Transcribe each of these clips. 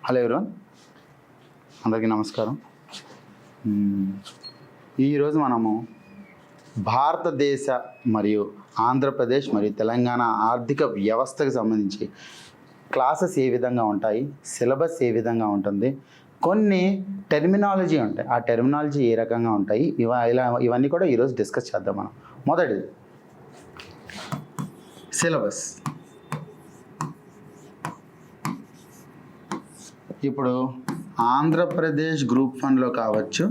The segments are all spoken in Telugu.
హలో ఎవరోన్, అందరికీ నమస్కారం. ఈరోజు మనము భారతదేశ మరియు ఆంధ్రప్రదేశ్ మరియు తెలంగాణ ఆర్థిక వ్యవస్థకు సంబంధించి క్లాసెస్ ఏ విధంగా ఉంటాయి, సిలబస్ ఏ విధంగా ఉంటుంది, కొన్ని టెర్మినాలజీ ఉంటాయి, ఆ టెర్మినాలజీ ఏ రకంగా ఉంటాయి, ఇవన్నీ కూడా ఈరోజు డిస్కస్ చేద్దాం. మనం మొదటిది సిలబస్. ఇప్పుడు ఆంధ్రప్రదేశ్ గ్రూప్ 1లో కావచ్చు,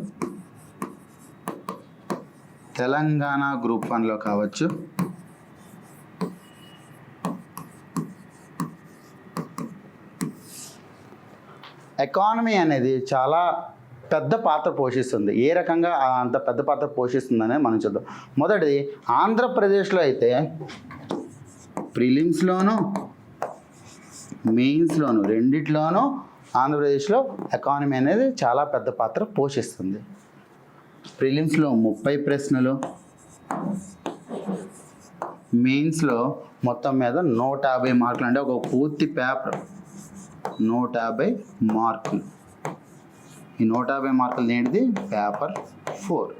తెలంగాణ గ్రూప్ 1లో కావచ్చు, ఎకానమీ అనేది చాలా పెద్ద పాత్ర పోషిస్తుంది. ఏ రకంగా అంత పెద్ద పాత్ర పోషిస్తుందనే మనం చూద్దాం. మొదటిది ఆంధ్రప్రదేశ్లో అయితే ప్రిలిమ్స్లోను మెయిన్స్లోను రెండిట్లోనూ ఆంధ్రప్రదేశ్లో ఎకానమీ అనేది చాలా పెద్ద పాత్ర పోషిస్తుంది. ప్రిలిమ్స్లో 30 ప్రశ్నలు, మెయిన్స్లో మొత్తం మీద 150 మార్కులు, అంటే ఒక పూర్తి పేపర్ 150 మార్కులు. ఈ 150 మార్కులు ఏంటిది? పేపర్ 4.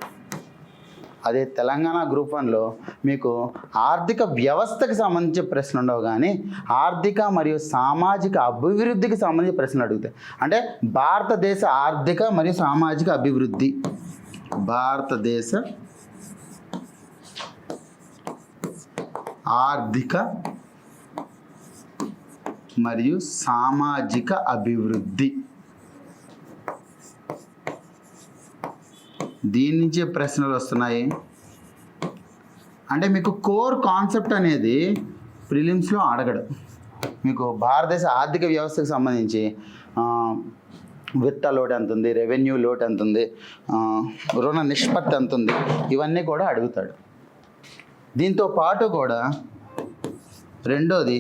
అదే తెలంగాణ గ్రూప్ 1లో మీకు ఆర్థిక వ్యవస్థకు సంబంధించి ప్రశ్నలు ఉండవు, కానీ ఆర్థిక మరియు సామాజిక అభివృద్ధికి సంబంధించి ప్రశ్నలు అడుగుతాయి. అంటే భారతదేశ ఆర్థిక మరియు సామాజిక అభివృద్ధి, భారతదేశ ఆర్థిక మరియు సామాజిక అభివృద్ధి, దీని నుంచే ప్రశ్నలు వస్తున్నాయి. అంటే మీకు కోర్ కాన్సెప్ట్ అనేది ప్రిలిమ్స్లో అడగడు. మీకు భారతదేశ ఆర్థిక వ్యవస్థకు సంబంధించి విత్త లోటు ఎంత ఉంది, రెవెన్యూ లోటు ఎంత ఉంది, రుణ నిష్పత్తి ఎంత ఉంది, ఇవన్నీ కూడా అడుగుతాడు. దీంతో పాటు కూడా రెండోది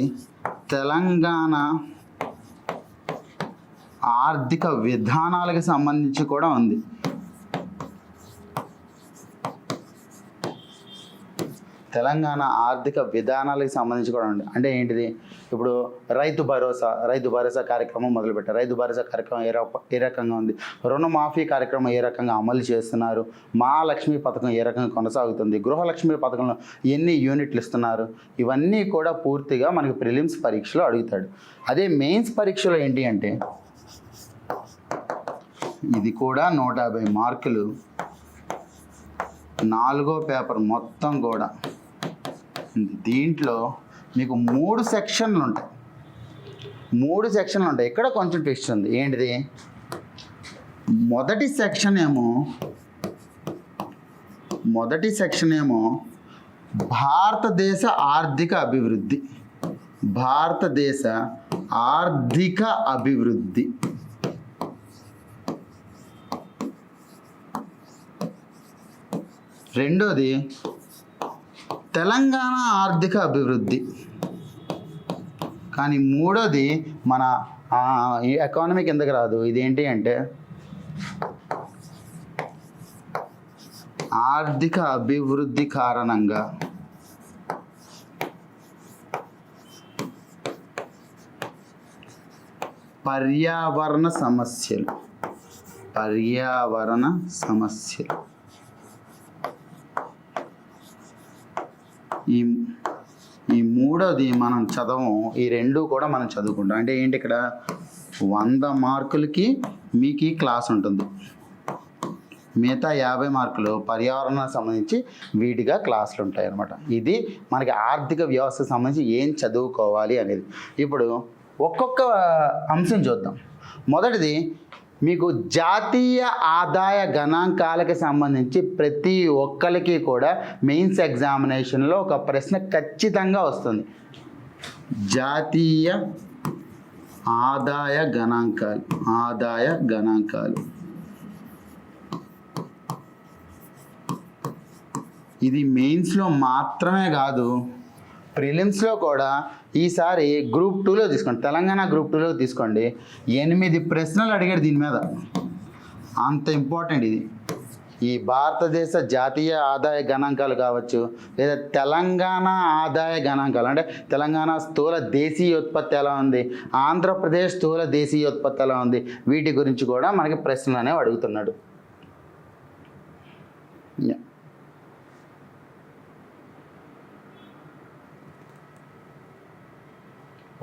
తెలంగాణ ఆర్థిక విధానాలకు సంబంధించి కూడా ఉంది. తెలంగాణ ఆర్థిక విధానాలకు సంబంధించి కూడా ఉంది. అంటే ఏంటిది? ఇప్పుడు రైతు భరోసా కార్యక్రమం మొదలుపెట్టారు. రైతు భరోసా కార్యక్రమం ఏ రకంగా ఉంది, రుణమాఫీ కార్యక్రమం ఏ రకంగా అమలు చేస్తున్నారు, మహాలక్ష్మి పథకం ఏ రకంగా కొనసాగుతుంది, గృహలక్ష్మి పథకంలో ఎన్ని యూనిట్లు ఇస్తున్నారు, ఇవన్నీ కూడా పూర్తిగా మనకి ప్రిలిమ్స్ పరీక్షలో అడుగుతాడు. అదే మెయిన్స్ పరీక్షలో ఏంటి అంటే ఇది కూడా 150 మార్కులు, 4వ పేపర్ మొత్తం కూడా. దీంట్లో మీకు 3 సెక్షన్లు ఉంటాయి. 3 సెక్షన్లు ఉంటాయి. ఇక్కడ కొంచెం ట్విస్ట్ ఉంది. ఏంటిది? మొదటి సెక్షన్ ఏమో భారతదేశ ఆర్థిక అభివృద్ధి, భారతదేశ ఆర్థిక అభివృద్ధి. రెండోది తెలంగాణ ఆర్థిక అభివృద్ధి. కానీ మూడోది మన ఎకానమీ కిందకి రాదు. ఇదేంటి అంటే ఆర్థిక అభివృద్ధి కారణంగా పర్యావరణ సమస్యలు. ఈ మూడోది మనం చదవము, ఈ రెండు కూడా మనం చదువుకుంటాం. అంటే ఏంటి? ఇక్కడ 100 మార్కులకి మీకు ఈ క్లాస్ ఉంటుంది, మిగతా 50 మార్కులు పర్యావరణానికి సంబంధించి వీటిగా క్లాసులు ఉంటాయి అన్నమాట. ఇది మనకి ఆర్థిక వ్యవస్థకు సంబంధించి ఏం చదువుకోవాలి అనేది. ఇప్పుడు ఒక్కొక్క అంశం చూద్దాం. మొదటిది మీకు జాతీయ ఆదాయ గణాంకాలకు సంబంధించి ప్రతి ఒక్కరికి కూడా మెయిన్స్ ఎగ్జామినేషన్లో ఒక ప్రశ్న ఖచ్చితంగా వస్తుంది. జాతీయ ఆదాయ గణాంకాలు. ఇది మెయిన్స్లో మాత్రమే కాదు, ప్రిలిమ్స్లో కూడా ఈసారి గ్రూప్ 2లో తీసుకోండి, తెలంగాణ గ్రూప్ 2లో తీసుకోండి, 8 ప్రశ్నలు అడిగాడు దీని మీద. అంత ఇంపార్టెంట్ ఇది. ఈ భారతదేశ జాతీయ ఆదాయ గణాంకాలు కావచ్చు, లేదా తెలంగాణ ఆదాయ గణాంకాలు అంటే తెలంగాణ స్థూల దేశీయోత్పత్తి ఎలా ఉంది, ఆంధ్రప్రదేశ్ స్థూల దేశీయోత్పత్తి ఎలా ఉంది, వీటి గురించి కూడా మనకి ప్రశ్నలు అనేవి అడుగుతున్నాడు.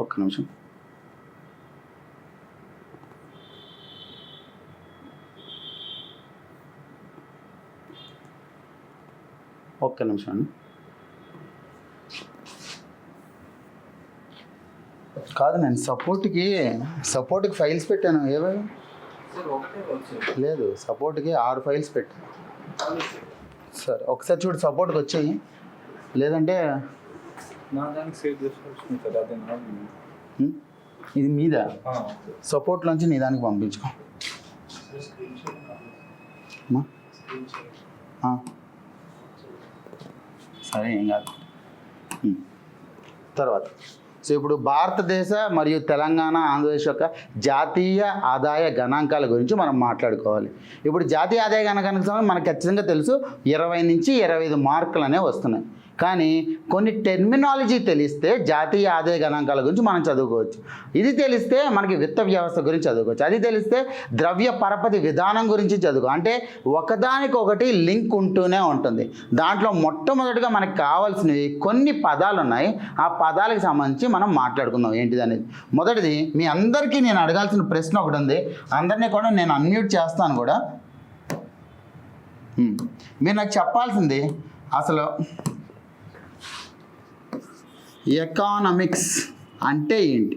ఒక్క నిమిషం. ఒక్క నిమిషం. కాదు, నేను సపోర్ట్కి ఫైల్స్ పెట్టాను. ఏవైనా లేదు, సపోర్ట్కి 6 ఫైల్స్ పెట్టాను. సరే ఒకసారి చూడు, సపోర్ట్కి వచ్చాయి. లేదంటే ఇది మీద సపోర్ట్లోంచి నీ దానికి పంపించుకో. సరే, ఏం కాదు. తర్వాత సో ఇప్పుడు భారతదేశ మరియు తెలంగాణ ఆంధ్రప్రదేశ్ యొక్క జాతీయ ఆదాయ గణాంకాల గురించి మనం మాట్లాడుకోవాలి. ఇప్పుడు జాతీయ ఆదాయ గణాంకానికి మనకు ఖచ్చితంగా తెలుసు 20 నుంచి 25 మార్కులు అనేవి వస్తున్నాయి. కానీ కొన్ని టెర్మినాలజీ తెలిస్తే జాతీయ ఆదాయ గణాంకాల గురించి మనం చదువుకోవచ్చు. ఇది తెలిస్తే మనకి విత్త వ్యవస్థ గురించి చదువుకోవచ్చు. అది తెలిస్తే ద్రవ్య పరపతి విధానం గురించి అంటే ఒకదానికొకటి లింక్ ఉంటూనే ఉంటుంది. దాంట్లో మొట్టమొదటిగా మనకు కావాల్సినవి కొన్ని పదాలు ఉన్నాయి. ఆ పదాలకు సంబంధించి మనం మాట్లాడుకుందాం ఏంటిది అనేది. మొదటిది, మీ అందరికీ నేను అడగాల్సిన ప్రశ్న ఒకటి ఉంది. అందరినీ కూడా నేను అన్మ్యూట్ చేస్తాను కూడా. మీరు నాకు చెప్పాల్సింది అసలు ఎకానమిక్స్ అంటే ఏంటి?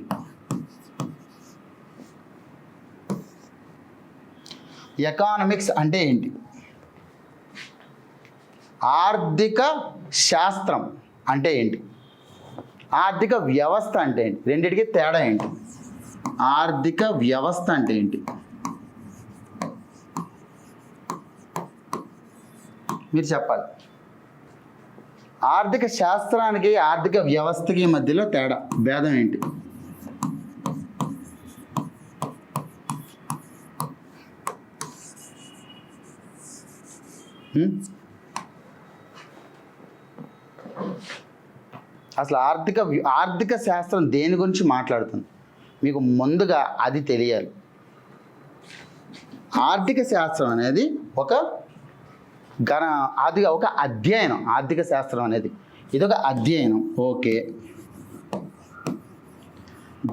ఎకానమిక్స్ అంటే ఏంటి? ఆర్థిక శాస్త్రం అంటే ఏంటి? ఆర్థిక వ్యవస్థ అంటే ఏంటి? రెండిటికి తేడా ఏంటి? ఆర్థిక వ్యవస్థ అంటే ఏంటి? మీరు చెప్పాలి. ఆర్థిక శాస్త్రానికి ఆర్థిక వ్యవస్థకి మధ్యలో తేడా, భేదం ఏంటి? అసలు ఆర్థిక శాస్త్రం దేని గురించి మాట్లాడుతుంది? మీకు ముందుగా అది తెలియాలి. ఆర్థిక శాస్త్రం అనేది అది ఒక అధ్యయనం. ఆర్థిక శాస్త్రం అనేది ఇది ఒక అధ్యయనం. ఓకే,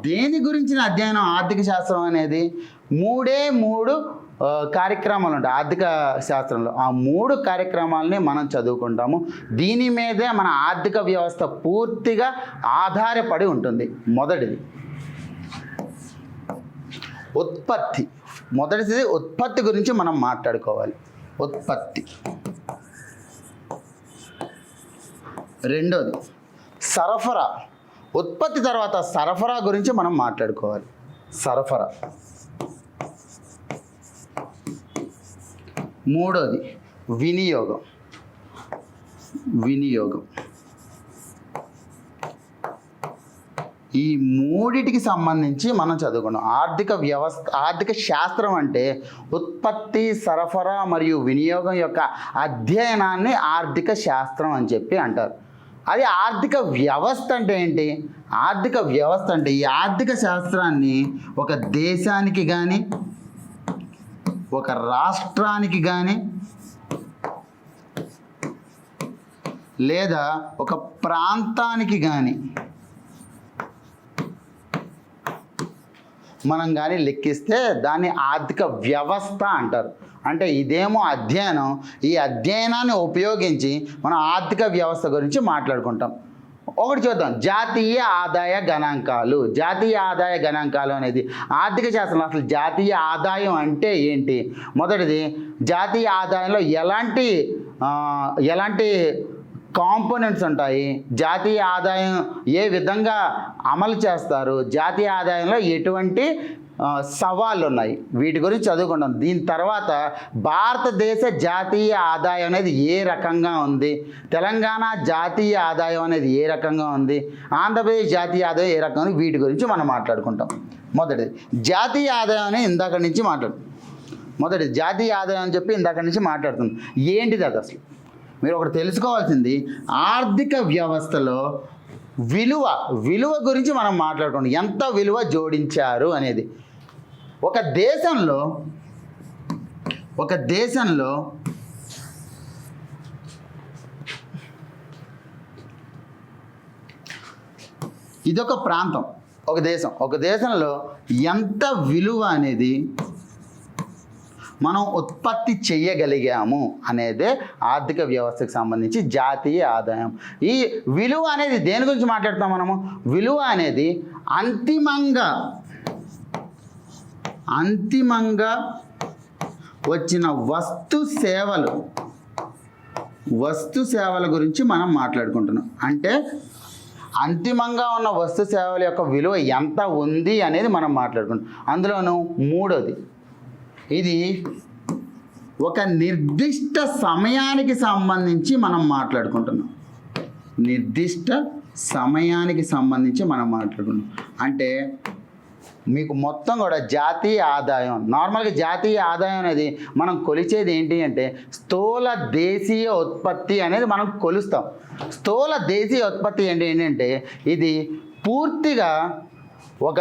దేని గురించిన అధ్యయనం ఆర్థిక శాస్త్రం అనేది? 3 కార్యక్రమాలు ఉంటాయి ఆర్థిక శాస్త్రంలో. ఆ 3 కార్యక్రమాలని మనం చదువుకుంటాము. దీని మీదే మన ఆర్థిక వ్యవస్థ పూర్తిగా ఆధారపడి ఉంటుంది. మొదటిది ఉత్పత్తి. మొదటిది ఉత్పత్తి గురించి మనం మాట్లాడుకోవాలి. ఉత్పత్తి. రెండోది సరఫరా. ఉత్పత్తి తర్వాత సరఫరా గురించి మనం మాట్లాడుకోవాలి. సరఫరా. మూడోది వినియోగం. ఈ మూడిటికి సంబంధించి మనం చదువుకున్నాం. ఆర్థిక శాస్త్రం అంటే ఉత్పత్తి, సరఫరా మరియు వినియోగం యొక్క అధ్యయనాన్ని ఆర్థిక శాస్త్రం అని చెప్పి అంటారు. అది ఆర్థిక వ్యవస్థ అంటే ఏంటి? ఆర్థిక వ్యవస్థ అంటే ఈ ఆర్థిక శాస్త్రాన్ని ఒక దేశానికి కానీ, ఒక రాష్ట్రానికి కానీ, లేదా ఒక ప్రాంతానికి కానీ మనం కానీ లెక్కిస్తే దాన్ని ఆర్థిక వ్యవస్థ అంటారు. అంటే ఇదేమో అధ్యయనం. ఈ అధ్యయనాన్ని ఉపయోగించి మనం ఆర్థిక వ్యవస్థ గురించి మాట్లాడుకుంటాం. ఒకటి చూద్దాం, జాతీయ ఆదాయ గణాంకాలు. జాతీయ ఆదాయ గణాంకాలు అనేది ఆర్థిక శాస్త్రంలో అసలు జాతీయ ఆదాయం అంటే ఏంటి? మొదటిది, జాతీయ ఆదాయంలో ఎలాంటి కాంపోనెంట్స్ ఉంటాయి, జాతీయ ఆదాయం ఏ విధంగా అమలు చేస్తారు, జాతీయ ఆదాయంలో ఎటువంటి సవాళ్ళు ఉన్నాయి, వీటి గురించి చదువుకుంటాం. దీని తర్వాత భారతదేశ జాతీయ ఆదాయం అనేది ఏ రకంగా ఉంది, తెలంగాణ జాతీయ ఆదాయం అనేది ఏ రకంగా ఉంది, ఆంధ్రప్రదేశ్ జాతీయ ఆదాయం ఏ రకంగా ఉంది, వీటి గురించి మనం మాట్లాడుకుంటాం. మొదటిది జాతీయ ఆదాయం అనేది ఇందాక నుంచి మొదటి జాతీయ ఆదాయం అని చెప్పి ఇందాక నుంచి మాట్లాడుతుంది. ఏంటిది అది అసలు? మీరు ఒకటి తెలుసుకోవాల్సింది, ఆర్థిక వ్యవస్థలో విలువ గురించి మనం మాట్లాడుకోండి. ఎంత విలువ జోడించారు అనేది. ఒక దేశంలో ఇదొక ప్రాంతం, ఒక దేశంలో ఎంత విలువ అనేది మనం ఉత్పత్తి చేయగలిగాము అనేదే ఆర్థిక వ్యవస్థకు సంబంధించి జాతీయ ఆదాయం. ఈ విలువ అనేది దేని గురించి మాట్లాడుతాం మనము? విలువ అనేది అంతిమంగా వచ్చిన వస్తు సేవల గురించి మనం మాట్లాడుకుంటున్నాం. అంటే అంతిమంగా ఉన్న వస్తు సేవల యొక్క విలువ ఎంత ఉంది అనేది మనం మాట్లాడుకుంటాం. అందులోనూ మూడోది, ఇది ఒక నిర్దిష్ట సమయానికి సంబంధించి మనం మాట్లాడుకుంటున్నాం. అంటే మీకు మొత్తం కూడా జాతీయ ఆదాయం, నార్మల్గా జాతీయ ఆదాయం అనేది మనం కొలిచేది ఏంటి అంటే స్థూల దేశీయ ఉత్పత్తి అనేది మనం కొలుస్తాం. స్థూల దేశీయ ఉత్పత్తి ఏంటంటే ఇది పూర్తిగా ఒక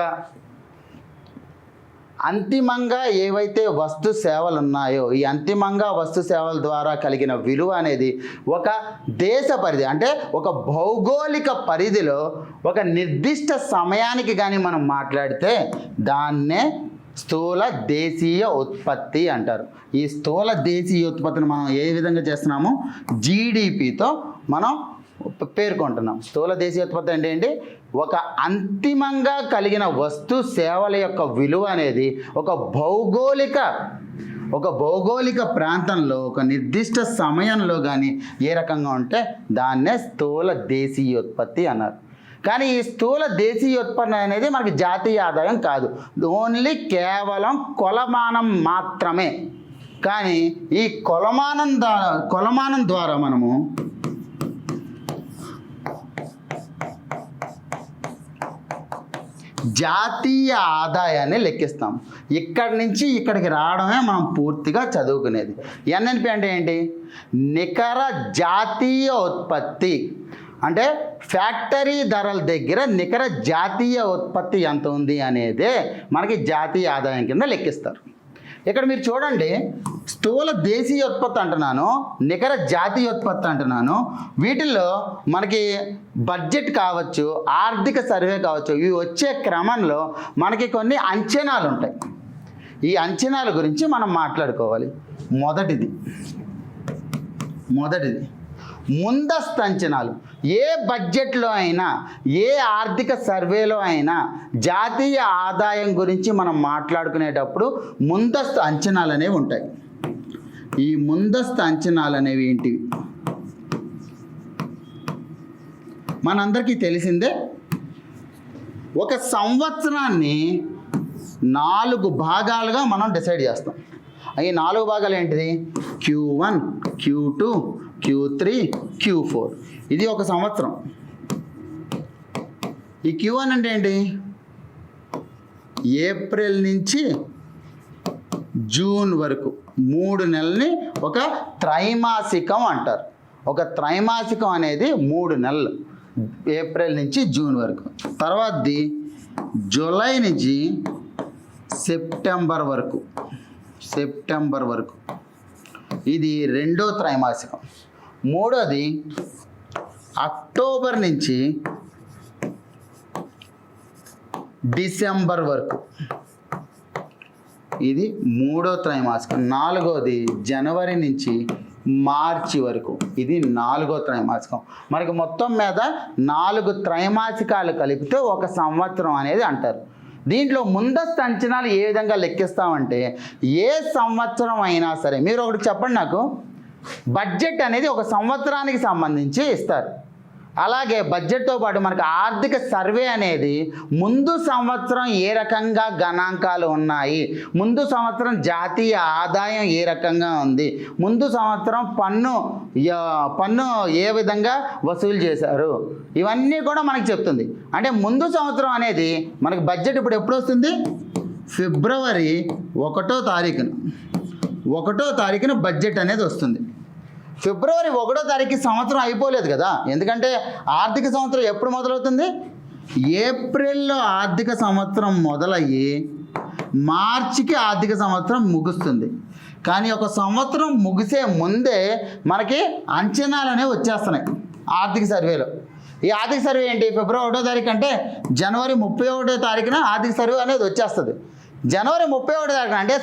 అంతిమంగా ఏవైతే వస్తు సేవలు ఉన్నాయో ఈ అంతిమంగా వస్తు సేవల ద్వారా కలిగిన విలువ అనేది ఒక దేశ పరిధి, అంటే ఒక భౌగోళిక పరిధిలో ఒక నిర్దిష్ట సమయానికి కానీ మనం మాట్లాడితే దాన్నే స్థూల దేశీయ ఉత్పత్తి అంటారు. ఈ స్థూల దేశీయ ఉత్పత్తిని మనం ఏ విధంగా చేస్తున్నాము? జీడిపితో మనం పేర్కొంటున్నాం. స్థూల దేశీయ ఉత్పత్తి అంటే ఏంటి? ఒక అంతిమంగా కలిగిన వస్తు సేవల యొక్క విలువ అనేది ఒక భౌగోళిక ప్రాంతంలో ఒక నిర్దిష్ట సమయంలో కానీ ఏ రకంగా ఉంటే దాన్నే స్థూల దేశీయ ఉత్పత్తి అన్నారు. కానీ ఈ స్థూల దేశీయ ఉత్పత్తి అనేది మనకి జాతీయ ఆదాయం కాదు, ఓన్లీ కేవలం కొలమానం మాత్రమే. కానీ ఈ కొలమానం ద్వారా మనము జాతీయ ఆదాయాన్ని లెక్కిస్తాం. ఇక్కడి నుంచి ఇక్కడికి రావడమే మనం పూర్తిగా చదువుకునేది. ఎన్ఎన్పి అంటే ఏంటి? నికర జాతీయ ఉత్పత్తి. అంటే ఫ్యాక్టరీ ధరల దగ్గర నికర జాతీయ ఉత్పత్తి ఎంత ఉంది అనేదే మనకి జాతీయ ఆదాయం కింద లెక్కిస్తారు. ఇక్కడ మీరు చూడండి, స్థూల దేశీయ ఉత్పత్తి అంటున్నాను, నికర జాతీయ ఉత్పత్తి అంటున్నాను. వీటిల్లో మనకి బడ్జెట్ కావచ్చు, ఆర్థిక సర్వే కావచ్చు, ఇవి వచ్చే క్రమంలో మనకి కొన్ని అంచనాలు ఉంటాయి. ఈ అంచనాల గురించి మనం మాట్లాడుకోవాలి. మొదటిది ముందస్తు అంచనాలు. ఏ బడ్జెట్లో అయినా, ఏ ఆర్థిక సర్వేలో అయినా జాతీయ ఆదాయం గురించి మనం మాట్లాడుకునేటప్పుడు ముందస్తు అంచనాలు అనేవి ఉంటాయి. ఈ ముందస్తు అంచనాలు అనేవి ఏంటివి? మనందరికీ తెలిసిందే. ఒక సంవత్సరాన్ని 4 భాగాలుగా మనం డిసైడ్ చేస్తాం. ఈ 4 భాగాలు ఏంటిది? Q1, Q2, Q3, Q4. ఇది ఒక సంవత్సరం. ఈ Q1 అంటే ఏంటి? ఏప్రిల్ నుంచి జూన్ వరకు 3 నెలల్ని ఒక త్రైమాసికం అంటారు. ఒక త్రైమాసికం అనేది 3 నెలలు, ఏప్రిల్ నుంచి జూన్ వరకు. తర్వాతది జూలై నుంచి సెప్టెంబర్ వరకు, ఇది 2వ త్రైమాసికం. 3వది అక్టోబర్ నుంచి డిసెంబర్ వరకు, ఇది 3వ త్రైమాసికం. 4వది జనవరి నుంచి మార్చి వరకు, ఇది 4వ త్రైమాసికం. మనకి మొత్తం మీద 4 త్రైమాసికాలు కలిపితే ఒక సంవత్సరం అనేది అంటారు. దీంట్లో ముందస్తు అంచనాలు ఏ విధంగా లెక్కిస్తామంటే, ఏ సంవత్సరం అయినా సరే మీరు ఒకటి చెప్పండి నాకు, బడ్జెట్ అనేది ఒక సంవత్సరానికి సంబంధించి ఇస్తారు. అలాగే బడ్జెట్తో పాటు మనకు ఆర్థిక సర్వే అనేది ముందు సంవత్సరం ఏ రకంగా గణాంకాలు ఉన్నాయి, ముందు సంవత్సరం జాతీయ ఆదాయం ఏ రకంగా ఉంది, ముందు సంవత్సరం పన్ను ఏ విధంగా వసూలు చేశారు, ఇవన్నీ కూడా మనకి చెప్తుంది. అంటే ముందు సంవత్సరం అనేది మనకి బడ్జెట్ ఇప్పుడు ఎప్పుడు వస్తుంది? ఫిబ్రవరి 1వ తారీఖున. 1వ తారీఖున బడ్జెట్ అనేది వస్తుంది. ఫిబ్రవరి 1వ తారీఖు సంవత్సరం అయిపోలేదు కదా, ఎందుకంటే ఆర్థిక సంవత్సరం ఎప్పుడు మొదలవుతుంది? ఏప్రిల్లో ఆర్థిక సంవత్సరం మొదలయ్యి మార్చికి ఆర్థిక సంవత్సరం ముగుస్తుంది. కానీ ఒక సంవత్సరం ముగిసే ముందే మనకి అంచనాలు అనేవి వచ్చేస్తున్నాయి ఆర్థిక సర్వేలో. ఈ ఆర్థిక సర్వే ఏంటి? ఫిబ్రవరి 1వ తారీఖు అంటే జనవరి 31వ తారీఖున ఆర్థిక సర్వే అనేది వచ్చేస్తుంది. జనవరి 31వ తారీఖున అంటే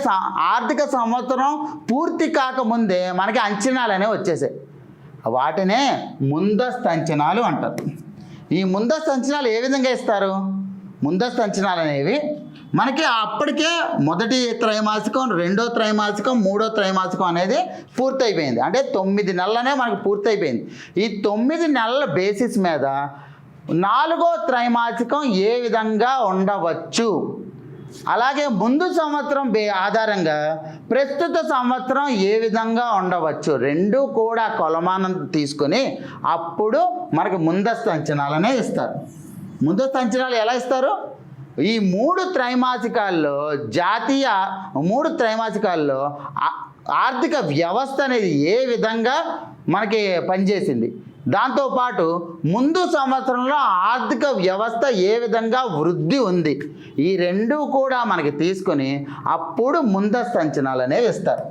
ఆర్థిక సంవత్సరం పూర్తి కాకముందే మనకి అంచనాలు అనేవి వచ్చేసాయి. వాటినే ముందస్తు అంచనాలు అంటారు. ఈ ముందస్తు అంచనాలు ఏ విధంగా ఇస్తారు? ముందస్తు అంచనాలు అనేవి మనకి అప్పటికే మొదటి త్రైమాసికం, 2వ త్రైమాసికం, 3వ త్రైమాసికం అనేది పూర్తయిపోయింది. అంటే 9 నెలలనే మనకు పూర్తయిపోయింది. ఈ 9 నెలల బేసిస్ మీద 4వ త్రైమాసికం ఏ విధంగా ఉండవచ్చు, అలాగే ముందు సంవత్సరం ఆధారంగా ప్రస్తుత సంవత్సరం ఏ విధంగా ఉండవచ్చు, రెండు కూడా కొలమానం తీసుకొని అప్పుడు మనకు ముందస్తు అంచనాలనే ఇస్తారు. ముందస్తు అంచనాలు ఎలా ఇస్తారు? ఈ 3 త్రైమాసికాల్లో జాతీయ 3 త్రైమాసికాల్లో ఆర్థిక వ్యవస్థ అనేది ఏ విధంగా మనకి పనిచేసింది, దాంతోపాటు ముందు సంవత్సరంలో ఆర్థిక వ్యవస్థ ఏ విధంగా వృద్ధి ఉంది, ఈ రెండు కూడా మనకి తీసుకొని అప్పుడు ముందస్తు అంచనాలు అనేవి ఇస్తారు.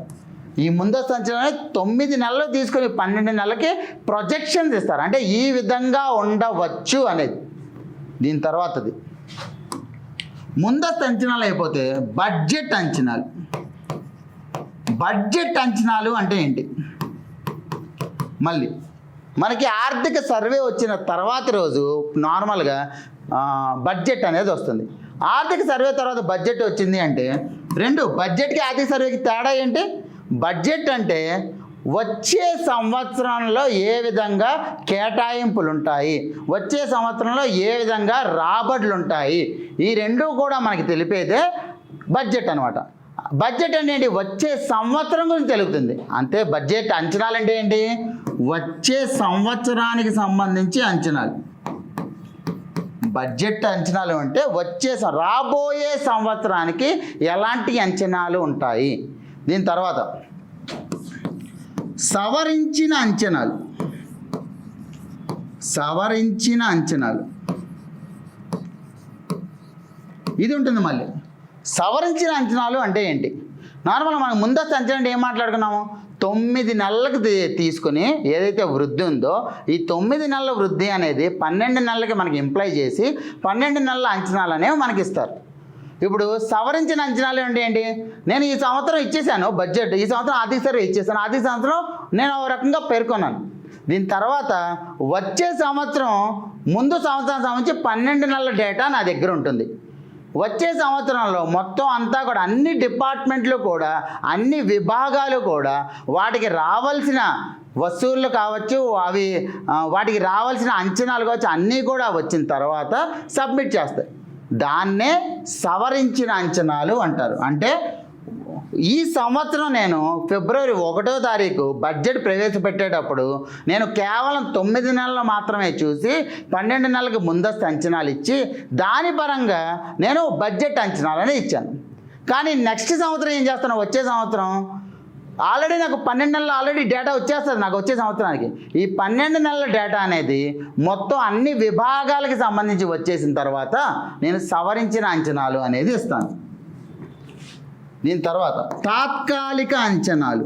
ఈ ముందస్తు అంచనా 9 నెలలు తీసుకొని 12 నెలలకి ప్రొజెక్షన్స్ ఇస్తారు. అంటే ఈ విధంగా ఉండవచ్చు అనేది. దీని తర్వాతది ముందస్తు అంచనాలు అయిపోతే బడ్జెట్ అంచనాలు. బడ్జెట్ అంచనాలు అంటే ఏంటి? మళ్ళీ మనకి ఆర్థిక సర్వే వచ్చిన తర్వాత రోజు నార్మల్గా బడ్జెట్ అనేది వస్తుంది. ఆర్థిక సర్వే తర్వాత బడ్జెట్ వచ్చింది అంటే రెండు, బడ్జెట్కి ఆర్థిక సర్వేకి తేడా ఏంటి? బడ్జెట్ అంటే వచ్చే సంవత్సరంలో ఏ విధంగా కేటాయింపులు ఉంటాయి, వచ్చే సంవత్సరంలో ఏ విధంగా రాబడులు ఉంటాయి, ఈ రెండు కూడా మనకి తెలిపేదే బడ్జెట్ అనమాట. బడ్జెట్ అంటే ఏంటి? వచ్చే సంవత్సరం గురించి తెలుపుతుంది అంతే. బడ్జెట్ అంచనాలు అంటే ఏంటి? వచ్చే సంవత్సరానికి సంబంధించి అంచనాలు. బడ్జెట్ అంచనాలు అంటే రాబోయే సంవత్సరానికి ఎలాంటి అంచనాలు ఉంటాయి. దీని తర్వాత సవరించిన అంచనాలు. సవరించిన అంచనాలు ఇది ఉంటుంది. మళ్ళీ సవరించిన అంచనాలు అంటే ఏంటి? నార్మల్గా మనం ముందస్తు అంచనా అంటే ఏం మాట్లాడుకున్నాము? 9 నెలలకు తీసుకొని ఏదైతే వృద్ధి ఉందో ఈ 9 నెలల వృద్ధి అనేది 12 నెలలకి మనకి ఇంప్లై చేసి 12 నెలల అంచనాలు అనేవి మనకి ఇస్తారు. ఇప్పుడు సవరించిన అంచనాలు అంటే ఏంటి? నేను ఈ సంవత్సరం ఇచ్చేసాను బడ్జెట్, ఈ సంవత్సరం ఆర్థిక సర్వే ఇచ్చేసాను, ఆర్థిక సంవత్సరం నేను ఒక రకంగా పేర్కొన్నాను. దీని తర్వాత వచ్చే సంవత్సరం ముందు సంవత్సరం సంబంధించి 12 నెలల డేటా నా దగ్గర ఉంటుంది. వచ్చే సంవత్సరంలో మొత్తం అంతా కూడా అన్ని డిపార్ట్మెంట్లు కూడా అన్ని విభాగాలు కూడా వాటికి రావాల్సిన వసూళ్ళు కావచ్చు, వాటికి రావాల్సిన అంచనాలు కావచ్చు, అన్నీ కూడా వచ్చిన తర్వాత సబ్మిట్ చేస్తాయి. దాన్నే సవరించిన అంచనాలు అంటారు. అంటే ఈ సంవత్సరం నేను ఫిబ్రవరి 1వ తారీఖు బడ్జెట్ ప్రవేశపెట్టేటప్పుడు నేను కేవలం 9 నెలలు మాత్రమే చూసి 12 నెలలకు ముందస్తు అంచనాలు ఇచ్చి దాని పరంగా నేను బడ్జెట్ అంచనాలని ఇచ్చాను. కానీ నెక్స్ట్ సంవత్సరం ఏం చేస్తాను? వచ్చే సంవత్సరం ఆల్రెడీ నాకు 12 నెలలు ఆల్రెడీ డేటా వచ్చేస్తుంది. నాకు వచ్చే సంవత్సరానికి ఈ 12 నెలల డేటా అనేది మొత్తం అన్ని విభాగాలకి సంబంధించి వచ్చేసిన తర్వాత నేను సవరించిన అంచనాలు అనేది ఇస్తాను. దీని తర్వాత తాత్కాలిక అంచనాలు.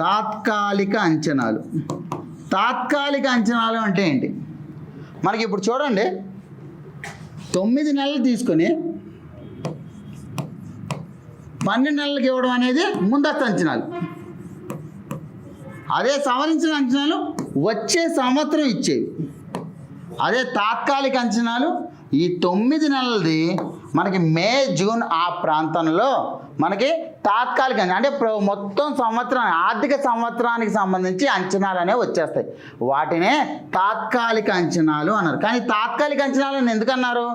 తాత్కాలిక అంచనాలు. తాత్కాలిక అంచనాలు అంటే ఏంటి? మనకి ఇప్పుడు చూడండి, 9 నెలలు తీసుకొని 12 నెలలకు ఇవ్వడం అనేది ముందస్తు అంచనాలు. అదే సవరించిన అంచనాలు వచ్చే సంవత్సరం ఇచ్చేవి. అదే తాత్కాలిక అంచనాలు ఈ 9 నెలలది మనకి మే జూన్ ఆ ప్రాంతంలో మనకి తాత్కాలిక అంటే మొత్తం సంవత్సరం ఆర్థిక సంవత్సరానికి సంబంధించి అంచనాలు అనేవి వచ్చేస్తాయి. వాటినే తాత్కాలిక అంచనాలు అన్నారు. కానీ తాత్కాలిక అంచనాలు ఎందుకు అన్నారు?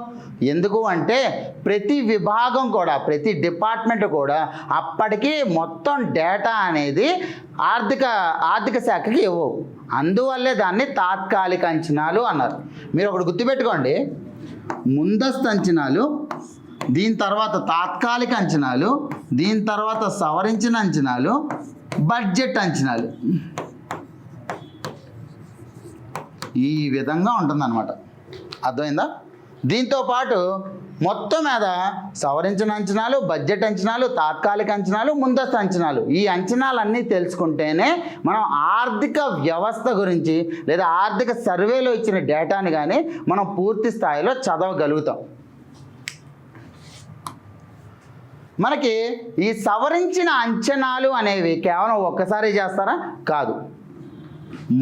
ఎందుకు అంటే ప్రతి విభాగం కూడా ప్రతి డిపార్ట్మెంట్ కూడా అప్పటికి మొత్తం డేటా అనేది ఆర్థిక శాఖకి ఇవ్వవు. అందువల్లే దాన్ని తాత్కాలిక అంచనాలు అన్నారు. మీరు ఒకటి గుర్తుపెట్టుకోండి, ముందస్తు అంచనాలు దీని తర్వాత తాత్కాలిక అంచనాలు, దీని తర్వాత సవరించిన అంచనాలు, బడ్జెట్ అంచనాలు. ఈ విధంగా ఉంటుందన్నమాట. అర్థమైందా? దీంతో పాటు మొత్తం మీద సవరించిన అంచనాలు, బడ్జెట్ అంచనాలు, తాత్కాలిక అంచనాలు, ముందస్తు అంచనాలు, ఈ అంచనాలన్నీ తెలుసుకుంటేనే మనం ఆర్థిక వ్యవస్థ గురించి లేదా ఆర్థిక సర్వేలో ఇచ్చిన డేటాని కానీ మనం పూర్తి స్థాయిలో చదవగలుగుతాం. మనకి ఈ సవరించిన అంచనాలు అనేవి కేవలం ఒక్కసారి చేస్తారా? కాదు.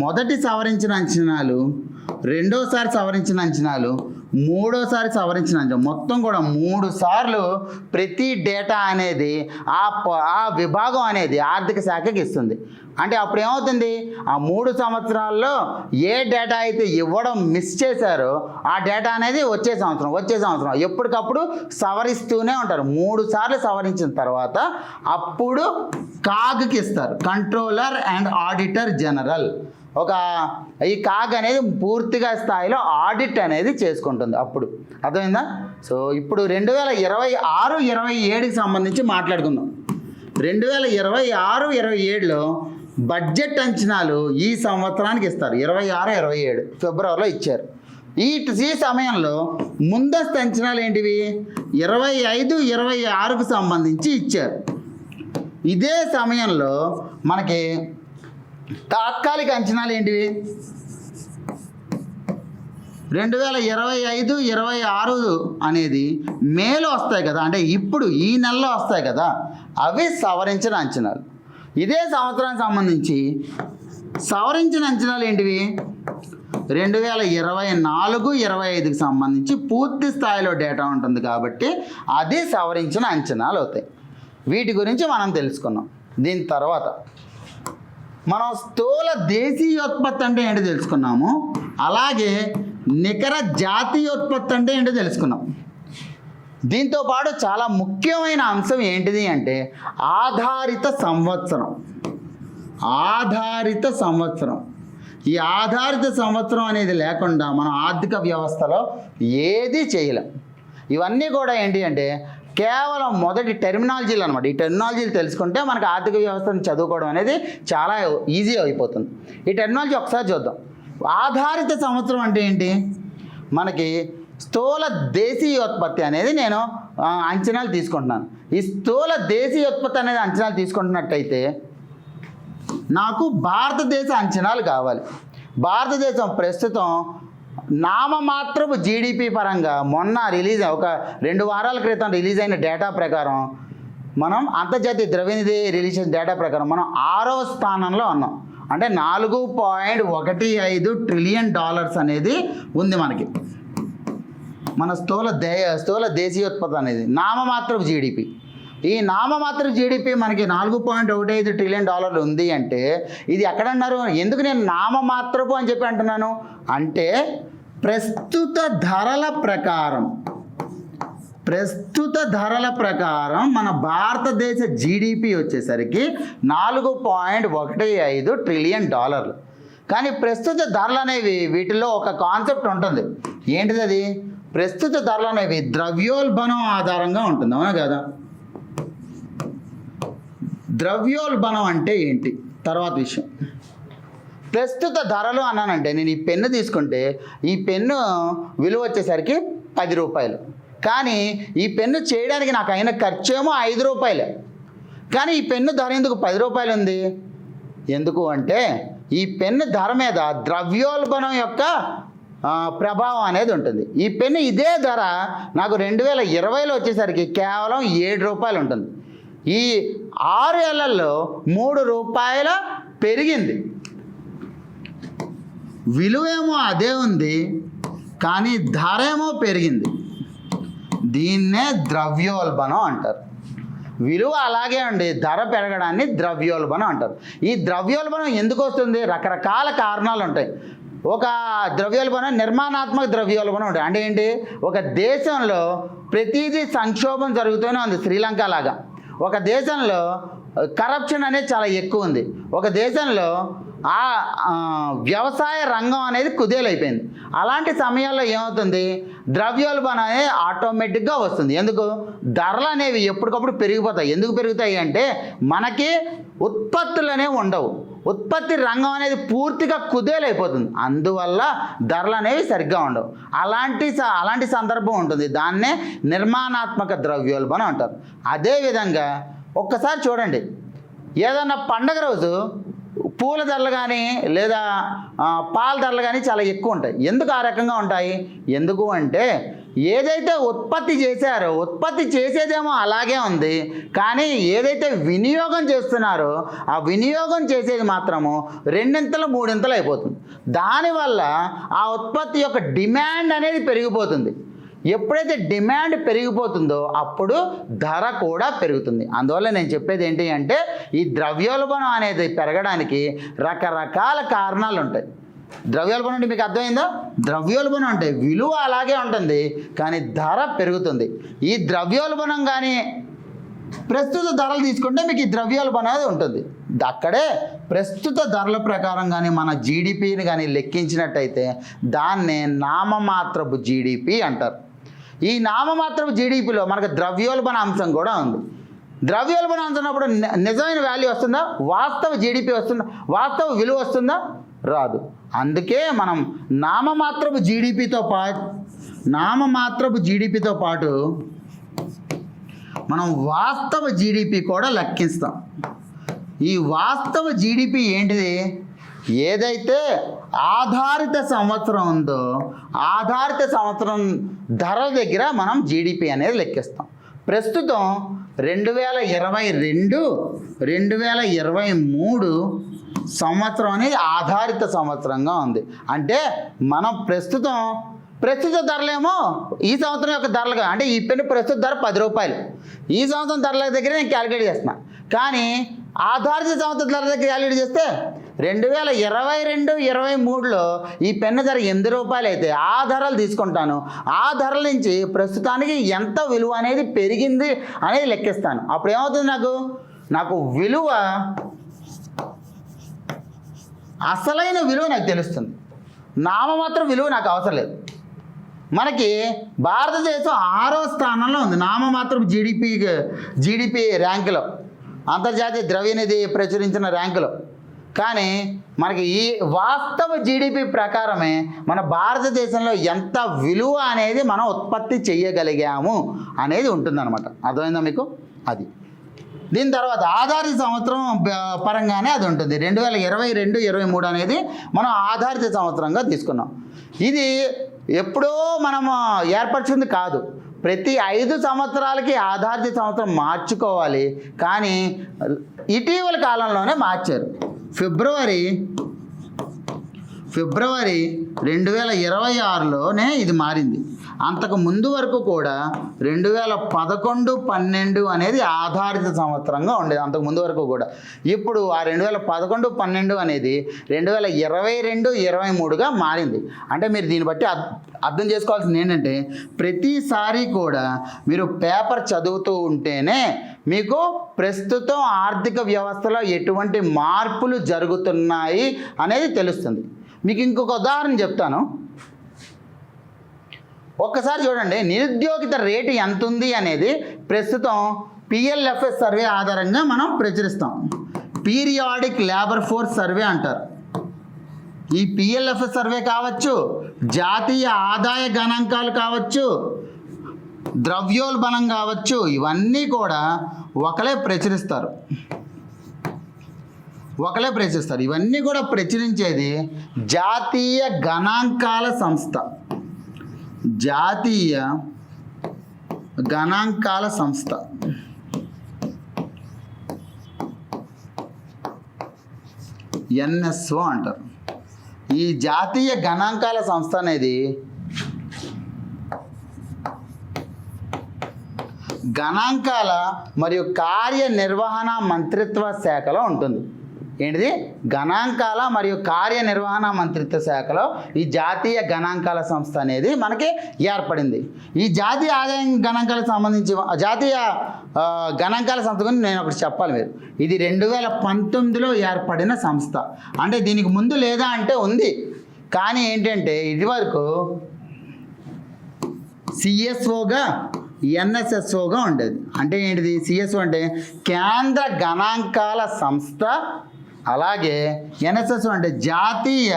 మొదటి సవరించిన అంచనాలు, రెండోసారి సవరించిన అంచనాలు, మూడోసారి సవరించిన అంచనా, మొత్తం కూడా 3 సార్లు ప్రతి డేటా అనేది ఆ విభాగం అనేది ఆర్థిక శాఖకి ఇస్తుంది. అంటే అప్పుడు ఏమవుతుంది, ఆ 3 సంవత్సరాల్లో ఏ డేటా అయితే ఇవ్వడం మిస్ చేశారో ఆ డేటా అనేది వచ్చే సంవత్సరం ఎప్పటికప్పుడు సవరిస్తూనే ఉంటారు. 3 సార్లు సవరించిన తర్వాత అప్పుడు కాగ్కి ఇస్తారు, కంట్రోలర్ అండ్ ఆడిటర్ జనరల్. ఈ కాగ్ అనేది పూర్తిగా స్థాయిలో ఆడిట్ అనేది చేసుకుంటుంది అప్పుడు. అర్థమైందా? సో ఇప్పుడు 2026-27కి సంబంధించి మాట్లాడుకుందాం. 2026-27లో బడ్జెట్ అంచనాలు ఈ సంవత్సరానికి ఇస్తారు. 26-27 ఫిబ్రవరిలో ఇచ్చారు. ఈ సమయంలో ముందస్తు అంచనాలు ఏంటివి? 25-26కు సంబంధించి ఇచ్చారు. ఇదే సమయంలో మనకి తాత్కాలిక అంచనాలు ఏంటివి? 2025-26 అనేది మేలో వస్తాయి కదా, అంటే ఇప్పుడు ఈ నెలలో వస్తాయి కదా, అవి సవరించిన అంచనాలు. ఇదే సంవత్సరానికి సంబంధించి సవరించిన అంచనాలు ఏంటివి? 2024-25కి సంబంధించి పూర్తి స్థాయిలో డేటా ఉంటుంది కాబట్టి అది సవరించిన అంచనాలు అవుతాయి. వీటి గురించి మనం తెలుసుకున్నాం. దీని తర్వాత మనం స్థూల దేశీయోత్పత్తి అంటే ఏంటో తెలుసుకున్నాము. అలాగే నికర జాతీయోత్పత్తి అంటే ఏంటో తెలుసుకున్నాం. దీంతో పాటు చాలా ముఖ్యమైన అంశం ఏంటిది అంటే ఆధారిత సంవత్సరం. ఈ ఆధారిత సంవత్సరం అనేది లేకుండా మనం ఆర్థిక వ్యవస్థలో ఏది చేయలేం. ఇవన్నీ కూడా ఏంటి అంటే కేవలం మొదటి టెర్మినాలజీలు అనమాట. ఈ టెర్మినాలజీలు తెలుసుకుంటే మనకు ఆర్థిక వ్యవస్థను చదువుకోవడం అనేది చాలా ఈజీ అయిపోతుంది. ఈ టెర్మినాలజీ ఒకసారి చూద్దాం. ఆధారిత సంవత్సరం అంటే ఏంటి? మనకి స్థూల దేశీయోత్పత్తి అనేది నేను అంచనాలు తీసుకుంటున్నాను. ఈ స్థూల దేశీయోత్పత్తి అనేది అంచనాలు తీసుకుంటున్నట్టయితే నాకు భారతదేశ అంచనాలు కావాలి. భారతదేశం ప్రస్తుతం నామమాత్రపు జీడిపి పరంగా మొన్న ఒక 2 వారాల క్రితం రిలీజ్ అయిన డేటా ప్రకారం మనం అంతర్జాతీయ ద్రవ్యనిధి రిలీజ్ చేసిన డేటా ప్రకారం మనం 6వ స్థానంలో ఉన్నాం. అంటే $4.15 ట్రిలియన్ అనేది ఉంది మనకి. మన స్థూల దేశీయోత్పత్తి అనేది నామమాత్రపు జీడిపి. ఈ నామమాత్ర జీడిపి మనకి $4.15 ట్రిలియన్ ఉంది అంటే ఇది ఎక్కడన్నారు? ఎందుకు నేను నామమాత్రపు అని చెప్పి అంటున్నాను అంటే ప్రస్తుత ధరల ప్రకారం మన భారతదేశ జీడిపి వచ్చేసరికి $4.15 ట్రిలియన్. కానీ ప్రస్తుత ధరలు అనేవి వీటిలో ఒక కాన్సెప్ట్ ఉంటుంది. ఏంటిది అది? ప్రస్తుత ధరలు అనేవి ద్రవ్యోల్బణం ఆధారంగా ఉంటుంది, అవునా కదా? ద్రవ్యోల్బణం అంటే ఏంటి తర్వాత విషయం. ప్రస్తుత ధరలు అన్నానంటే నేను ఈ పెన్ను తీసుకుంటే ఈ పెన్ను విలువ వచ్చేసరికి ₹10. కానీ ఈ పెన్ను చేయడానికి నాకు అయిన ఖర్చు ఏమో ₹5. కానీ ఈ పెన్ను ధర ఎందుకు ₹10 ఉంది? ఎందుకు అంటే ఈ పెన్ను ధర మీద ద్రవ్యోల్బణం యొక్క ప్రభావం అనేది ఉంటుంది. ఈ పెన్ను ఇదే ధర నాకు 2020లో వచ్చేసరికి కేవలం ₹7 ఉంటుంది. ఈ 6 ఏళ్లలో ₹3 పెరిగింది. విలువేమో అదే ఉంది కానీ ధర ఏమో పెరిగింది. దీన్నే ద్రవ్యోల్బణం అంటారు. విలువ అలాగే ఉండి ధర పెరగడాన్ని ద్రవ్యోల్బణం అంటారు. ఈ ద్రవ్యోల్బణం ఎందుకు వస్తుంది? రకరకాల కారణాలు ఉంటాయి. ఒక ద్రవ్యోల్బణం నిర్మాణాత్మక ద్రవ్యోల్బణం ఉంటుంది. అంటే ఏంటి? ఒక దేశంలో ప్రతిదీ సంక్షోభం జరుగుతూనే ఉంది. శ్రీలంక లాగా ఒక దేశంలో కరప్షన్ అనేది చాలా ఎక్కువ ఉంది. ఒక దేశంలో వ్యవసాయ రంగం అనేది కుదేలైపోయింది. అలాంటి సమయాల్లో ఏమవుతుంది, ద్రవ్యోల్బణం అనేది ఆటోమేటిక్గా వస్తుంది. ఎందుకు, ధరలు అనేవి ఎప్పటికప్పుడు పెరిగిపోతాయి. ఎందుకు పెరుగుతాయి అంటే మనకి ఉత్పత్తులు అనేవి ఉండవు, ఉత్పత్తి రంగం అనేది పూర్తిగా కుదేలైపోతుంది. అందువల్ల ధరలు అనేవి సరిగ్గా ఉండవు. అలాంటి సందర్భం ఉంటుంది. దాన్నే నిర్మాణాత్మక ద్రవ్యోల్బణం అంటారు. అదేవిధంగా ఒక్కసారి చూడండి, ఏదన్నా పండగ రోజు పూల ధరలు కానీ లేదా పాల ధరలు కానీ చాలా ఎక్కువ ఉంటాయి. ఎందుకు ఆ రకంగా ఉంటాయి? ఎందుకు అంటే ఏదైతే ఉత్పత్తి చేశారో ఉత్పత్తి చేసేదేమో అలాగే ఉంది, కానీ ఏదైతే వినియోగం చేస్తున్నారో ఆ వినియోగం చేసేది మాత్రము 2 3 అయిపోతుంది. దానివల్ల ఆ ఉత్పత్తి యొక్క డిమాండ్ అనేది పెరిగిపోతుంది. ఎప్పుడైతే డిమాండ్ పెరిగిపోతుందో అప్పుడు ధర కూడా పెరుగుతుంది. అందువల్ల నేను చెప్పేది ఏంటి అంటే ఈ ద్రవ్యోల్బణం అనేది పెరగడానికి రకరకాల కారణాలు ఉంటాయి. ద్రవ్యోల్బణం అంటే మీకు అర్థమైందా? ద్రవ్యోల్బణం అంటే విలువ అలాగే ఉంటుంది, కానీ ధర పెరుగుతుంది. ఈ ద్రవ్యోల్బణం కానీ ప్రస్తుత ధరలు తీసుకుంటే మీకు ఈ ద్రవ్యోల్బణం అనేది ఉంటుంది. అక్కడే ప్రస్తుత ధరల ప్రకారం కానీ మన జీడిపిని కానీ లెక్కించినట్టయితే దాన్నే నామమాత్రపు జీడిపి అంటారు. ఈ నామమాత్రపు జీడిపిలో మనకు ద్రవ్యోల్బణ అంశం కూడా ఉంది. ద్రవ్యోల్బణ అంశం ఉన్నప్పుడు నిజమైన వాల్యూ వస్తుందా? వాస్తవ జీడిపి వస్తుందా? వాస్తవ విలువ వస్తుందా? రాదు. అందుకే మనం నామమాత్రపు జీడిపితో పాటు మనం వాస్తవ జీడిపి కూడా లెక్కిస్తాం. ఈ వాస్తవ జీడిపి ఏంటిది? ఏదైతే ఆధారిత సంవత్సరం ఉందో ఆధారిత సంవత్సరం ధర దగ్గర మనం జీడిపి అనేది లెక్కిస్తాం. ప్రస్తుతం 2022 2023 సంవత్సరం అనేది ఆధారిత సంవత్సరంగా ఉంది. అంటే మనం ప్రస్తుత ధరలేమో ఈ సంవత్సరం యొక్క ధరలుగా, అంటే ఈ పెన్ను ప్రస్తుత ధర 10 రూపాయలు, ఈ సంవత్సరం ధరల దగ్గర నేను క్యాలిక్యులేట్ చేస్తున్నా. కానీ ఆధారిత సంవత్సరం ధర దగ్గర క్యాలిక్యులేట్ చేస్తే 2022 23లో ఈ పెన్ను ధర 8 రూపాయలు అయితే ఆ ధరలు తీసుకుంటాను. ఆ ధరల నుంచి ప్రస్తుతానికి ఎంత విలువ అనేది పెరిగింది అనేది లెక్కిస్తాను. అప్పుడు ఏమవుతుంది, నాకు విలువ అసలైన విలువ నాకు తెలుస్తుంది. నామమాత్రం విలువ నాకు అవసరం లేదు. మనకి భారతదేశం 6వ స్థానంలో ఉంది నామమాత్రం జీడిపి ర్యాంకులో, అంతర్జాతీయ ద్రవ్యనిధి ప్రచురించిన ర్యాంకులో. కానీ మనకి ఈ వాస్తవ జీడిపి ప్రకారమే మన భారతదేశంలో ఎంత విలువ అనేది మనం ఉత్పత్తి చేయగలిగాము అనేది ఉంటుందన్నమాట. అర్థమైందా మీకు? అది దీని తర్వాత ఆధారిత సంవత్సరం పరంగానే అది ఉంటుంది. 2022 23 అనేది మనం ఆధారిత సంవత్సరంగా తీసుకున్నాం. ఇది ఎప్పుడో మనము ఏర్పరిచింది కాదు. ప్రతి 5 సంవత్సరాలకి ఆధారిత సంవత్సరం మార్చుకోవాలి. కానీ ఇటీవల కాలంలోనే మార్చారు. ఫిబ్రవరి 2026లోనే ఇది మారింది. అంతకు ముందు వరకు కూడా 2011 12 అనేది ఆధారిత సంవత్సరంగా ఉండేది. అంతకు ముందు వరకు కూడా. ఇప్పుడు ఆ 2011 12 అనేది 2022 23గా మారింది. అంటే మీరు దీన్ని బట్టి అర్థం చేసుకోవాల్సింది ఏంటంటే ప్రతిసారి కూడా మీరు పేపర్ చదువుతూ ఉంటేనే మీకు ప్రస్తుతం ఆర్థిక వ్యవస్థలో ఎటువంటి మార్పులు జరుగుతున్నాయి అనేది తెలుస్తుంది. మీకు ఇంకొక ఉదాహరణ చెప్తాను. ఒక్కసారి చూడండి, నిరుద్యోగిత రేటు ఎంత ఉంది అనేది ప్రస్తుతం PLFS సర్వే ఆధారంగా మనం ప్రచురిస్తాం. పీరియాడిక్ లేబర్ ఫోర్స్ సర్వే అంటారు. ఈ PLFS సర్వే కావచ్చు, జాతీయ ఆదాయ గణాంకాలు కావచ్చు, ద్రవ్యోల్బణం కావచ్చు, ఇవన్నీ కూడా ఒకలే ప్రచురిస్తారు. ఇవన్నీ కూడా ప్రచురించేది జాతీయ గణాంకాల సంస్థ. NSO అంటారు. ఈ జాతీయ గణాంకాల సంస్థ అనేది గణాంకాల మరియు కార్యనిర్వహణ మంత్రిత్వ శాఖలో ఉంటుంది. ఏంటిది గణాంకాల మరియు కార్యనిర్వహణ మంత్రిత్వ శాఖలో ఈ జాతీయ గణాంకాల సంస్థ అనేది మనకి ఏర్పడింది. ఈ జాతీయ ఆదాయం గణాంకాలకు సంబంధించి జాతీయ గణాంకాల సంస్థ గురించి నేను ఒకటి చెప్పాలి మీరు. ఇది 2019లో ఏర్పడిన సంస్థ. అంటే దీనికి ముందు లేదా అంటే ఉంది, కానీ ఏంటంటే ఇదివరకు సిఎస్ఓగా ఎన్ఎస్ఎస్ఓగా ఉండేది. అంటే ఏంటిది సిఎస్ఓ అంటే కేంద్ర గణాంకాల సంస్థ, అలాగే ఎన్ఎస్ఎస్ఓ అంటే జాతీయ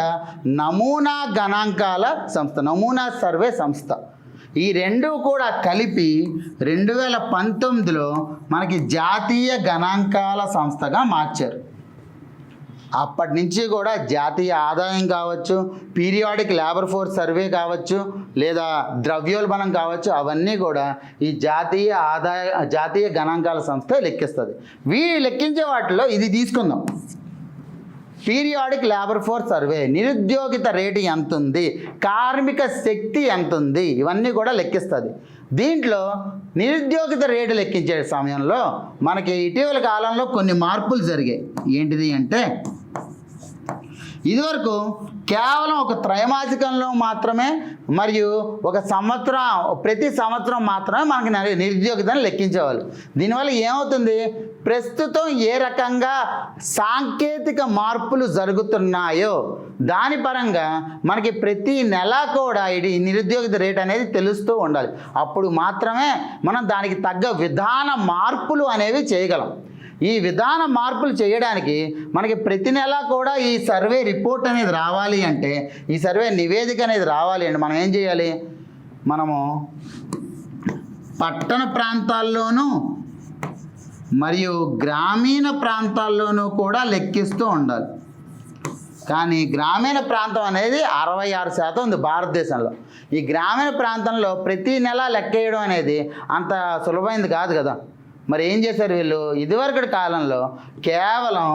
నమూనా గణాంకాల సంస్థ, నమూనా సర్వే సంస్థ. ఈ రెండు కూడా కలిపి 2019లో మనకి జాతీయ గణాంకాల సంస్థగా మార్చారు. అప్పటి నుంచి కూడా జాతీయ ఆదాయం కావచ్చు, పీరియాడిక్ లేబర్ ఫోర్స్ సర్వే కావచ్చు, లేదా ద్రవ్యోల్బణం కావచ్చు, అవన్నీ కూడా ఈ జాతీయ గణాంకాల సంస్థ లెక్కిస్తుంది. వీళ్ళు లెక్కించే వాటిలో ఇది తీసుకుందాం. పీరియాడిక్ లేబర్ ఫోర్స్ సర్వే, నిరుద్యోగిత రేటు ఎంత ఉంది, కార్మిక శక్తి ఎంత ఉంది, ఇవన్నీ కూడా లెక్కిస్తుంది. దీంట్లో నిరుద్యోగిత రేటు లెక్కించే సమయంలో మనకి ఇటీవల కాలంలో కొన్ని మార్పులు జరిగాయి. ఏంటిది అంటే ఇదివరకు కేవలం ఒక త్రైమాసికంలో మాత్రమే మరియు ప్రతి సంవత్సరం మాత్రమే మనకి నిరుద్యోగితను లెక్కించేవాళ్ళు. దీనివల్ల ఏమవుతుంది, ప్రస్తుతం ఏ రకంగా సాంకేతిక మార్పులు జరుగుతున్నాయో దాని పరంగా మనకి ప్రతి నెల కూడా ఇది నిరుద్యోగిత రేట్ అనేది తెలుస్తూ ఉండాలి. అప్పుడు మాత్రమే మనం దానికి తగ్గ విధాన మార్పులు అనేవి చేయగలం. ఈ విధాన మార్పులు చేయడానికి మనకి ప్రతి నెల కూడా ఈ సర్వే రిపోర్ట్ అనేది రావాలి అంటే, ఈ సర్వే నివేదిక అనేది రావాలి అంటే మనం ఏం చేయాలి, మనము పట్టణ ప్రాంతాల్లోనూ మరియు గ్రామీణ ప్రాంతాల్లోనూ కూడా లెక్కిస్తూ ఉండాలి. కానీ గ్రామీణ ప్రాంతం అనేది 66% ఉంది భారతదేశంలో. ఈ గ్రామీణ ప్రాంతంలో ప్రతి నెల లెక్కేయడం అనేది అంత సులభమైంది కాదు కదా. మరి ఏం చేశారు వీళ్ళు, ఇదివరకటి కాలంలో కేవలం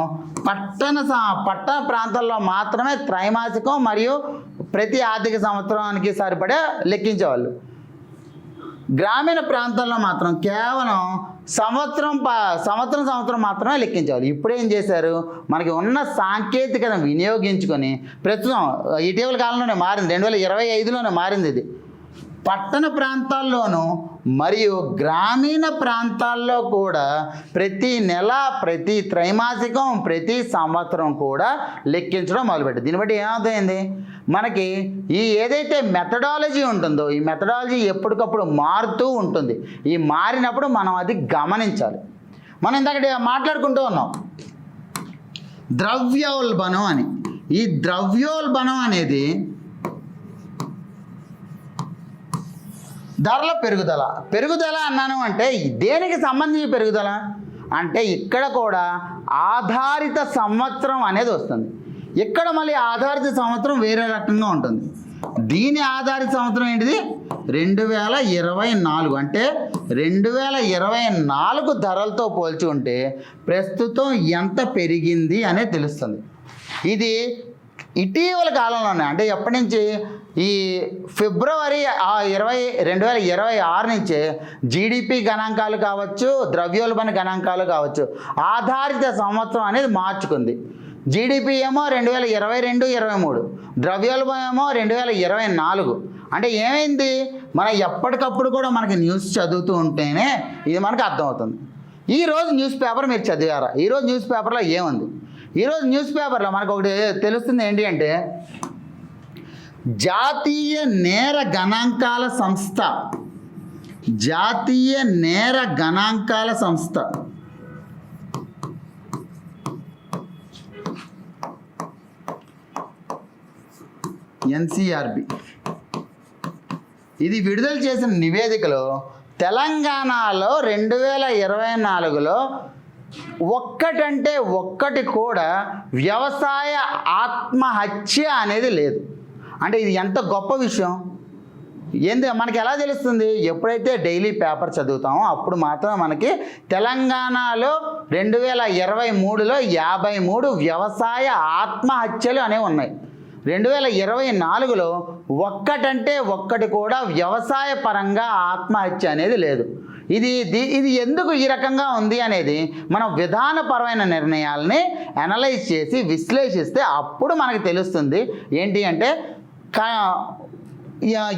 పట్టణ ప్రాంతాల్లో మాత్రమే త్రైమాసికం మరియు ప్రతి ఆర్థిక సంవత్సరానికి సరిపడే లెక్కించేవాళ్ళు. గ్రామీణ ప్రాంతాల్లో మాత్రం కేవలం సంవత్సరం మాత్రమే లెక్కించేవాళ్ళు. ఇప్పుడు ఏం చేశారు, మనకి ఉన్న సాంకేతికతను వినియోగించుకొని ప్రస్తుతం ఇటీవల కాలంలోనే మారింది, 2025లోనే మారింది. ఇది పట్టణ ప్రాంతాల్లోనూ మరియు గ్రామీణ ప్రాంతాల్లో కూడా ప్రతి నెల, ప్రతి త్రైమాసికం, ప్రతి సంవత్సరం కూడా లెక్కించడం మొదలుపెట్టింది. దీన్ని బట్టి ఏమవుతుంది, మనకి ఈ ఏదైతే మెథడాలజీ ఉంటుందో ఈ మెథడాలజీ ఎప్పటికప్పుడు మారుతూ ఉంటుంది. ఈ మారినప్పుడు మనం అది గమనించాలి. మనం ఇందాక మాట్లాడుకుంటూ ఉన్నాం ద్రవ్యోల్బణం అని. ఈ ద్రవ్యోల్బణం అనేది ధరల పెరుగుదల అన్నాను అంటే దేనికి సంబంధించి పెరుగుదల అంటే ఇక్కడ కూడా ఆధారిత సంవత్సరం అనేది వస్తుంది. ఇక్కడ మళ్ళీ ఆధారిత సంవత్సరం వేరే రకంగా ఉంటుంది. దీని ఆధారిత సంవత్సరం ఏంటిది 2024. అంటే 2024 ధరలతో పోల్చుకుంటే ప్రస్తుతం ఎంత పెరిగింది అనేది తెలుస్తుంది. ఇది ఇటీవల కాలంలోనే, అంటే ఎప్పటి నుంచి, ఈ ఫిబ్రవరి 2026 నుంచే జీడిపి గణాంకాలు కావచ్చు, ద్రవ్యోల్బణ గణాంకాలు కావచ్చు, ఆధారిత సంవత్సరం అనేది మార్చుకుంది. జీడిపి ఏమో 2022-23, ద్రవ్యోల్బణం ఏమో 2024. అంటే ఏమైంది, మనం ఎప్పటికప్పుడు కూడా మనకి న్యూస్ చదువుతూ ఉంటేనే ఇది మనకు అర్థమవుతుంది. ఈరోజు న్యూస్ పేపర్ మీరు చదివారా, ఈరోజు న్యూస్ పేపర్లో ఏముంది, ఈరోజు న్యూస్ పేపర్లో మనకు ఒకటి తెలుస్తుంది. ఏంటి అంటే జాతీయ నేర గణాంకాల సంస్థ, జాతీయ నేర గణాంకాల సంస్థ ఎన్సిఆర్బి ఇది విడుదల చేసిన నివేదికలో తెలంగాణలో 2024లో ఒక్కటి కూడా వ్యవసాయ ఆత్మహత్య అనేది లేదు. అంటే ఇది ఎంత గొప్ప విషయం. మనకి ఎలా తెలుస్తుంది, ఎప్పుడైతే డైలీ పేపర్ చదువుతామో అప్పుడు మాత్రం మనకి తెలంగాణలో 2023లో 53 వ్యవసాయ ఆత్మహత్యలు అనేవి ఉన్నాయి. 2024లో ఒక్కటి కూడా వ్యవసాయ పరంగా ఆత్మహత్య అనేది లేదు. ఇది ఎందుకు ఈ రకంగా ఉంది అనేది మనం విధానపరమైన నిర్ణయాలని అనలైజ్ చేసి విశ్లేషిస్తే అప్పుడు మనకు తెలుస్తుంది. ఏంటి అంటే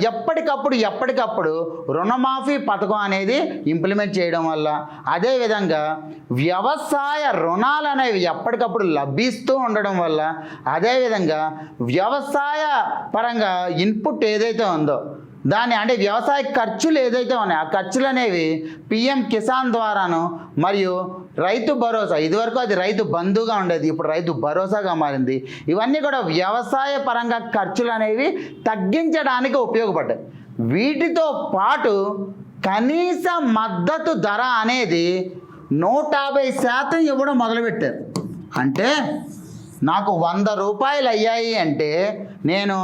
ఎప్పటికప్పుడు రుణమాఫీ పథకం అనేది ఇంప్లిమెంట్ చేయడం వల్ల, అదేవిధంగా వ్యవసాయ రుణాలు అనేవి ఎప్పటికప్పుడు లభిస్తూ ఉండడం వల్ల, అదేవిధంగా వ్యవసాయ పరంగా ఇన్పుట్ ఏదైతే ఉందో దాన్ని అంటే వ్యవసాయ ఖర్చులు ఏదైతే ఉన్నాయో ఆ ఖర్చులు అనేవి పిఎం కిసాన్ ద్వారాను మరియు రైతు భరోసా, ఇదివరకు అది రైతు బంధుగా ఉండేది, ఇప్పుడు రైతు భరోసాగా మారింది. ఇవన్నీ కూడా వ్యవసాయ పరంగా ఖర్చులు అనేవి తగ్గించడానికి ఉపయోగపడ్డాయి. వీటితో పాటు కనీస మద్దతు ధర అనేది 150% ఇవ్వడం మొదలుపెట్టారు. అంటే నాకు 100 రూపాయలు అయ్యాయి అంటే నేను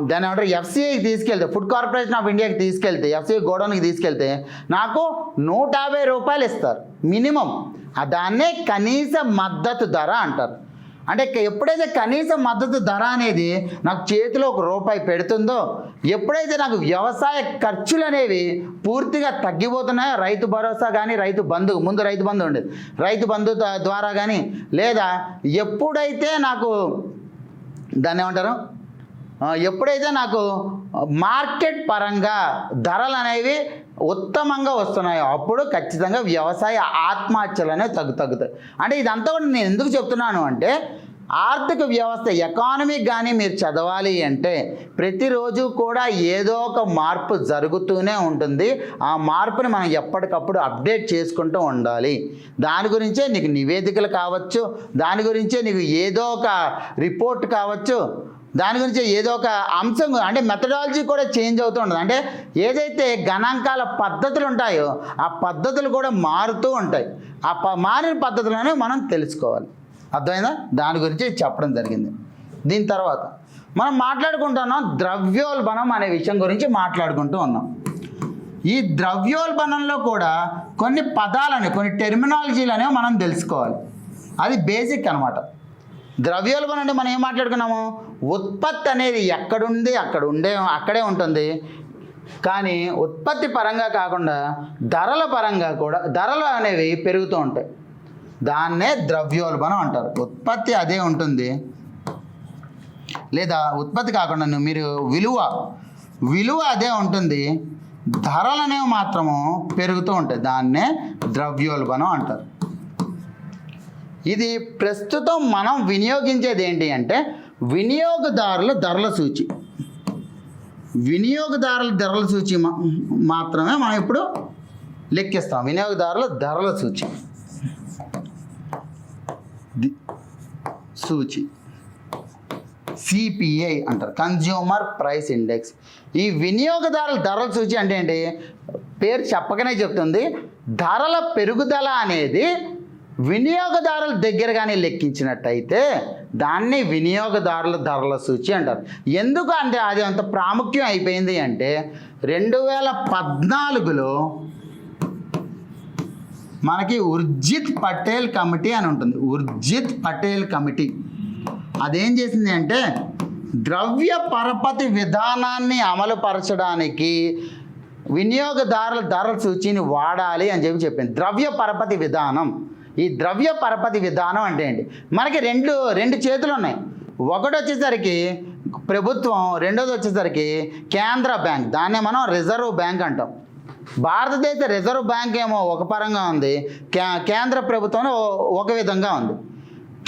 దాని ఏమంటారు ఎఫ్సిఐకి తీసుకెళ్తే, ఫుడ్ కార్పొరేషన్ ఆఫ్ ఇండియాకి తీసుకెళ్తే, ఎఫ్సిఐ గోడౌన్కి తీసుకెళ్తే నాకు 150 రూపాయలు ఇస్తారు మినిమం. దాన్నే కనీస మద్దతు ధర అంటారు. అంటే ఎప్పుడైతే కనీస మద్దతు ధర అనేది నాకు చేతిలో ₹1 పెడుతుందో, ఎప్పుడైతే నాకు వ్యవసాయ ఖర్చులు అనేవి పూర్తిగా తగ్గిపోతున్నాయో, రైతు భరోసా కానీ రైతు బంధు, ముందు రైతు బంధు ఉండేది, రైతు బంధు ద్వారా కానీ, లేదా ఎప్పుడైతే నాకు దాన్ని ఏమంటారు ఎప్పుడైతే నాకు మార్కెట్ పరంగా ధరలు అనేవి ఉత్తమంగా వస్తున్నాయో అప్పుడు ఖచ్చితంగా వ్యవసాయ ఆత్మహత్యలు అనేవి తగ్గుతాయి. అంటే ఇదంతా కూడా నేను ఎందుకు చెప్తున్నాను అంటే, ఆర్థిక వ్యవస్థ ఎకానమీ కానీ మీరు చదవాలి అంటే ప్రతిరోజు కూడా ఏదో ఒక మార్పు జరుగుతూనే ఉంటుంది. ఆ మార్పుని మనం ఎప్పటికప్పుడు అప్డేట్ చేసుకుంటూ ఉండాలి. దాని గురించే నీకు నివేదికలు కావచ్చు, దాని గురించే నీకు ఏదో ఒక రిపోర్ట్ కావచ్చు, దాని గురించి ఏదో ఒక అంశం అంటే మెథడాలజీ కూడా చేంజ్ అవుతూ ఉంటుంది. అంటే ఏదైతే గణాంకాల పద్ధతులు ఉంటాయో ఆ పద్ధతులు కూడా మారుతూ ఉంటాయి. మారిన పద్ధతులను మనం తెలుసుకోవాలి. అర్థమైందా? దాని గురించి చెప్పడం జరిగింది. దీని తర్వాత మనం మాట్లాడుకుంటున్నాం ద్రవ్యోల్బణం అనే విషయం గురించి మాట్లాడుకుంటూ ఉన్నాం. ఈ ద్రవ్యోల్బణంలో కూడా కొన్ని పదాలని, కొన్ని టెర్మినాలజీలు అనేవి మనం తెలుసుకోవాలి. అది బేసిక్ అనమాట. ద్రవ్యోల్బణం అంటే మనం ఏం మాట్లాడుకున్నాము, ఉత్పత్తి అనేది ఎక్కడుంది అక్కడే ఉంటుంది. కానీ ఉత్పత్తి పరంగా కాకుండా ధరల పరంగా కూడా ధరలు అనేవి పెరుగుతూ ఉంటాయి. దాన్నే ద్రవ్యోల్బణం అంటారు. ఉత్పత్తి అదే ఉంటుంది, లేదా ఉత్పత్తి కాకుండా మీరు విలువ అదే ఉంటుంది, ధరలు అనేవి మాత్రము పెరుగుతూ ఉంటాయి. దాన్నే ద్రవ్యోల్బణం అంటారు. ఇది ప్రస్తుతం మనం వినియోగించేది ఏంటి అంటే వినియోగదారుల ధరల సూచి. వినియోగదారుల ధరల సూచి మాత్రమే మనం ఇప్పుడు లెక్కిస్తాం. వినియోగదారుల ధరల సూచి సిపిఐ అంటారు, కన్జ్యూమర్ ప్రైస్ ఇండెక్స్. ఈ వినియోగదారుల ధరల సూచి అంటే ఏంటి, పేరు చెప్పకనే చెప్తుంది. ధరల పెరుగుదల అనేది వినియోగదారుల దగ్గర కానీ లెక్కించినట్టయితే దాన్ని వినియోగదారుల ధరల సూచి అంటారు. ఎందుకు అంటే అది అంత ప్రాముఖ్యం అయిపోయింది అంటే 2014లో మనకి ఉర్జిత్ పటేల్ కమిటీ అని ఉంటుంది. ఉర్జిత్ పటేల్ కమిటీ అదేం చేసింది అంటే ద్రవ్య పరపతి విధానాన్ని అమలుపరచడానికి వినియోగదారుల ధరల సూచిని వాడాలి అని చెప్పింది. ద్రవ్య పరపతి విధానం. ఈ ద్రవ్య పరపతి విధానం అంటే ఏంటి, మనకి రెండు చేతులు ఉన్నాయి. ఒకటి వచ్చేసరికి ప్రభుత్వం, రెండోది వచ్చేసరికి కేంద్ర బ్యాంక్, దాన్నే మనం రిజర్వ్ బ్యాంక్ అంటాం. భారతదేశ రిజర్వ్ బ్యాంక్ ఏమో ఒక పరంగా ఉంది, కేంద్ర ప్రభుత్వం ఒక విధంగా ఉంది.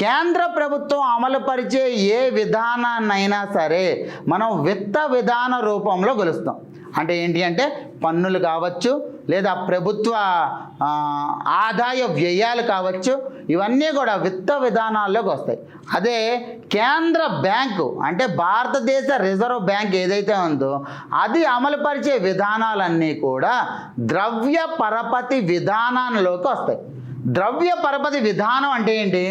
కేంద్ర ప్రభుత్వం అమలుపరిచే ఏ విధానాన్నైనా సరే మనం విత్త విధాన రూపంలో కొలుస్తాం. అంటే ఏంటి అంటే పన్నులు కావచ్చు, లేదా ప్రభుత్వ ఆదాయ వ్యయాలు కావచ్చు, ఇవన్నీ కూడా విత్త విధానాల్లోకి వస్తాయి. అదే కేంద్ర బ్యాంకు అంటే భారతదేశ రిజర్వ్ బ్యాంక్ ఏదైతే ఉందో అది అమలుపరిచే విధానాలన్నీ కూడా ద్రవ్య పరపతి విధానంలోకి వస్తాయి. ద్రవ్య పరపతి విధానం అంటే ఏంటి,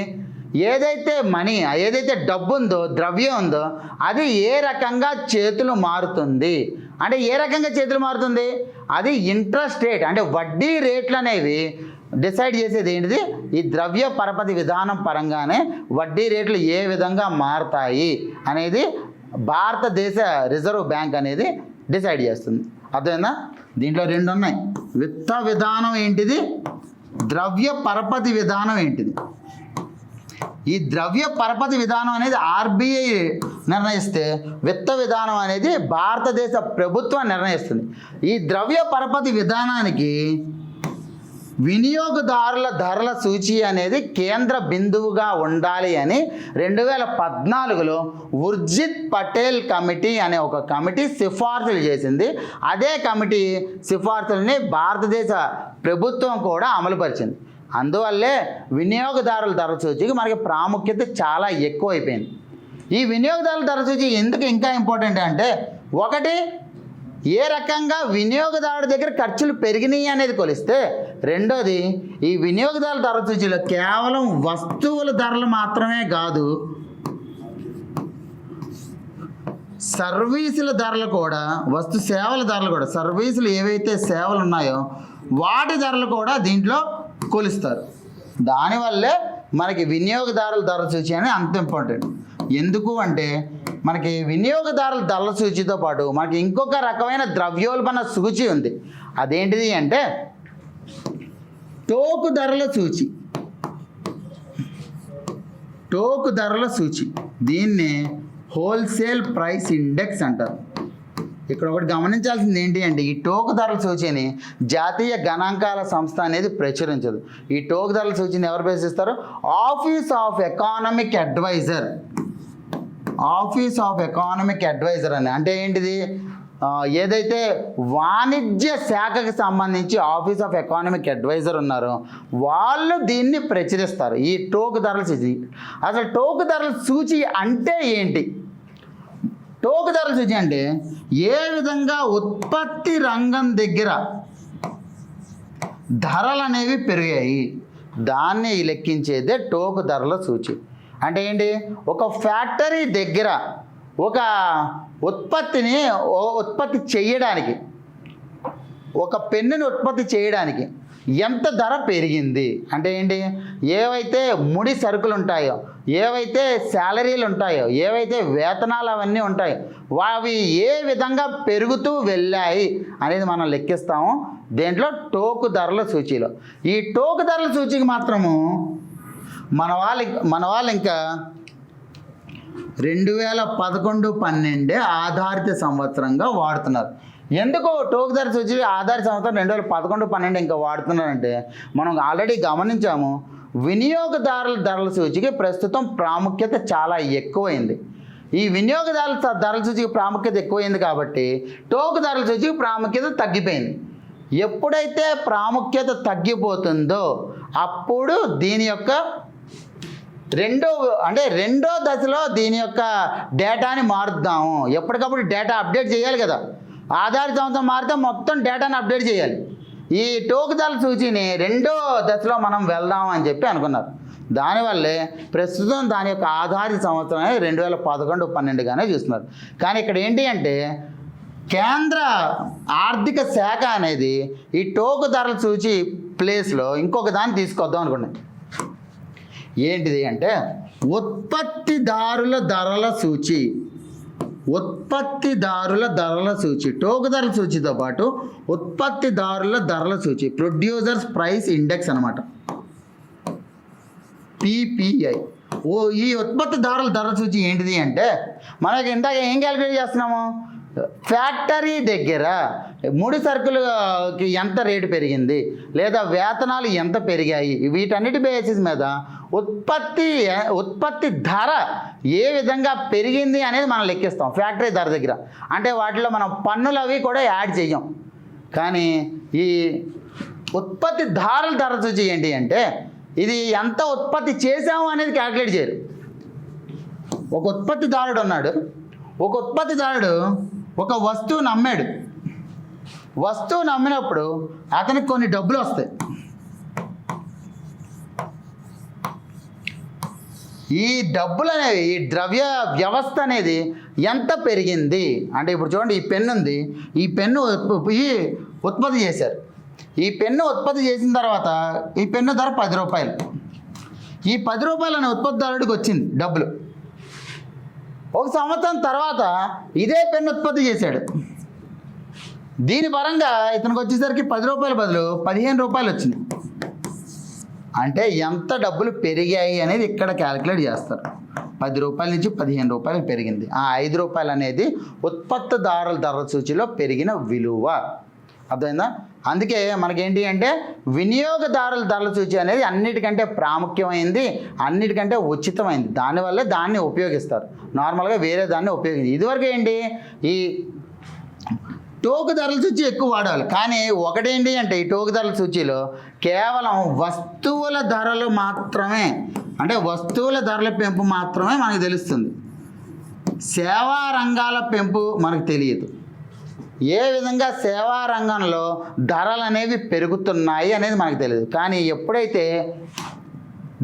ఏదైతే మనీ, ఏదైతే డబ్బు ఉందో, ద్రవ్యం ఉందో అది ఏ రకంగా చేతులు మారుతుంది అంటే ఏ రకంగా చేతులు మారుతుంది, అది ఇంట్రెస్ట్ రేట్ అంటే వడ్డీ రేట్లు అనేవి డిసైడ్ చేసేది ఏంటిది, ఈ ద్రవ్య పరపతి విధానం పరంగానే వడ్డీ రేట్లు ఏ విధంగా మారుతాయి అనేది భారతదేశ రిజర్వ్ బ్యాంక్ అనేది డిసైడ్ చేస్తుంది. అదేనా? దీంట్లో రెండు ఉన్నాయి. విత్త విధానం ఏంటిది, ద్రవ్య పరపతి విధానం ఏంటిది. ఈ ద్రవ్య పరపతి విధానం అనేది ఆర్బీఐ నిర్ణయిస్తే, విత్త విధానం అనేది భారతదేశ ప్రభుత్వం నిర్ణయిస్తుంది. ఈ ద్రవ్య పరపతి విధానానికి వినియోగదారుల ధరల సూచి అనేది కేంద్ర బిందువుగా ఉండాలి అని 2014లో ఉర్జిత్ పటేల్ కమిటీ అనే ఒక కమిటీ సిఫార్సులు చేసింది. అదే కమిటీ సిఫార్సులని భారతదేశ ప్రభుత్వం కూడా అమలుపరిచింది. అందువల్లే వినియోగదారుల ధరల సూచికి మనకి ప్రాముఖ్యత చాలా ఎక్కువైపోయింది. ఈ వినియోగదారుల ధరల సూచి ఎందుకు ఇంకా ఇంపార్టెంట్ అంటే, ఒకటి ఏ రకంగా వినియోగదారుడి దగ్గర ఖర్చులు పెరిగినాయి అనేది కొలిస్తే, రెండోది ఈ వినియోగదారుల ధరల సూచిలో కేవలం వస్తువుల ధరలు మాత్రమే కాదు, సర్వీసుల ధరలు కూడా, సేవల ధరలు కూడా, సర్వీసులు ఏవైతే సేవలు ఉన్నాయో వాటి ధరలు కూడా దీంట్లో కొలుస్తారు. దానివల్లే మనకి వినియోగదారుల ధరల సూచి అనేది అంత ఇంపార్టెంట్. ఎందుకు అంటే, మనకి వినియోగదారుల ధరల సూచితో పాటు మనకి ఇంకొక రకమైన ద్రవ్యోల్బణ సూచి ఉంది. అదేంటిది అంటే టోకు ధరల సూచి. టోకు ధరల సూచి, దీన్ని హోల్సేల్ ప్రైస్ ఇండెక్స్ అంటారు. ఇక్కడ ఒకటి గమనించాల్సింది ఏంటి అంటే, ఈ టోకు ధరల సూచిని జాతీయ గణాంకాల సంస్థ అనేది ప్రచురించదు. ఈ టోకు ధరల సూచిని ఎవరు ప్రచురిస్తారు? Office of economic adviser. Office of economic adviser అని అంటే ఏంటిది? ఏదైతే వాణిజ్య శాఖకి సంబంధించి ఆఫీస్ ఆఫ్ ఎకానమిక్ అడ్వైజర్ ఉన్నారో వాళ్ళు దీన్ని ప్రచురిస్తారు, ఈ టోకు ధరల సూచి. అసలు టోకు ధరల సూచి అంటే ఏంటి? టోకు ధరల సూచి అంటే ఏ విధంగా ఉత్పత్తి రంగం దగ్గర ధరలు అనేవి పెరిగాయి దాన్ని లెక్కించేదే టోకు ధరల సూచి. అంటే ఏంటి? ఒక ఫ్యాక్టరీ దగ్గర ఒక ఉత్పత్తి చేయడానికి, ఒక పెన్నుని ఉత్పత్తి చేయడానికి ఎంత ధర పెరిగింది అంటే ఏంటి? ఏవైతే ముడి సరుకులు ఉంటాయో, ఏవైతే శాలరీలు ఉంటాయో, ఏవైతే వేతనాలు అవన్నీ ఉంటాయో అవి ఏ విధంగా పెరుగుతూ వెళ్ళాయి అనేది మనం లెక్కిస్తాము దేంట్లో, టోకు ధరల సూచీలో. ఈ టోకు ధరల సూచికి మాత్రము మన వాళ్ళు ఇంకా 2011-12 ఆధారిత సంవత్సరంగా వాడుతున్నారు. ఎందుకు టోకు ధరల సూచి ఆధారిత సంవత్సరం 2011-12 ఇంకా వాడుతున్నారంటే, మనం ఆల్రెడీ గమనించాము వినియోగదారుల ధరల సూచికి ప్రస్తుతం ప్రాముఖ్యత చాలా ఎక్కువైంది. ఈ వినియోగదారుల ధరల సూచికి ప్రాముఖ్యత ఎక్కువైంది కాబట్టి టోకు ధరల సూచికి ప్రాముఖ్యత తగ్గిపోయింది. ఎప్పుడైతే ప్రాముఖ్యత తగ్గిపోతుందో అప్పుడు దీని యొక్క రెండో దశలో దీని యొక్క డేటాని మారుద్దాము. ఎప్పటికప్పుడు డేటా అప్డేట్ చేయాలి కదా. ఆధారిత సంవత్సరం మారితే మొత్తం డేటాని అప్డేట్ చేయాలి. ఈ టోకు ధరల సూచిని రెండో దశలో మనం వెళ్దాం అని చెప్పి అనుకున్నారు. దానివల్లే ప్రస్తుతం దాని యొక్క ఆధారిత సంవత్సరం అనేది 2011-12గానే చూస్తున్నారు. కానీ ఇక్కడ ఏంటి అంటే, కేంద్ర ఆర్థిక శాఖ అనేది ఈ టోకు ధరల సూచి ప్లేస్లో ఇంకొక దాన్ని తీసుకొద్దాం అనుకున్నాను. ఏంటిది అంటే ఉత్పత్తిదారుల ధరల సూచి. ఉత్పత్తిదారుల ధరల సూచి, టోకు ధరల సూచితో పాటు ఉత్పత్తిదారుల ధరల సూచి, ప్రొడ్యూసర్స్ ప్రైస్ ఇండెక్స్ అనమాట, PPI. ఈ ఉత్పత్తిదారుల ధరల సూచి ఏంటిది అంటే, మనకి ఇందాక ఏం క్యాలిక్యులేట్ చేస్తున్నాము? ఫ్యాక్టరీ దగ్గర ముడి సరుకులకి ఎంత రేటు పెరిగింది లేదా వేతనాలు ఎంత పెరిగాయి, వీటన్నిటి బేసిస్ మీద ఉత్పత్తి ధర ఏ విధంగా పెరిగింది అనేది మనం లెక్కిస్తాం ఫ్యాక్టరీ ధర దగ్గర. అంటే వాటిలో మనం పన్నులు అవి కూడా యాడ్ చేయం. కానీ ఈ ఉత్పత్తిదారుల ధర సూచి ఏంటి అంటే, ఇది ఎంత ఉత్పత్తి చేసాము అనేది క్యాల్కులేట్ చేయరు. ఒక ఉత్పత్తిదారుడు ఉన్నాడు, ఒక ఉత్పత్తిదారుడు ఒక వస్తువును అమ్మాడు. వస్తువును అమ్మినప్పుడు అతనికి కొన్ని డబ్బులు వస్తాయి. ఈ డబ్బులు అనేవి, ఈ ద్రవ్య వ్యవస్థ అనేది ఎంత పెరిగింది అంటే, ఇప్పుడు చూడండి, ఈ పెన్ను ఉంది, ఈ పెన్ను ఉత్పత్తి చేశారు. ఈ పెన్ను ఉత్పత్తి చేసిన తర్వాత ఈ పెన్ను ధర 10 రూపాయలు. ఈ 10 రూపాయలు అనే ఉత్పత్తిదారుడికి వచ్చింది డబ్బులు. ఒక సంవత్సరం తర్వాత ఇదే పెన్ను ఉత్పత్తి చేశాడు. దీని పరంగా ఇతనికి వచ్చేసరికి 10 రూపాయల బదులు 15 రూపాయలు వచ్చినాయి. అంటే ఎంత డబ్బులు పెరిగాయి అనేది ఇక్కడ క్యాలిక్యులేట్ చేస్తారు. 10 రూపాయల నుంచి 15 రూపాయలు పెరిగింది. ఆ 5 రూపాయలు అనేది ఉత్పత్తిదారుల ధర సూచిలో పెరిగిన విలువ. అర్థమైందా? అందుకే మనకేంటి అంటే వినియోగదారుల ధరల సూచి అనేది అన్నిటికంటే ప్రాముఖ్యమైంది, అన్నిటికంటే ఉచితమైంది. దానివల్లే దాన్ని ఉపయోగిస్తారు. నార్మల్గా వేరే దాన్ని ఉపయోగించి ఇదివరకు ఏంటి ఈ టోకు ధరల సూచి ఎక్కువ వాడాలి. కానీ ఒకటేంటి అంటే ఈ టోకు ధరల సూచీలో కేవలం వస్తువుల ధరలు మాత్రమే, అంటే వస్తువుల ధరల పెంపు మాత్రమే మనకు తెలుస్తుంది. సేవా రంగాల పెంపు మనకు తెలియదు. ఏ విధంగా సేవా రంగంలో ధరలు అనేవి పెరుగుతున్నాయి అనేది మనకు తెలియదు. కానీ ఎప్పుడైతే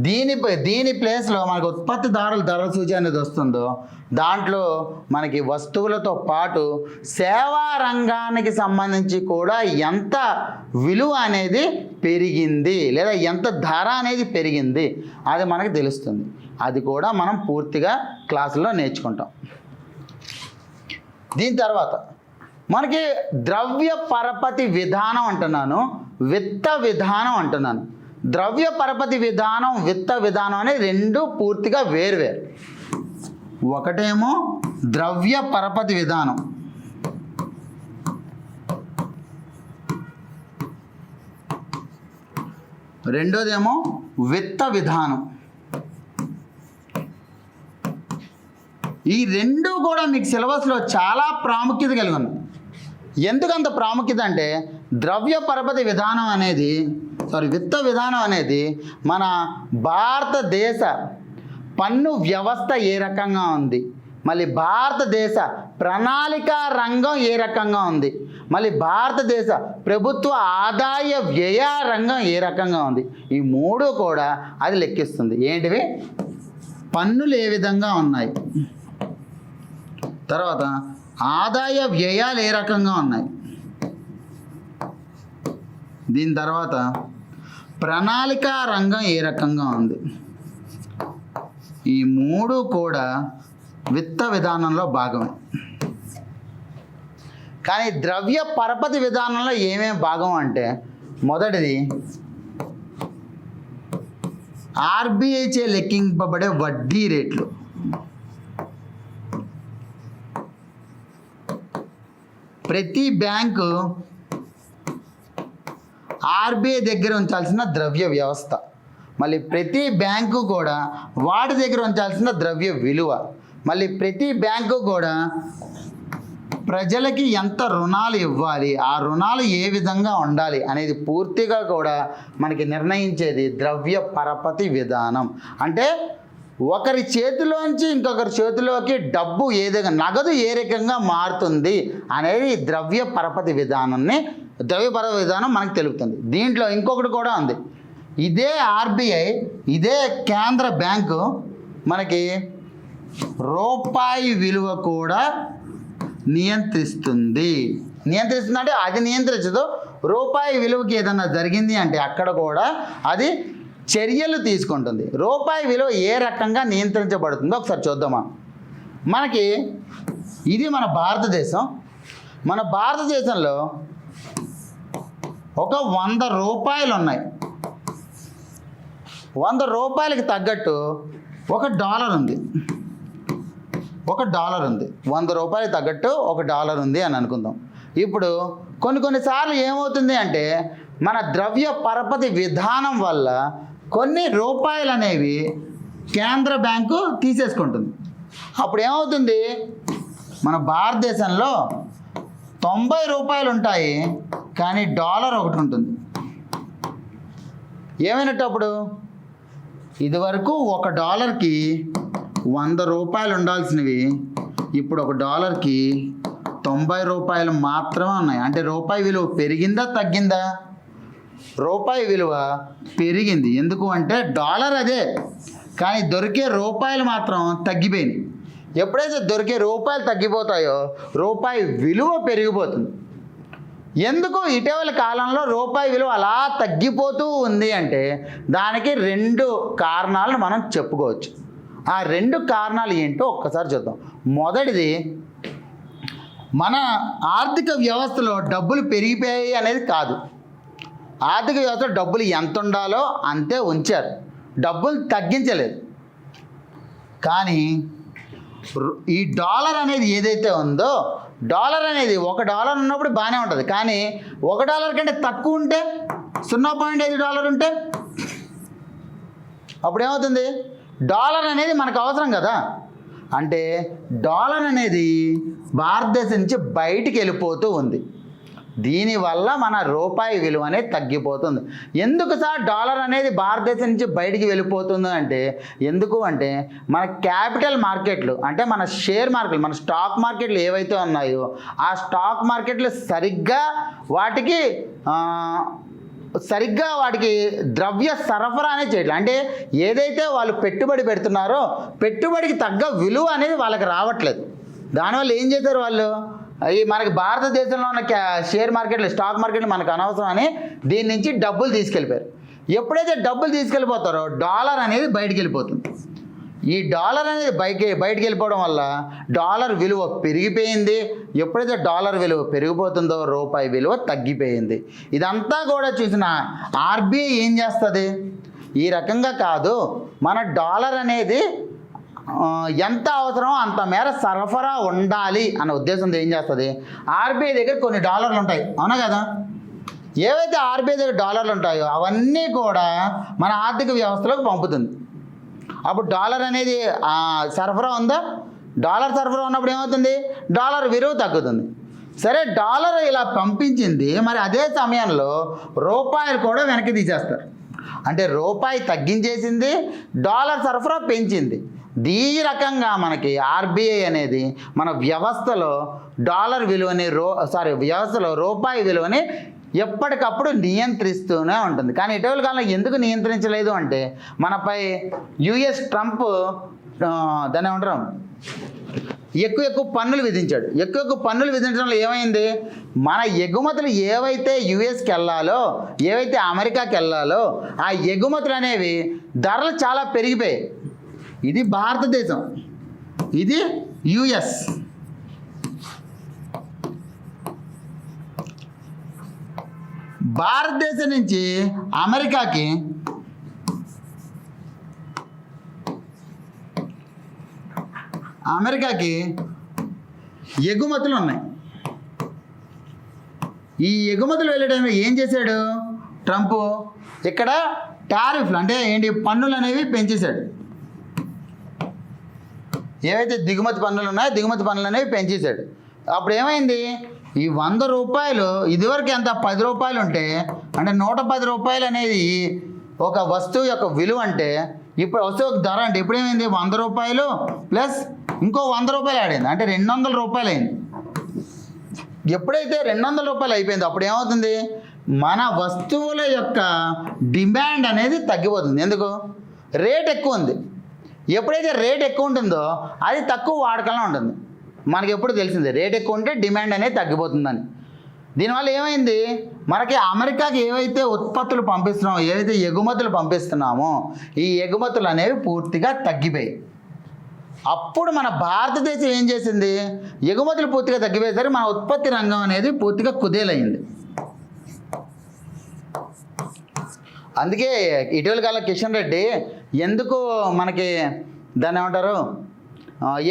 దీని ప్లేస్లో మనకు ఉత్పత్తిదారుల ధరల సూచి అనేది వస్తుందో దాంట్లో మనకి వస్తువులతో పాటు సేవా రంగానికి సంబంధించి కూడా ఎంత విలువ అనేది పెరిగింది లేదా ఎంత ధర అనేది పెరిగింది అది మనకు తెలుస్తుంది. అది కూడా మనం పూర్తిగా క్లాసులో నేర్చుకుంటాం. దీని తర్వాత మనకి ద్రవ్య పరపతి విధానం అంటున్నాను, విత్త విధానం అంటున్నాను. ద్రవ్య పరపతి విధానం, విత్త విధానం అనే రెండు పూర్తిగా వేరువేరు. ఒకటేమో ద్రవ్య పరపతి విధానం, రెండోదేమో విత్త విధానం. ఈ రెండు కూడా మీకు సిలబస్లో చాలా ప్రాముఖ్యత కలిగి ఉన్నాయి. ఎందుకంత ప్రాముఖ్యత అంటే ద్రవ్య పరపతి విధానం అనేది విత్త విధానం అనేది మన భారతదేశ పన్ను వ్యవస్థ ఏ రకంగా ఉంది, మళ్ళీ భారతదేశ ప్రణాళికా రంగం ఏ రకంగా ఉంది, మళ్ళీ భారతదేశ ప్రభుత్వ ఆదాయ వ్యయ రంగం ఏ రకంగా ఉంది, ఈ మూడు కూడా అది లెక్కిస్తుంది. ఏంటివి? పన్నులు ఏ విధంగా ఉన్నాయి, తర్వాత ఆదాయ వ్యయాలు ఏ రకంగా ఉన్నాయి, దీని తర్వాత ప్రణాళికా రంగం ఏ రకంగా ఉంది. ఈ మూడు కూడా విత్త విధానంలో భాగమే. కానీ ద్రవ్య పరపతి విధానంలో ఏమేమి భాగం అంటే మొదటిది ఆర్బీఐ చే లెక్కింపబడే వడ్డీ రేట్లు. ప్రతి బ్యాంకు ఆర్బీఐ దగ్గర ఉంచాల్సిన ద్రవ్య వ్యవస్థ, మళ్ళీ ప్రతి బ్యాంకు కూడా వాటి దగ్గర ఉంచాల్సిన ద్రవ్య విలువ, మళ్ళీ ప్రతి బ్యాంకు కూడా ప్రజలకి ఎంత రుణాలు ఇవ్వాలి, ఆ రుణాలు ఏ విధంగా ఉండాలి అనేది పూర్తిగా కూడా మనకి నిర్ణయించేది ద్రవ్య పరపతి విధానం. అంటే ఒకరి చేతిలోంచి ఇంకొకరి చేతిలోకి డబ్బు ఏదైనా నగదు ఏ రకంగా మారుతుంది అనేది ద్రవ్య పరపతి విధానాన్ని ద్రవ్య పరపతి విధానం మనకు తెలుపుతుంది. దీంట్లో ఇంకొకటి కూడా ఉంది. ఇదే ఆర్బీఐ, ఇదే కేంద్ర బ్యాంకు మనకి రూపాయి విలువ కూడా నియంత్రిస్తుంది. అంటే అది నియంత్రించదు. రూపాయి విలువకి ఏదన్నా జరిగింది అంటే అక్కడ కూడా అది చర్యలు తీసుకుంటుంది. రూపాయి విలువ ఏ రకంగా నియంత్రించబడుతుందో ఒకసారి చూద్దామా. మనకి ఇది మన భారతదేశం. మన భారతదేశంలో ఒక 100 రూపాయలు ఉన్నాయి. 100 రూపాయలకి తగ్గట్టు $1 ఉంది. $1 రూపాయలకి తగ్గట్టు $1 ఉంది అని అనుకుందాం. ఇప్పుడు కొన్నిసార్లు ఏమవుతుంది అంటే మన ద్రవ్య పరపతి విధానం వల్ల కొన్ని రూపాయలు అనేవి కేంద్ర బ్యాంకు తీసేసుకుంటుంది. అప్పుడు ఏమవుతుంది, మన భారతదేశంలో 90 రూపాయలు ఉంటాయి కానీ $1 ఒకటి ఉంటుంది. ఏమైనట్టు అప్పుడు ఇదివరకు $1కి 100 రూపాయలు ఉండాల్సినవి ఇప్పుడు $1కి 90 రూపాయలు మాత్రమే ఉన్నాయి. అంటే రూపాయి విలువ పెరిగిందా తగ్గిందా? రూపాయి విలువ పెరిగింది. ఎందుకు అంటే $1 అదే, కానీ దొరికే రూపాయలు మాత్రం తగ్గిపోయినాయి. ఎప్పుడైతే దొరికే రూపాయలు తగ్గిపోతాయో రూపాయి విలువ పెరిగిపోతుంది. ఎందుకు ఇటీవల కాలంలో రూపాయి విలువ అలా తగ్గిపోతూ ఉంది అంటే దానికి 2 కారణాలను మనం చెప్పుకోవచ్చు. ఆ 2 కారణాలు ఏంటో ఒక్కసారి చూద్దాం. మొదటిది మన ఆర్థిక వ్యవస్థలో డబ్బులు పెరిగిపోయాయి అనేది కాదు. ఆర్థిక వ్యవస్థలో డబ్బులు ఎంత ఉండాలో అంతే ఉంచారు, డబ్బులు తగ్గించలేదు. కానీ ఈ డాలర్ అనేది ఏదైతే ఉందో, డాలర్ అనేది $1 ఉన్నప్పుడు బాగానే ఉంటుంది. కానీ $1 కంటే తక్కువ ఉంటే, $0.5 ఉంటే అప్పుడు ఏమవుతుంది? డాలర్ అనేది మనకు అవసరం కదా. అంటే డాలర్ అనేది భారతదేశం నుంచి బయటికి వెళ్ళిపోతూ ఉంది. దీనివల్ల మన రూపాయి విలువ అనేది తగ్గిపోతుంది. ఎందుకు సార్ డాలర్ అనేది భారతదేశం నుంచి బయటికి వెళ్ళిపోతుంది అంటే, ఎందుకు అంటే మన క్యాపిటల్ మార్కెట్లు, అంటే మన షేర్ మార్కెట్లు, మన స్టాక్ మార్కెట్లు ఏవైతే ఉన్నాయో ఆ స్టాక్ మార్కెట్లు సరిగ్గా వాటికి ద్రవ్య సరఫరా అనేది చేయట్లేదు. అంటే ఏదైతే వాళ్ళు పెట్టుబడి పెడుతున్నారో పెట్టుబడికి తగ్గ విలువ అనేది వాళ్ళకి రావట్లేదు. దానివల్ల ఏం చేశారు వాళ్ళు, ఈ మనకి భారతదేశంలో ఉన్న షేర్ మార్కెట్లు, స్టాక్ మార్కెట్లు మనకు అనవసరం అని దీని నుంచి డబ్బులు తీసుకెళ్ళిపోయారు. ఎప్పుడైతే డబ్బులు తీసుకెళ్ళిపోతారో డాలర్ అనేది బయటికి వెళ్ళిపోతుంది. ఈ డాలర్ అనేది బయటికి వెళ్ళిపోవడం వల్ల డాలర్ విలువ పెరిగిపోయింది. ఎప్పుడైతే డాలర్ విలువ పెరిగిపోతుందో రూపాయి విలువ తగ్గిపోయింది. ఇదంతా కూడా చూసిన ఆర్బీఐ ఏం చేస్తుంది, ఈ రకంగా కాదు, మన డాలర్ అనేది ఎంత అవసరమో అంత మేర సరఫరా ఉండాలి అన్న ఉద్దేశంతో ఏం చేస్తుంది, ఆర్బీఐ దగ్గర కొన్ని డాలర్లు ఉంటాయి, అవునా కదా. ఏవైతే ఆర్బీఐ దగ్గర డాలర్లు ఉంటాయో అవన్నీ కూడా మన ఆర్థిక వ్యవస్థలోకి పంపుతుంది. అప్పుడు డాలర్ అనేది సరఫరా ఉందా, డాలర్ సరఫరా ఉన్నప్పుడు ఏమవుతుంది, డాలర్ విలువ తగ్గుతుంది. సరే, డాలర్ ఇలా పంపించింది, మరి అదే సమయంలో రూపాయలు కూడా వెనక్కి తీసేస్తారు. అంటే రూపాయి తగ్గించేసింది, డాలర్ సరఫరా పెంచింది. ఈ రకంగా మనకి ఆర్బీఐ అనేది మన వ్యవస్థలో డాలర్ విలువని వ్యవస్థలో రూపాయి విలువని ఎప్పటికప్పుడు నియంత్రిస్తూనే ఉంటుంది. కానీ ఇటీవల కాలంలో ఎందుకు నియంత్రించలేదు అంటే, మనపై యుఎస్ ట్రంప్ దాన్ని ఏమంటారు, ఎక్కువ పన్నులు విధించాడు. ఎక్కువ పన్నులు విధించడంలో ఏమైంది, మన ఎగుమతులు ఏవైతే యుఎస్కి వెళ్ళాలో, ఏవైతే అమెరికాకి వెళ్ళాలో ఆ ఎగుమతులు అనేవి ధరలు చాలా పెరిగిపోయాయి. ఇది భారతదేశం, ఇది యుఎస్. భారతదేశం నుంచి అమెరికాకి ఎగుమతులు ఉన్నాయి. ఈ ఎగుమతులు వెళ్ళే టైంలో ఏం చేశాడు ట్రంప్, ఇక్కడ టారిఫ్లు అంటే ఏంటి, పన్నులు అనేవి పెంచేశాడు. ఏవైతే దిగుమతి పన్నులు ఉన్నాయో దిగుమతి పన్నులు అనేవి పెంచేశాడు. అప్పుడు ఏమైంది, ఈ $100 ఇదివరకు ఎంత ₹10 ఉంటే, అంటే ₹110 అనేది ఒక వస్తువు యొక్క విలువ. అంటే ఇప్పుడు వస్తువు యొక్క ధర అంటే ఇప్పుడు ఏమైంది, $100 ప్లస్ ఇంకో $100 ఆడింది, అంటే $200 అయింది. ఎప్పుడైతే $200 అయిపోయిందో అప్పుడు ఏమవుతుంది, మన వస్తువుల యొక్క డిమాండ్ అనేది తగ్గిపోతుంది. ఎందుకు, రేట్ ఎక్కువ ఉంది. ఎప్పుడైతే రేట్ ఎక్కువ ఉంటుందో అది తక్కువ వాడకంలో ఉంటుంది. మనకి ఎప్పుడు తెలిసిందే, రేట్ ఎక్కువ ఉంటే డిమాండ్ అనేది తగ్గిపోతుందని. దీనివల్ల ఏమైంది, మనకి అమెరికాకి ఏవైతే ఉత్పత్తులు పంపిస్తున్నామో, ఏవైతే ఎగుమతులు పంపిస్తున్నామో ఈ ఎగుమతులు అనేవి పూర్తిగా తగ్గిపోయాయి. అప్పుడు మన భారతదేశం ఏం చేసింది, ఎగుమతులు పూర్తిగా తగ్గిపోయేసరికి మన ఉత్పత్తి రంగం అనేది పూర్తిగా కుదేలైంది. అందుకే ఇటీవల కాలంలో కిషన్ రెడ్డి ఎందుకు మనకి దాన్ని ఏమంటారు,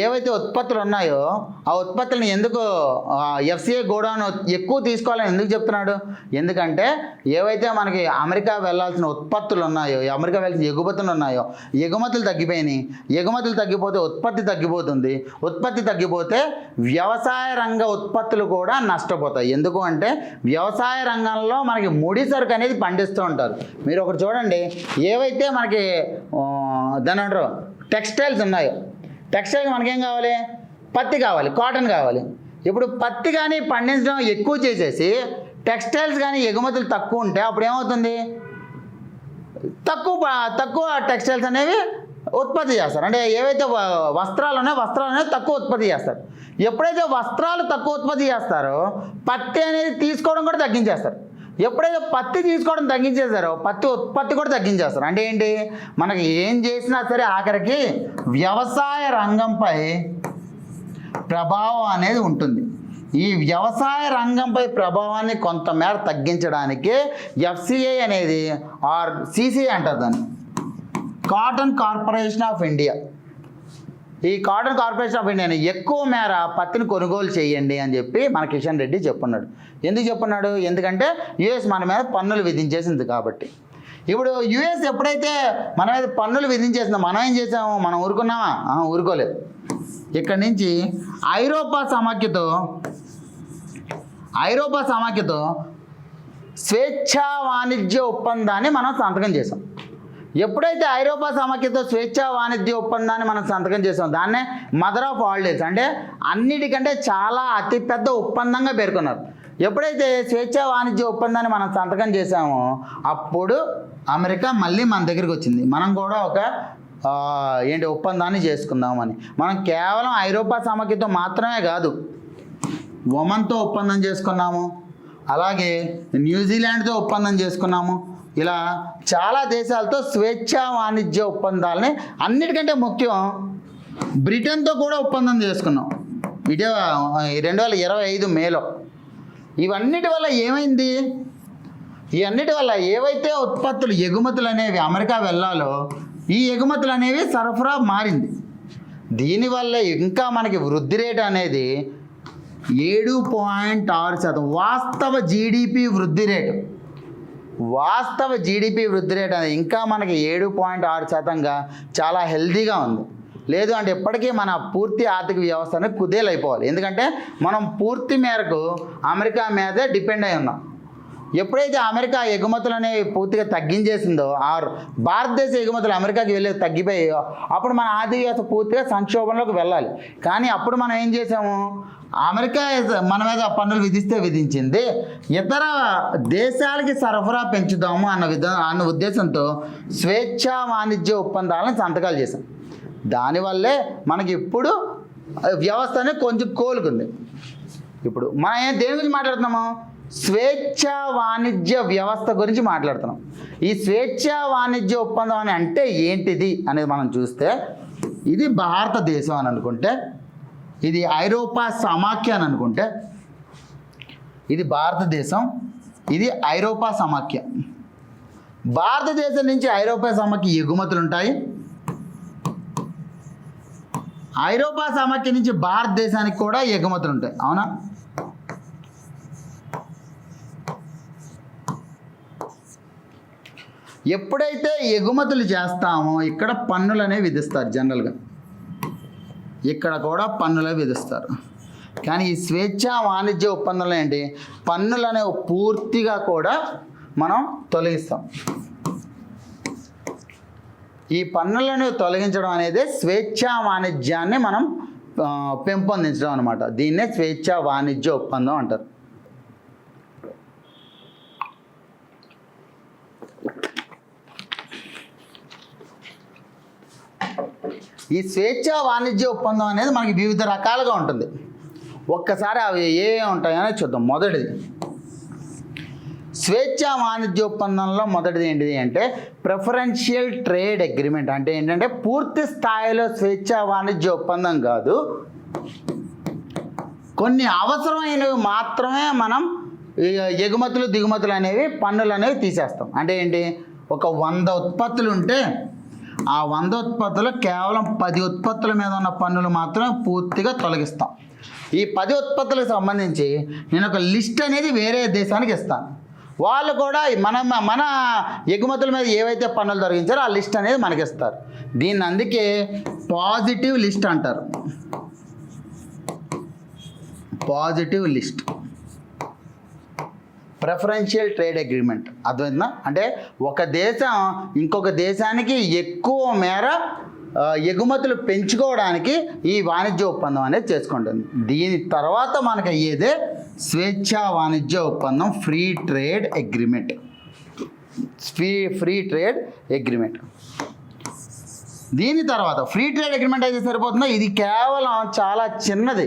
ఏవైతే ఉత్పత్తులు ఉన్నాయో ఆ ఉత్పత్తులను ఎందుకు ఎఫ్సిఐ గోడౌన్ ఎక్కువ తీసుకోవాలని ఎందుకు చెప్తున్నాడు, ఎందుకంటే ఏవైతే మనకి అమెరికా వెళ్ళాల్సిన ఉత్పత్తులు ఉన్నాయో, అమెరికా వెళ్ళాల్సిన ఎగుమతులు ఉన్నాయో ఎగుమతులు తగ్గిపోయినాయి. ఎగుమతులు తగ్గిపోతే ఉత్పత్తి తగ్గిపోతుంది. ఉత్పత్తి తగ్గిపోతే వ్యవసాయ రంగ ఉత్పత్తులు కూడా నష్టపోతాయి. ఎందుకు అంటే వ్యవసాయ రంగంలో మనకి ముడి సరుకు అనేది పండిస్తూ ఉంటారు. మీరు ఒకటి చూడండి, ఏవైతే మనకి దాని అంటారు టెక్స్టైల్స్ ఉన్నాయో, టెక్స్టైల్ మనకేం కావాలి, పత్తి కావాలి, కాటన్ కావాలి. ఇప్పుడు పత్తి కానీ పండించడం ఎక్కువ చేసేసి టెక్స్టైల్స్ కానీ ఎగుమతులు తక్కువ ఉంటే అప్పుడు ఏమవుతుంది, తక్కువ టెక్స్టైల్స్ అనేవి ఉత్పత్తి చేస్తారు. అంటే ఏవైతే వస్త్రాలు అనేవి తక్కువ ఉత్పత్తి చేస్తారు. ఎప్పుడైతే వస్త్రాలు తక్కువ ఉత్పత్తి చేస్తారో పత్తి అనేది తీసుకోవడం కూడా తగ్గించేస్తారు. ఎప్పుడైతే పత్తి తీసుకోవడం తగ్గించేశారో పత్తి ఉత్పత్తి కూడా తగ్గించేస్తారు. అంటే ఏంటి, మనకి ఏం చేసినా సరే ఆఖరికి వ్యవసాయ రంగంపై ప్రభావం అనేది ఉంటుంది. ఈ వ్యవసాయ రంగంపై ప్రభావాన్ని కొంతమేర తగ్గించడానికి ఎఫ్సిఐ అనేది ఆర్ సిసిఐ అంటారు దాన్ని, కాటన్ కార్పొరేషన్ ఆఫ్ ఇండియా. ఈ కాటన్ కార్పొరేషన్ ఆఫ్ ఇండియాని ఎక్కువ మేర పత్తిని కొనుగోలు చేయండి అని చెప్పి మన కిషన్ రెడ్డి చెప్పున్నాడు. ఎందుకు చెప్పున్నాడు? ఎందుకంటే యుఎస్ మన మీద పన్నులు విధించేసింది కాబట్టి. ఇప్పుడు యుఎస్ ఎప్పుడైతే మన మీద పన్నులు విధించేసిందో మనం ఏం చేసాము? మనం ఊరుకున్నామా? ఊరుకోలేదు. ఇక్కడి నుంచి ఐరోపా సమాఖ్యతో స్వేచ్ఛా వాణిజ్య ఒప్పందాన్ని మనం సంతకం చేసాం. ఎప్పుడైతే ఐరోపా సమాఖ్యతో స్వేచ్ఛా వాణిజ్య ఒప్పందాన్ని మనం సంతకం చేసాం, దాన్నే మదర్ ఆఫ్ ఆల్ డీల్స్, అంటే అన్నిటికంటే చాలా అతిపెద్ద ఒప్పందంగా పేర్కొన్నారు. ఎప్పుడైతే స్వేచ్ఛా వాణిజ్య ఒప్పందాన్ని మనం సంతకం చేసామో అప్పుడు అమెరికా మళ్ళీ మన దగ్గరికి వచ్చింది. మనం కూడా ఒక ఒప్పందాన్ని చేసుకుందామని. మనం కేవలం ఐరోపా సమాఖ్యతో మాత్రమే కాదు, ఒమన్తో ఒప్పందం చేసుకున్నాము, అలాగే న్యూజిలాండ్తో ఒప్పందం చేసుకున్నాము. ఇలా చాలా దేశాలతో స్వేచ్ఛా వాణిజ్య ఒప్పందాలని, అన్నిటికంటే ముఖ్యం బ్రిటన్తో కూడా ఒప్పందం చేసుకున్నాం ఇదే 2025 మేలో. ఇవన్నిటి వల్ల ఏమైంది? ఈ అన్నిటి వల్ల ఏవైతే ఉత్పత్తులు ఎగుమతులు అనేవి అమెరికా వెళ్ళాలో ఈ ఎగుమతులు అనేవి సరఫరా మారింది. దీనివల్ల ఇంకా మనకి వృద్ధి రేటు అనేది 7.6%. వాస్తవ జీడిపి వృద్ధి రేటు అనేది ఇంకా మనకి 7.6%గా చాలా హెల్తీగా ఉంది. లేదు అంటే ఎప్పటికీ మన పూర్తి ఆర్థిక వ్యవస్థ అనేది కుదేలైపోవాలి. ఎందుకంటే మనం పూర్తి మేరకు అమెరికా మీదే డిపెండ్ అయి ఉన్నాం. ఎప్పుడైతే అమెరికా ఎగుమతులు అనేవి పూర్తిగా తగ్గించేసిందో, ఆర్ భారతదేశ ఎగుమతులు అమెరికాకి వెళ్ళి తగ్గిపోయాయో, అప్పుడు మన ఆర్థిక వ్యవస్థ పూర్తిగా సంక్షోభంలోకి వెళ్ళాలి. కానీ అప్పుడు మనం ఏం చేసాము? అమెరికా మన మీద పన్నులు విధించింది, ఇతర దేశాలకి సరఫరా పెంచుదాము అన్న ఉద్దేశంతో స్వేచ్ఛా వాణిజ్య ఒప్పందాలను సంతకాలు చేశాం. దానివల్లే మనకి ఇప్పుడు వ్యవస్థ అనేది కొంచెం కోలుకుంది. ఇప్పుడు మనం దేని గురించి మాట్లాడుతున్నాము? స్వేచ్ఛా వాణిజ్య వ్యవస్థ గురించి మాట్లాడుతున్నాం. ఈ స్వేచ్ఛా వాణిజ్య ఒప్పందం అని అంటే ఏంటిది అనేది మనం చూస్తే, ఇది భారతదేశం అని అనుకుంటే, ఇది ఐరోపా సమాఖ్య అని అనుకుంటే, ఇది భారతదేశం, ఇది ఐరోపా సమాఖ్య. భారతదేశం నుంచి ఐరోపా సమాఖ్య ఎగుమతులు ఉంటాయి. ఐరోపా సమాఖ్య నుంచి భారతదేశానికి కూడా ఎగుమతులు ఉంటాయి. అవునా? ఎప్పుడైతే ఎగుమతులు చేస్తామో ఇక్కడ పన్నులు అనేవి విధిస్తారు. జనరల్గా ఇక్కడ కూడా పన్నులే విధిస్తారు. కానీ ఈ స్వేచ్ఛా వాణిజ్య ఒప్పందంలో ఏంటి? పన్నులు అనేవి పూర్తిగా కూడా మనం తొలగిస్తాం. ఈ పన్నులను తొలగించడం అనేది స్వేచ్ఛా వాణిజ్యాన్ని మనం పెంపొందించడం అనమాట. దీన్నే స్వేచ్ఛా వాణిజ్య ఒప్పందం అంటారు. ఈ స్వేచ్ఛా వాణిజ్య ఒప్పందం అనేది మనకి వివిధ రకాలుగా ఉంటుంది. ఒక్కసారి అవి ఏ ఉంటాయనే చూద్దాం. మొదటిది స్వేచ్ఛా వాణిజ్య ఒప్పందంలో మొదటిది ఏంటిది అంటే ప్రిఫరెన్షియల్ ట్రేడ్ అగ్రిమెంట్. అంటే ఏంటంటే పూర్తి స్థాయిలో స్వేచ్ఛా వాణిజ్య ఒప్పందం కాదు, కొన్ని అవసరమైనవి మాత్రమే మనం ఎగుమతులు దిగుమతులు అనేవి పన్నులు అనేవి తీసేస్తాం. అంటే ఏంటి? ఒక 100 ఉత్పత్తులు ఉంటే ఆ 100 ఉత్పత్తులు కేవలం 10 ఉత్పత్తుల మీద ఉన్న పన్నులు మాత్రమే పూర్తిగా తొలగిస్తాం. ఈ 10 ఉత్పత్తులకు సంబంధించి నేను ఒక లిస్ట్ అనేది వేరే దేశానికి ఇస్తాను. వాళ్ళు కూడా మన ఎగుమతుల మీద ఏవైతే పన్నులు తొలగించారో ఆ లిస్ట్ అనేది మనకి ఇస్తారు. దీన్ని అందుకే పాజిటివ్ లిస్ట్ అంటారు. Positive list, preferential trade agreement. అర్థమైందా? అంటే ఒక దేశం ఇంకొక దేశానికి ఎక్కువ మేర ఎగుమతులు పెంచుకోవడానికి ఈ వాణిజ్య ఒప్పందం అనేది చేసుకుంటుంది. దీని తర్వాత మనకు అయ్యేదే స్వేచ్ఛా వాణిజ్య ఒప్పందం, free trade agreement. Free trade agreement. దీని తర్వాత ఫ్రీ ట్రేడ్ అగ్రిమెంట్ అయితే సరిపోతుందో, ఇది కేవలం చాలా చిన్నది.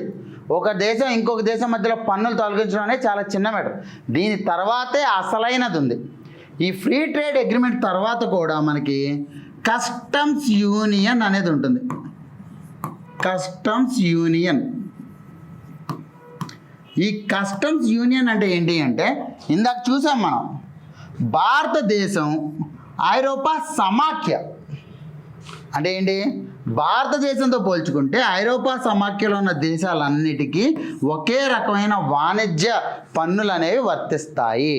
ఒక దేశం ఇంకొక దేశం మధ్యలో పన్నులు తొలగించడం అనేది చాలా చిన్న మ్యాటర్. దీని తర్వాతే అసలైనది ఉంది. ఈ ఫ్రీ ట్రేడ్ అగ్రిమెంట్ తర్వాత కూడా మనకి కస్టమ్స్ యూనియన్ అనేది ఉంటుంది. Customs union. ఈ కస్టమ్స్ యూనియన్ అంటే ఏంటి అంటే ఇందాక చూసాం మనం, భారతదేశం ఐరోపా సమాఖ్య అంటే ఏంటి, భారతదేశంతో పోల్చుకుంటే ఐరోపా సమాఖ్యలో ఉన్న దేశాలన్నిటికీ ఒకే రకమైన వాణిజ్య పన్నులు అనేవి వర్తిస్తాయి.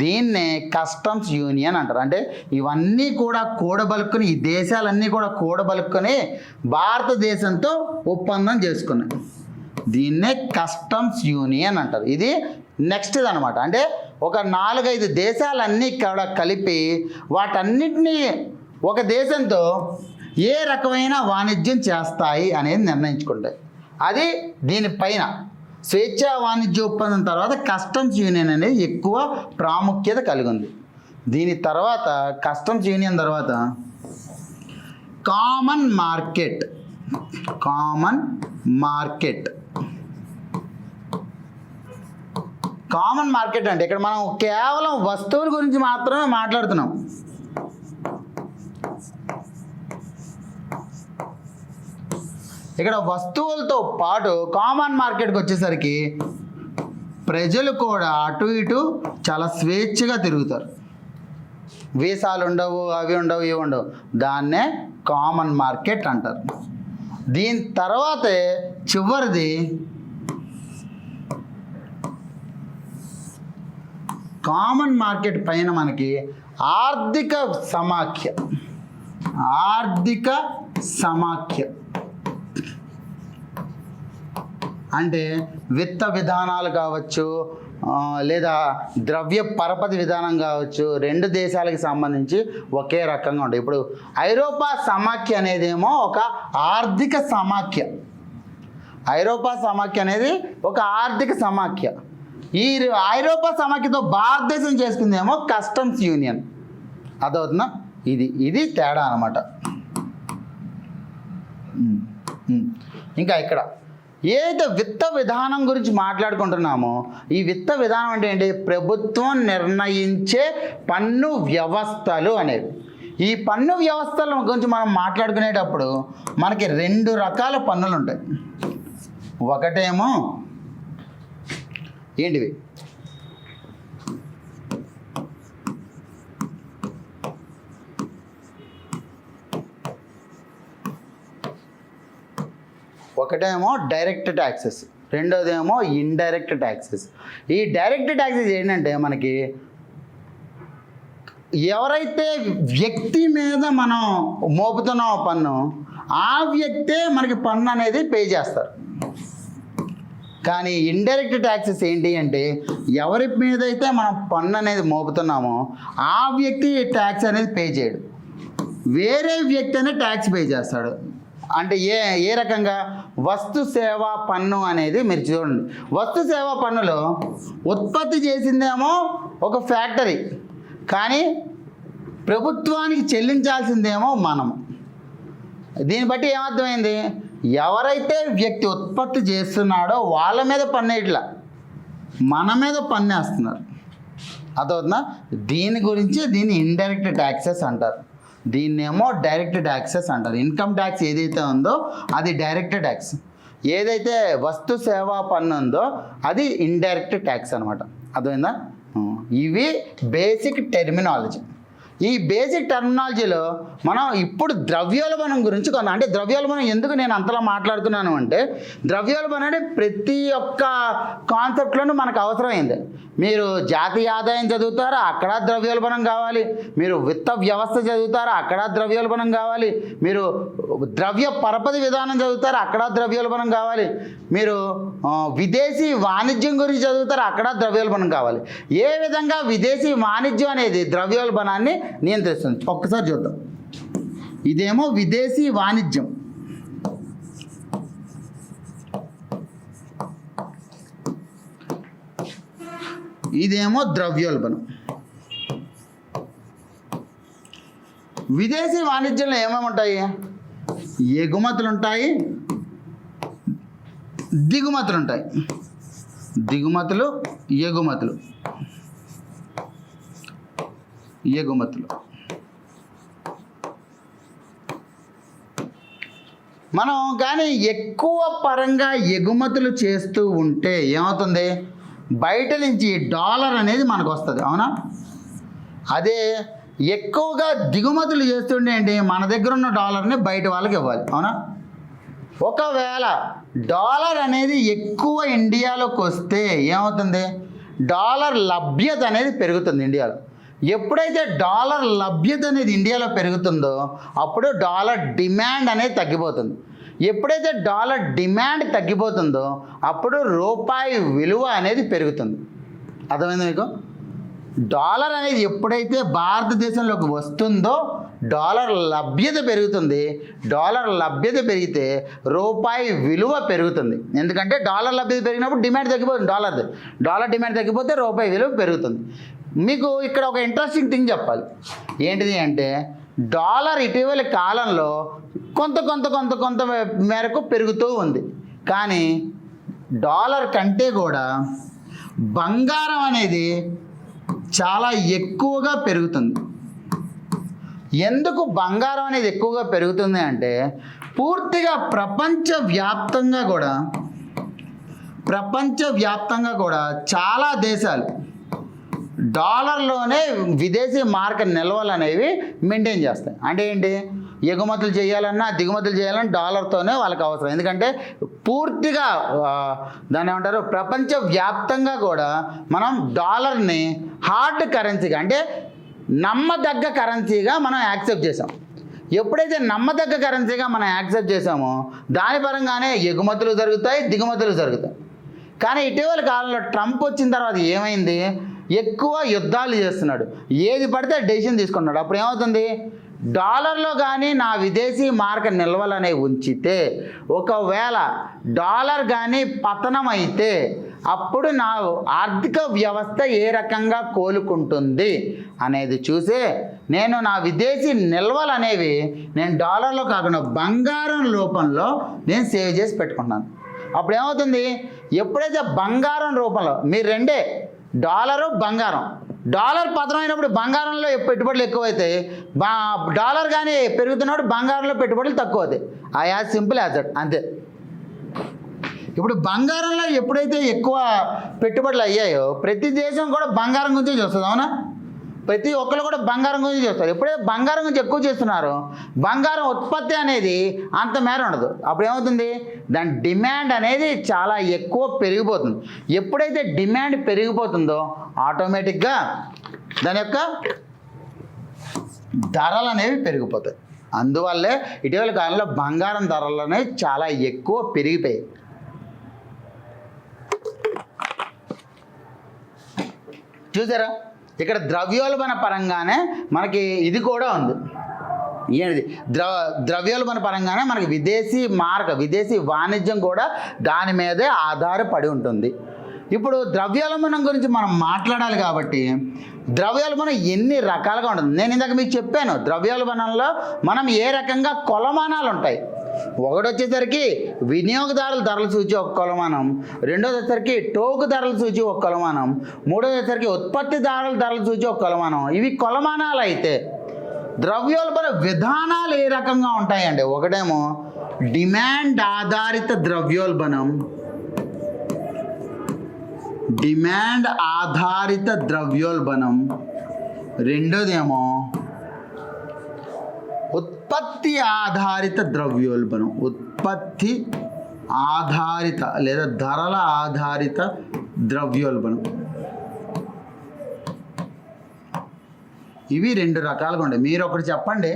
దీన్నే కస్టమ్స్ యూనియన్ అంటారు. అంటే ఇవన్నీ కూడా కూడబలుక్కుని, ఈ దేశాలన్నీ కూడా కూడబలుక్కుని భారతదేశంతో ఒప్పందం చేసుకున్నాయి. దీన్నే కస్టమ్స్ యూనియన్ అంటారు. ఇది నెక్స్ట్ది అనమాట. అంటే ఒక 4-5 దేశాలన్నీ కూడా కలిపి వాటన్నిటినీ ఒక దేశంతో ఏ రకమైన వాణిజ్యం చేస్తాయి అనేది నిర్ణయించుకుంటాయి. అది దీనిపైన స్వేచ్ఛా వాణిజ్య ఒప్పందం తర్వాత కస్టమ్స్ యూనియన్ అనేది ఎక్కువ ప్రాముఖ్యత కలిగి ఉంది. దీని తర్వాత కస్టమ్స్ యూనియన్ తర్వాత common market. Common market common market అంటే ఇక్కడ మనం కేవలం వస్తువుల గురించి మాత్రమే మాట్లాడుతున్నాం. ఇక్కడ వస్తువులతో పాటు కామన్ మార్కెట్కి వచ్చేసరికి ప్రజలు కూడా అటు ఇటు చాలా స్వేచ్ఛగా తిరుగుతారు. వీసాలు ఉండవు, అవి ఉండవు, ఇవి ఉండవు. దాన్నే కామన్ మార్కెట్ అంటారు. దీని తర్వాతే చివరిది కామన్ మార్కెట్ పైన మనకి ఆర్థిక సమాఖ్య. ఆర్థిక సమాఖ్య అంటే విత్త విధానాలు కావచ్చు, లేదా ద్రవ్య పరపతి విధానం కావచ్చు, 2 దేశాలకు సంబంధించి ఒకే రకంగా ఉంటాయి. ఇప్పుడు ఐరోపా సమాఖ్య అనేదేమో ఒక ఆర్థిక సమాఖ్య. ఐరోపా సమాఖ్య అనేది ఒక ఆర్థిక సమాఖ్య. ఈ ఐరోపా సమాఖ్యతో భారతదేశం చేసుకుందేమో కస్టమ్స్ యూనియన్. అదవుతుందా? ఇది తేడా అన్నమాట. ఇంకా ఇక్కడ ఏదైతే విత్త విధానం గురించి మాట్లాడుకుంటున్నామో, ఈ విత్త విధానం అంటే ఏంటి, ప్రభుత్వం నిర్ణయించే పన్ను వ్యవస్థలు అనేవి. ఈ పన్ను వ్యవస్థల గురించి మనం మాట్లాడుకునేటప్పుడు మనకి 2 రకాల పన్నులు ఉంటాయి. ఒకటేమో ఏంటివి, ఒకటేమో డైరెక్ట్ ట్యాక్సెస్, రెండోదేమో ఇండైరెక్ట్ ట్యాక్సెస్. ఈ డైరెక్ట్ ట్యాక్సెస్ ఏంటంటే మనకి ఎవరైతే వ్యక్తి మీద మనం మోపుతున్నామో పన్ను, ఆ వ్యక్తే మనకి పన్ను అనేది పే చేస్తారు. కానీ ఇండైరెక్ట్ ట్యాక్సెస్ ఏంటి అంటే ఎవరి మీద అయితే మనం పన్ను అనేది మోపుతున్నామో ఆ వ్యక్తి ట్యాక్స్ అనేది పే చేయడు, వేరే వ్యక్తి అనేది ట్యాక్స్ పే చేస్తాడు. అంటే ఏ రకంగా, వస్తు సేవా పన్ను అనేది మీరు చూడండి. వస్తు సేవా పన్నులో ఉత్పత్తి చేసిందేమో ఒక ఫ్యాక్టరీ, కానీ ప్రభుత్వానికి చెల్లించాల్సిందేమో మనము. దీన్ని బట్టి ఏమర్థమైంది, ఎవరైతే వ్యక్తి ఉత్పత్తి చేస్తున్నాడో వాళ్ళ మీద పన్నేట్లా, మన మీద పన్నేస్తున్నారు. అదవుతుందా? దీని గురించి దీన్ని ఇండైరెక్ట్ ట్యాక్సెస్ అంటారు. దీన్నేమో డైరెక్ట్ ట్యాక్సెస్ అంటారు. ఇన్కమ్ ట్యాక్స్ ఏదైతే ఉందో అది డైరెక్ట్ ట్యాక్స్, ఏదైతే వస్తు సేవా పన్ను ఉందో అది ఇండైరెక్ట్ ట్యాక్స్ అనమాట. అర్థమైందా? ఇవి బేసిక్ టెర్మినాలజీ. ఈ బేసిక్ టెర్మినాలజీలో మనం ఇప్పుడు ద్రవ్యోల్బణం గురించి కొంత, అంటే ద్రవ్యోల్బణం ఎందుకు నేను అంతలా మాట్లాడుతున్నాను అంటే, ద్రవ్యోల్బణం అంటే ప్రతి ఒక్క కాన్సెప్ట్లోనూ మనకు అవసరమైంది. మీరు జాతీయ ఆదాయం చదువుతారా, అక్కడ ద్రవ్యోల్బణం కావాలి. మీరు విత్త వ్యవస్థ చదువుతారా, అక్కడ ద్రవ్యోల్బణం కావాలి. మీరు ద్రవ్య పరపతి విధానం చదువుతారా, అక్కడ ద్రవ్యోల్బణం కావాలి. మీరు విదేశీ వాణిజ్యం గురించి చదువుతారా, అక్కడ ద్రవ్యోల్బణం కావాలి. ఏ విధంగా విదేశీ వాణిజ్యం అనేది ద్రవ్యోల్బణాన్ని నియంత్రిస్తుంది ఒక్కసారి చూద్దాం. ఇదేమో విదేశీ వాణిజ్యం, ఇదేమో ద్రవ్యోల్బణం. విదేశీ వాణిజ్యంలో ఏమేమి ఉంటాయి, ఎగుమతులు ఉంటాయి, దిగుమతులు ఉంటాయి. దిగుమతులు, ఎగుమతులు. మనం కానీ ఎక్కువ పరంగా ఎగుమతులు చేస్తూ ఉంటే ఏమవుతుంది, బయట నుంచి డాలర్ అనేది మనకు వస్తుంది, అవునా? అదే ఎక్కువగా దిగుమతులు చేస్తుండే ఏంటి, మన దగ్గర ఉన్న డాలర్ని బయట వాళ్ళకి ఇవ్వాలి, అవునా? ఒకవేళ డాలర్ అనేది ఎక్కువ ఇండియాలోకి వస్తే ఏమవుతుంది, డాలర్ లభ్యత అనేది పెరుగుతుంది ఇండియాలో. ఎప్పుడైతే డాలర్ లభ్యత అనేది ఇండియాలో పెరుగుతుందో అప్పుడు డాలర్ డిమాండ్ అనేది తగ్గిపోతుంది. ఎప్పుడైతే డాలర్ డిమాండ్ తగ్గిపోతుందో అప్పుడు రూపాయి విలువ అనేది పెరుగుతుంది. అర్థమైంది మీకు? డాలర్ అనేది ఎప్పుడైతే భారతదేశంలోకి వస్తుందో డాలర్ లభ్యత పెరుగుతుంది. డాలర్ లభ్యత పెరిగితే రూపాయి విలువ పెరుగుతుంది. ఎందుకంటే డాలర్ లభ్యత పెరిగినప్పుడు డిమాండ్ తగ్గిపోతుంది. డాలర్ డిమాండ్ తగ్గిపోతే రూపాయి విలువ పెరుగుతుంది. మీకు ఇక్కడ ఒక ఇంట్రెస్టింగ్ థింగ్ చెప్పాలి. ఏంటిది అంటే డాలర్ ఇటీవలి కాలంలో కొంత మేరకు పెరుగుతూ ఉంది. కానీ డాలర్ కంటే కూడా బంగారం అనేది చాలా ఎక్కువగా పెరుగుతుంది. ఎందుకు బంగారం అనేది ఎక్కువగా పెరుగుతుంది అంటే పూర్తిగా ప్రపంచవ్యాప్తంగా కూడా చాలా దేశాలు డాలర్లోనే విదేశీ మార్కెట్ నిల్వలు అనేవి మెయింటైన్ చేస్తాయి. అంటే ఏంటి, ఎగుమతులు చేయాలన్నా దిగుమతులు చేయాలన్నా డాలర్తోనే వాళ్ళకి అవసరం. ఎందుకంటే పూర్తిగా దాన్ని ఏమంటారు, ప్రపంచవ్యాప్తంగా కూడా మనం డాలర్ని హార్డ్ కరెన్సీగా అంటే నమ్మదగ్గ కరెన్సీగా మనం యాక్సెప్ట్ చేసాం. ఎప్పుడైతే నమ్మదగ్గ కరెన్సీగా మనం యాక్సెప్ట్ చేసామో దాని పరంగానే ఎగుమతులు జరుగుతాయి, దిగుమతులు జరుగుతాయి. కానీ ఇటీవల కాలంలో ట్రంప్ వచ్చిన తర్వాత ఏమైంది, ఎక్కువ యుద్ధాలు చేస్తున్నాడు, ఏది పడితే డెసిషన్ తీసుకున్నాడు. అప్పుడు ఏమవుతుంది, డాలర్లో కానీ నా విదేశీ మార్కెట్ నిల్వలు అనేవి ఉంచితే ఒకవేళ డాలర్ కానీ పతనం అయితే అప్పుడు నా ఆర్థిక వ్యవస్థ ఏ రకంగా కోలుకుంటుంది అనేది చూసే నేను నా విదేశీ నిల్వలు అనేవి నేను డాలర్లో కాకుండా బంగారం రూపంలో నేను సేవ్ చేసి పెట్టుకుంటున్నాను. అప్పుడు ఏమవుతుంది, ఎప్పుడైతే బంగారం రూపంలో మీరు రెండే డాలరు బంగారం, డాలర్ పతనమైనప్పుడు బంగారంలో పెట్టుబడులు ఎక్కువైతాయి, డాలర్ కానీ పెరుగుతున్నప్పుడు బంగారంలో పెట్టుబడులు తక్కువ అవుతాయి. యాజ్ సింపుల్ యాజ్ దట్, అంతే. ఇప్పుడు బంగారంలో ఎప్పుడైతే ఎక్కువ పెట్టుబడులు అయ్యాయో ప్రతి దేశం కూడా బంగారం గురించి చూస్తుంది, అవునా? ప్రతి ఒక్కరు కూడా బంగారం గురించి చేస్తారు. ఎప్పుడైతే బంగారం గురించి ఎక్కువ చేస్తున్నారో బంగారం ఉత్పత్తి అనేది అంత మేర ఉండదు. అప్పుడు ఏమవుతుంది, దాని డిమాండ్ అనేది చాలా ఎక్కువ పెరిగిపోతుంది. ఎప్పుడైతే డిమాండ్ పెరిగిపోతుందో ఆటోమేటిక్గా దాని యొక్క ధరలు అనేవి పెరిగిపోతాయి. అందువల్లే ఇటీవల కాలంలో బంగారం ధరలు అనేవి చాలా ఎక్కువ పెరిగిపోయాయి. చూసారా, ఇక్కడ ద్రవ్యోల్బణ పరంగానే మనకి ఇది కూడా ఉంది. ఏంటిది, ద్రవ్యోల్బణ పరంగానే మనకి విదేశీ వాణిజ్యం కూడా దాని మీదే ఆధారపడి ఉంటుంది. ఇప్పుడు ద్రవ్యోల్బణం గురించి మనం మాట్లాడాలి కాబట్టి ద్రవ్యోల్బణం ఎన్ని రకాలుగా ఉంటుంది. నేను ఇందాక మీకు చెప్పాను, ద్రవ్యోల్బణంలో మనం ఏ రకంగా కొలమానాలు ఉంటాయి. ఒకటి వచ్చేసరికి వినియోగదారుల ధరల సూచి ఒక కొలమానం, రెండోది వచ్చేసరికి టోకు ధరల సూచి ఒక కొలమానం, మూడోది వచ్చేసరికి ఉత్పత్తిదారుల ధరల సూచి ఒక కొలమానం. ఇవి కొలమానాలు అయితే ద్రవ్యోల్బణ విధానాలు ఏ రకంగా ఉంటాయండి, ఒకటేమో డిమాండ్ ఆధారిత ద్రవ్యోల్బణం, రెండోదేమో ఉత్పత్తి ఆధారిత ద్రవ్యోల్బణం, ఉత్పత్తి ఆధారిత లేదా ధరల ఆధారిత ద్రవ్యోల్బణం. ఇవి రెండు రకాలుగా ఉంటాయి. మీరు ఒకటి చెప్పండి,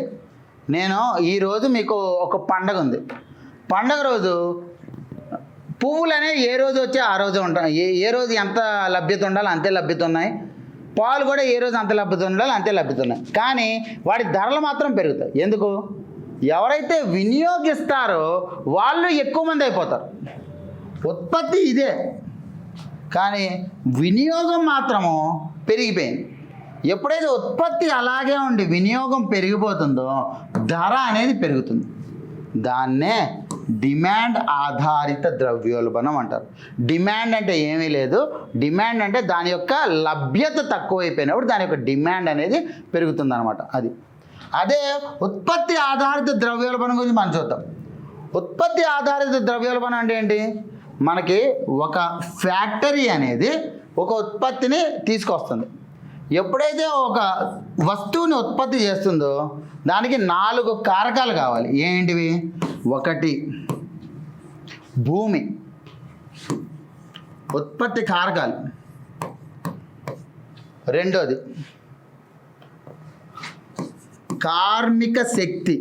నేను ఈరోజు మీకు ఒక పండగ ఉంది, పండగ రోజు పువ్వులు అనేవి ఏ రోజు వచ్చి ఆ రోజు ఉంటాయి, ఏ రోజు ఎంత లభ్యత ఉండాలో అంతే లభ్యత ఉన్నాయి, పాలు కూడా ఏ రోజు అంత లభ్యత ఉండాలో అంతే లభ్యత ఉన్నాయి. కానీ వాటి ధరలు మాత్రం పెరుగుతాయి. ఎందుకు, ఎవరైతే వినియోగిస్తారో వాళ్ళు ఎక్కువ మంది అయిపోతారు. ఉత్పత్తి ఇదే కానీ వినియోగం మాత్రము పెరిగిపోయింది. ఎప్పుడైతే ఉత్పత్తి అలాగే ఉండి వినియోగం పెరిగిపోతుందో ధర అనేది పెరుగుతుంది. దాన్నే డిమాండ్ ఆధారిత ద్రవ్యోల్బణం అంటారు. డిమాండ్ అంటే ఏమీ లేదు, డిమాండ్ అంటే దాని యొక్క లభ్యత తక్కువైపోయినప్పుడు దాని యొక్క డిమాండ్ అనేది పెరుగుతుంది అనమాట. అదే ఉత్పత్తి ఆధారిత ద్రవ్యోల్బణం గురించి మనం చూద్దాం. ఉత్పత్తి ఆధారిత ద్రవ్యోల్బణం అంటే ఏంటి? మనకి ఒక ఫ్యాక్టరీ అనేది ఒక ఉత్పత్తిని తీసుకొస్తుంది. ఎప్పుడైతే ఒక వస్తువుని ఉత్పత్తి చేస్తుందో దానికి 4 కారకాలు కావాలి. ఏంటివి? 1 భూమి, ఉత్పత్తి కారకాలు. 2ది కార్మిక శక్తి,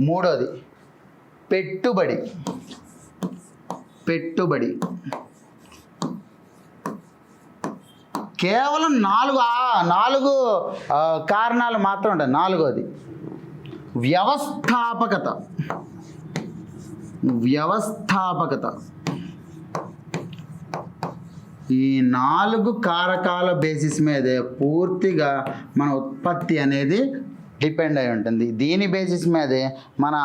3ది పెట్టుబడి. కేవలం 4 కారణాలు మాత్రం ఉంటాయి. 4వది వ్యవస్థాపకత. ఈ 4 కారకాల బేసిస్ మీదే పూర్తిగా మన ఉత్పత్తి అనేది డిపెండ్ అయి ఉంటుంది. దీని బేసిస్ మీదే మన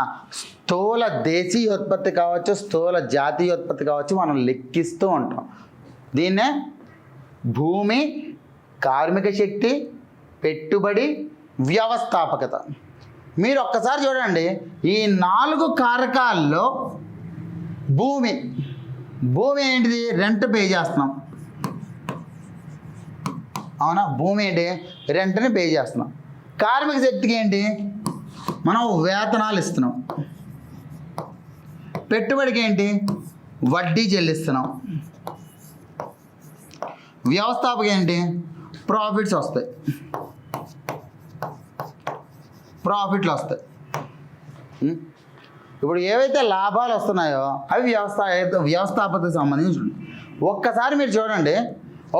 స్థూల దేశీయ ఉత్పత్తి కావచ్చు, స్థూల జాతీయ ఉత్పత్తి కావచ్చు మనం లెక్కిస్తూ ఉంటాం. దీన్నే భూమి, కార్మిక శక్తి, పెట్టుబడి, వ్యవస్థాపకత. మీరు ఒక్కసారి చూడండి, ఈ 4 కారకాల్లో భూమి ఏంటిది? రెంట్ పే చేస్తున్నాం, అవునా? భూమి ఏంటి? రెంట్ని పే చేస్తున్నాం. కార్మిక శక్తికి ఏంటి? మనం వేతనాలు ఇస్తున్నాం. పెట్టుబడికి ఏంటి? వడ్డీ చెల్లిస్తున్నాం. వ్యవస్థాపక ఏంటి? ప్రాఫిట్లు వస్తాయి. ఇప్పుడు ఏవైతే లాభాలు వస్తున్నాయో అవి వ్యవస్థాపకతకు సంబంధించి. ఒక్కసారి మీరు చూడండి,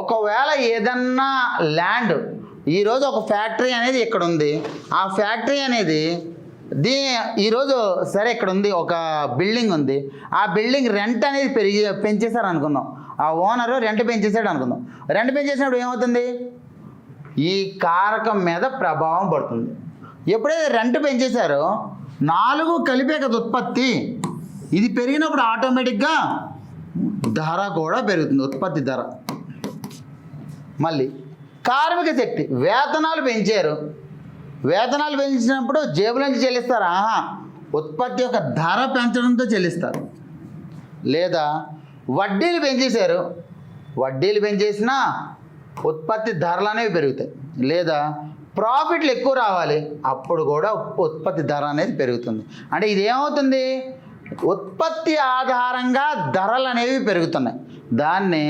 ఒకవేళ ఏదన్నా ల్యాండ్, ఈరోజు ఒక ఫ్యాక్టరీ అనేది ఇక్కడ ఉంది, ఆ ఫ్యాక్టరీ అనేది ఈరోజు సరే ఇక్కడ ఉంది, ఒక బిల్డింగ్ ఉంది, ఆ బిల్డింగ్ రెంట్ అనేది పెంచేశారు అనుకుందాం. ఆ ఓనరు రెంట్ పెంచేసాడు అనుకుందాం. రెంట్ పెంచేసినప్పుడు ఏమవుతుంది? ఈ కారకం మీద ప్రభావం పడుతుంది. ఎప్పుడైతే రెంట్ పెంచేశారో 4 కలిపే కదా ఉత్పత్తి. ఇది పెరిగినప్పుడు ఆటోమేటిక్గా ధర కూడా పెరుగుతుంది, ఉత్పత్తి ధర. మళ్ళీ కార్మిక శక్తి, వేతనాలు పెంచారు. వేతనాలు పెంచినప్పుడు జేబుల నుంచి చెల్లిస్తారా? ఉత్పత్తి యొక్క ధర పెంచడంతో చెల్లిస్తారు. లేదా వడ్డీలు పెంచేశారు, వడ్డీలు పెంచేసినా ఉత్పత్తి ధరలు అనేవి పెరుగుతాయి. లేదా ప్రాఫిట్లు ఎక్కువ రావాలి, అప్పుడు కూడా ఉత్పత్తి ధర అనేది పెరుగుతుంది. అంటే ఇది ఏమవుతుంది? ఉత్పత్తి ఆధారంగా ధరలు అనేవి పెరుగుతున్నాయి. దాన్ని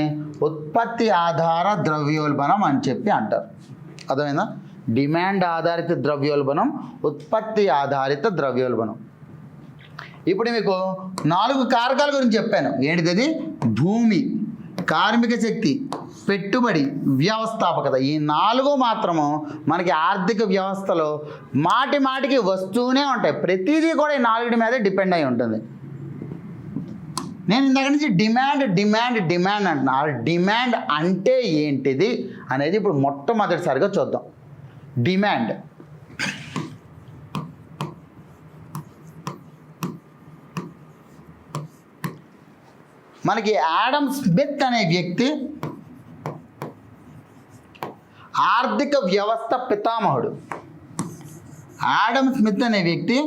ఉత్పత్తి ఆధార ద్రవ్యోల్బణం అని చెప్పి అంటారు. అర్థమైందా? డిమాండ్ ఆధారిత ద్రవ్యోల్బణం, ఉత్పత్తి ఆధారిత ద్రవ్యోల్బణం. ఇప్పుడు మీకు 4 కారకాల గురించి చెప్పాను. ఏంటిది? భూమి, కార్మిక శక్తి, పెట్టుబడి, వ్యవస్థాపకత. ఈ 4 మాత్రము మనకి ఆర్థిక వ్యవస్థలో మాటికి వస్తూనే ఉంటాయి. ప్రతిదీ కూడా ఈ 4 మీదే డిపెండ్ అయి ఉంటుంది. నేను ఇందాక నుంచి డిమాండ్ అంటున్నా. డిమాండ్ అంటే ఏంటిది అనేది ఇప్పుడు మొట్టమొదటిసారిగా చూద్దాం. డిమాండ్ మనకి ఆడమ్ స్మిత్ అనే వ్యక్తి ఆర్థిక వ్యవస్థ పితామహుడు. ఆడమ్ స్మిత్ అనే వ్యక్తి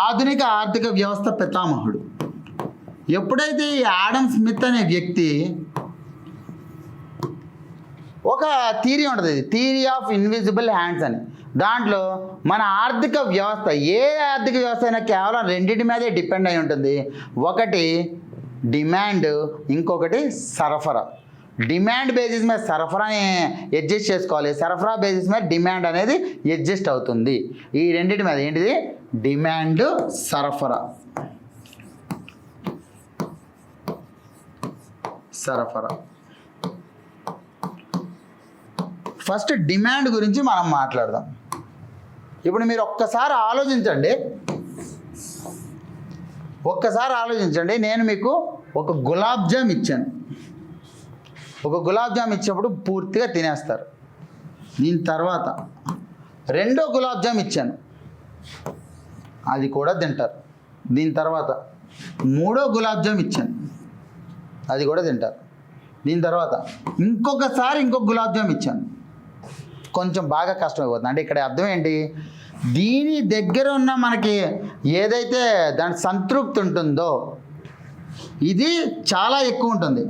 ఆధునిక ఆర్థిక వ్యవస్థ పితామహుడు. ఎప్పుడైతే ఈ ఆడమ్ స్మిత్ అనే వ్యక్తి ఒక థియరీ ఉంటుంది, థియరీ ఆఫ్ ఇన్విజిబుల్ హ్యాండ్స్ అని. దాంట్లో మన ఆర్థిక వ్యవస్థ, ఏ ఆర్థిక వ్యవస్థ అయినా కేవలం 2 మీదే డిపెండ్ అయి ఉంటుంది. ఒకటి డిమాండ్, ఇంకొకటి సరఫరా. డిమాండ్ బేసిస్ మీద సరఫరాని అడ్జస్ట్ చేసుకోవాలి, సరఫరా బేసిస్ మీద డిమాండ్ అనేది అడ్జస్ట్ అవుతుంది. ఈ 2 మీద ఏంటిది? డిమాండ్, సరఫరా. ఫస్ట్ డిమాండ్ గురించి మనం మాట్లాడదాం. ఇప్పుడు మీరు ఒక్కసారి ఆలోచించండి. నేను మీకు ఒక గులాబ్ జామ్ ఇచ్చాను. ఒక గులాబ్ జామ్ ఇచ్చినప్పుడు పూర్తిగా తినేస్తారు. దీని తర్వాత 2వ గులాబ్ జామ్ ఇచ్చాను, అది కూడా తింటారు. దీని తర్వాత 3వ గులాబ్ జామ్ ఇచ్చాను, అది కూడా తింటారు. దీని తర్వాత ఇంకొక గులాబ్ జామ్ ఇచ్చాను, కొంచెం బాగా కష్టమైపోతుంది. అంటే ఇక్కడ అర్థం ఏంటి? దీని దగ్గర ఉన్న మనకి ఏదైతే దాని సంతృప్తి ఉంటుందో ఇది చాలా ఎక్కువ ఉంటుంది.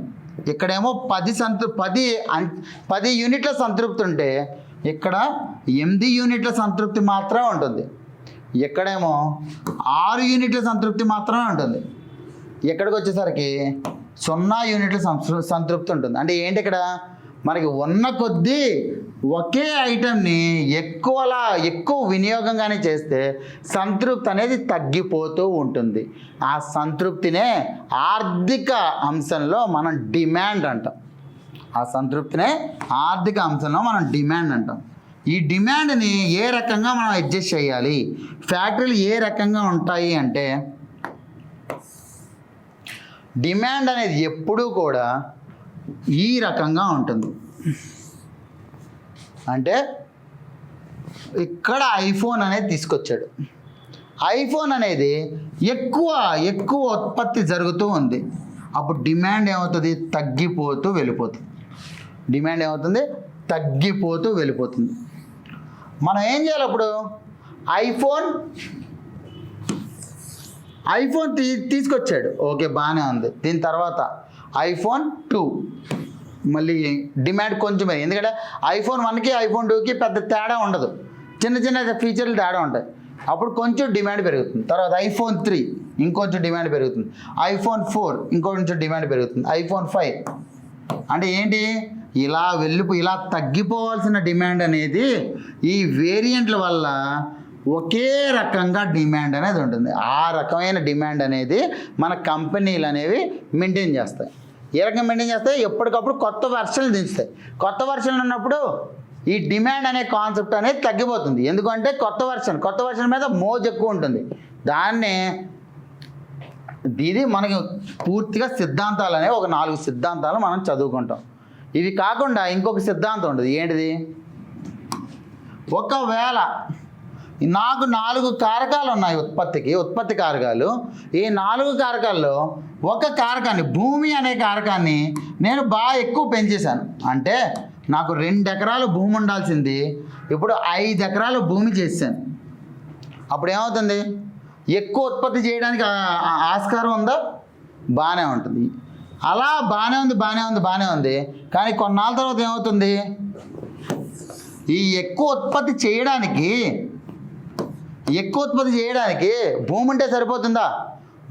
ఇక్కడేమో 10 యూనిట్ల సంతృప్తి ఉంటే ఇక్కడ 8 యూనిట్ల సంతృప్తి మాత్రమే ఉంటుంది. ఇక్కడేమో 6 యూనిట్ల సంతృప్తి మాత్రమే ఉంటుంది. ఇక్కడికి వచ్చేసరికి 0 యూనిట్ల సంతృప్తి ఉంటుంది. అంటే ఏంటి ఇక్కడ మనకి ఉన్న కొద్దీ ఒకే ఐటెంని ఎక్కువ వినియోగంగానే చేస్తే సంతృప్తి అనేది తగ్గిపోతూ ఉంటుంది. ఆ సంతృప్తినే ఆర్థిక అంశంలో మనం డిమాండ్ అంటాం. ఆ సంతృప్తినే ఆర్థిక అంశంలో మనం డిమాండ్ అంటాం. ఈ డిమాండ్ని ఏ రకంగా మనం అడ్జస్ట్ చేయాలి, ఫ్యాక్టరీలు ఏ రకంగా ఉంటాయి అంటే డిమాండ్ అనేది ఎప్పుడూ కూడా ఈ రకంగా ఉంటుంది. అంటే ఇక్కడ ఐఫోన్ అనేది తీసుకొచ్చాడు. ఐఫోన్ అనేది ఎక్కువ ఉత్పత్తి జరుగుతూ ఉంది. అప్పుడు డిమాండ్ ఏమవుతుంది, తగ్గిపోతూ వెళ్ళిపోతుంది. డిమాండ్ ఏమవుతుంది, తగ్గిపోతూ వెళ్ళిపోతుంది. మనం ఏం చేయాలి అప్పుడు, ఐఫోన్ తీసుకొచ్చాడు, ఓకే బాగానే ఉంది. దీని తర్వాత ఐఫోన్ 2 మళ్ళీ డిమాండ్ కొంచెం, ఎందుకంటే ఐఫోన్ 1కి ఐఫోన్ 2కి పెద్ద తేడా ఉండదు, చిన్న ఫీచర్లు తేడా ఉంటాయి. అప్పుడు కొంచెం డిమాండ్ పెరుగుతుంది. తర్వాత ఐఫోన్ 3 ఇంకొంచెం డిమాండ్ పెరుగుతుంది. ఐఫోన్ 4 ఇంకొంచెం డిమాండ్ పెరుగుతుంది. ఐఫోన్ 5 అంటే ఏంటి, ఇలా తగ్గిపోవాల్సిన డిమాండ్ అనేది ఈ వేరియంట్ల వల్ల ఒకే రకంగా డిమాండ్ అనేది ఉంటుంది. ఆ రకమైన డిమాండ్ అనేది మన కంపెనీలు అనేవి మెయింటైన్ చేస్తాయి. ఏ రకంగా మెయింటైన్ చేస్తాయి, ఎప్పటికప్పుడు కొత్త వెర్షన్లు దించుతాయి. కొత్త వెర్షన్లు ఉన్నప్పుడు ఈ డిమాండ్ అనే కాన్సెప్ట్ అనేది తగ్గిపోతుంది. ఎందుకంటే కొత్త వెర్షన్ మీద మోజు ఎక్కువ ఉంటుంది. ఇది మనకి పూర్తిగా సిద్ధాంతాలు అనేవి ఒక 4 సిద్ధాంతాలు మనం చదువుకుంటాం. ఇవి కాకుండా ఇంకొక సిద్ధాంతం ఉంటుంది. ఏంటిది, ఒకవేళ నాకు 4 కారకాలు ఉన్నాయి ఉత్పత్తి కారకాలు. ఈ 4 కారకాల్లో ఒక కారకాన్ని, భూమి అనే కారకాన్ని నేను బాగా ఎక్కువ పెంచేశాను. అంటే నాకు 2 ఎకరాలు భూమి ఉండాల్సింది ఇప్పుడు 5 ఎకరాలు భూమి చేశాను. అప్పుడు ఏమవుతుంది, ఎక్కువ ఉత్పత్తి చేయడానికి ఆస్కారం ఉందా, బాగానే ఉంటుంది. అలా బాగానే ఉంది. కానీ కొన్నాళ్ళ తర్వాత ఏమవుతుంది, ఈ ఎక్కువ ఉత్పత్తి చేయడానికి భూమి ఉంటే సరిపోతుందా,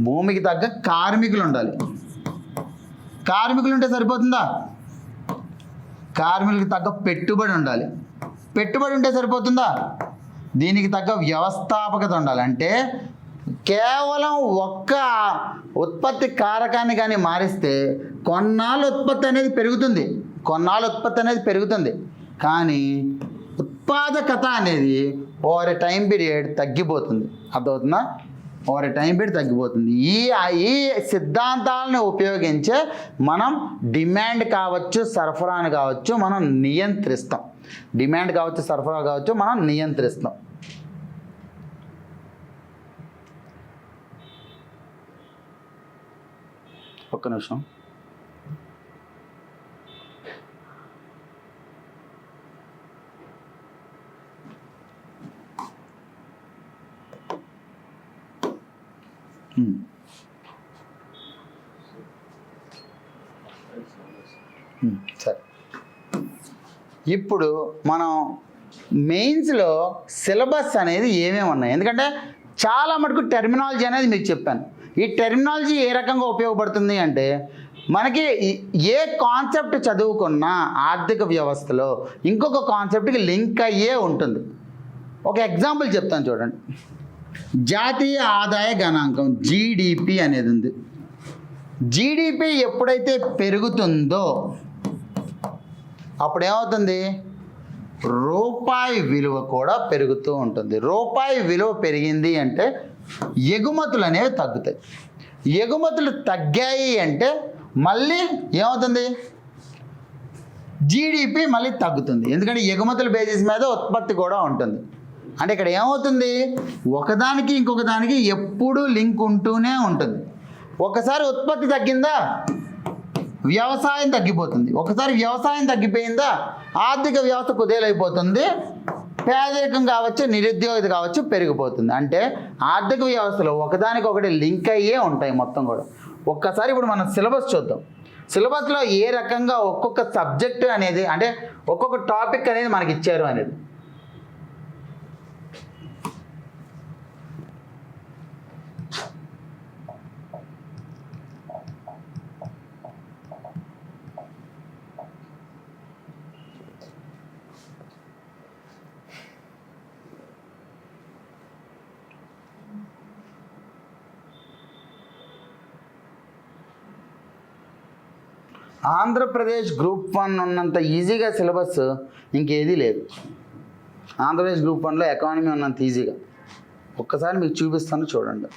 భూమికి తగ్గ కార్మికులు ఉండాలి. కార్మికులు ఉంటే సరిపోతుందా, కార్మికులకు తగ్గ పెట్టుబడి ఉండాలి. పెట్టుబడి ఉంటే సరిపోతుందా, దీనికి తగ్గ వ్యవస్థాపకత ఉండాలి. అంటే కేవలం ఒక్క ఉత్పత్తి కారకాన్ని కానీ మారిస్తే కొన్నాళ్ళు ఉత్పత్తి అనేది పెరుగుతుంది. కానీ ఉత్పాదకత అనేది ఓవర్ టైం పీరియడ్ తగ్గిపోతుంది. అర్థమవుతుందా, ఓవర్ టైం పీరియడ్ తగ్గిపోతుంది. ఈ సిద్ధాంతాలను ఉపయోగించే మనం డిమాండ్ కావచ్చు, సరఫరాను కావచ్చు మనం నియంత్రిస్తాం. డిమాండ్ కావచ్చు, సరఫరా కావచ్చు మనం నియంత్రిస్తాం. ఒక్క నిమిషం. సరే, ఇప్పుడు మనం మెయిన్స్లో సిలబస్ అనేది ఏమేమి ఉన్నాయి, ఎందుకంటే చాలా మటుకు టెర్మినాలజీ అనేది మీకు చెప్పాను. ఈ టెర్మినాలజీ ఏ రకంగా ఉపయోగపడుతుంది అంటే మనకి ఏ కాన్సెప్ట్ చదువుకున్నా ఆర్థిక వ్యవస్థలో ఇంకొక కాన్సెప్ట్కి లింక్ అయ్యే ఉంటుంది. ఒక ఎగ్జాంపుల్ చెప్తాను చూడండి. జాతీయ ఆదాయ గణాంకం జీడిపి అనేది ఉంది. జీడిపి ఎప్పుడైతే పెరుగుతుందో అప్పుడు ఏమవుతుంది, రూపాయి విలువ కూడా పెరుగుతూ ఉంటుంది. రూపాయి విలువ పెరిగింది అంటే ఎగుమతులు అనేవి తగ్గుతాయి. ఎగుమతులు తగ్గాయి అంటే మళ్ళీ ఏమవుతుంది, జీడిపి మళ్ళీ తగ్గుతుంది. ఎందుకంటే ఎగుమతుల బేసిస్ మీద ఉత్పత్తి కూడా ఉంటుంది. అంటే ఇక్కడ ఏమవుతుంది, ఒకదానికి ఇంకొక దానికి ఎప్పుడూ లింక్ ఉంటూనే ఉంటుంది. ఒకసారి ఉత్పత్తి తగ్గిందా వ్యవసాయం తగ్గిపోతుంది. ఒకసారి వ్యవసాయం తగ్గిపోయిందా ఆర్థిక వ్యవస్థ కుదేలైపోతుంది, పేదరికం కావచ్చు, నిరుద్యోగత కావచ్చు పెరిగిపోతుంది. అంటే ఆర్థిక వ్యవస్థలో ఒకదానికొకటి లింక్ అయ్యే ఉంటాయి మొత్తం కూడా. ఒక్కసారి ఇప్పుడు మనం సిలబస్ చూద్దాం. సిలబస్లో ఏ రకంగా ఒక్కొక్క సబ్జెక్టు అనేది, అంటే ఒక్కొక్క టాపిక్ అనేది మనకి ఇచ్చారు అనేది. ఆంధ్రప్రదేశ్ గ్రూప్ 1 ఉన్నంత ఈజీగా సిలబస్ ఇంకేదీ లేదు. ఆంధ్రప్రదేశ్ గ్రూప్ 1లో ఎకానమీ ఉన్నంత ఈజీగా. ఒక్కసారి మీకు చూపిస్తాను చూడండి.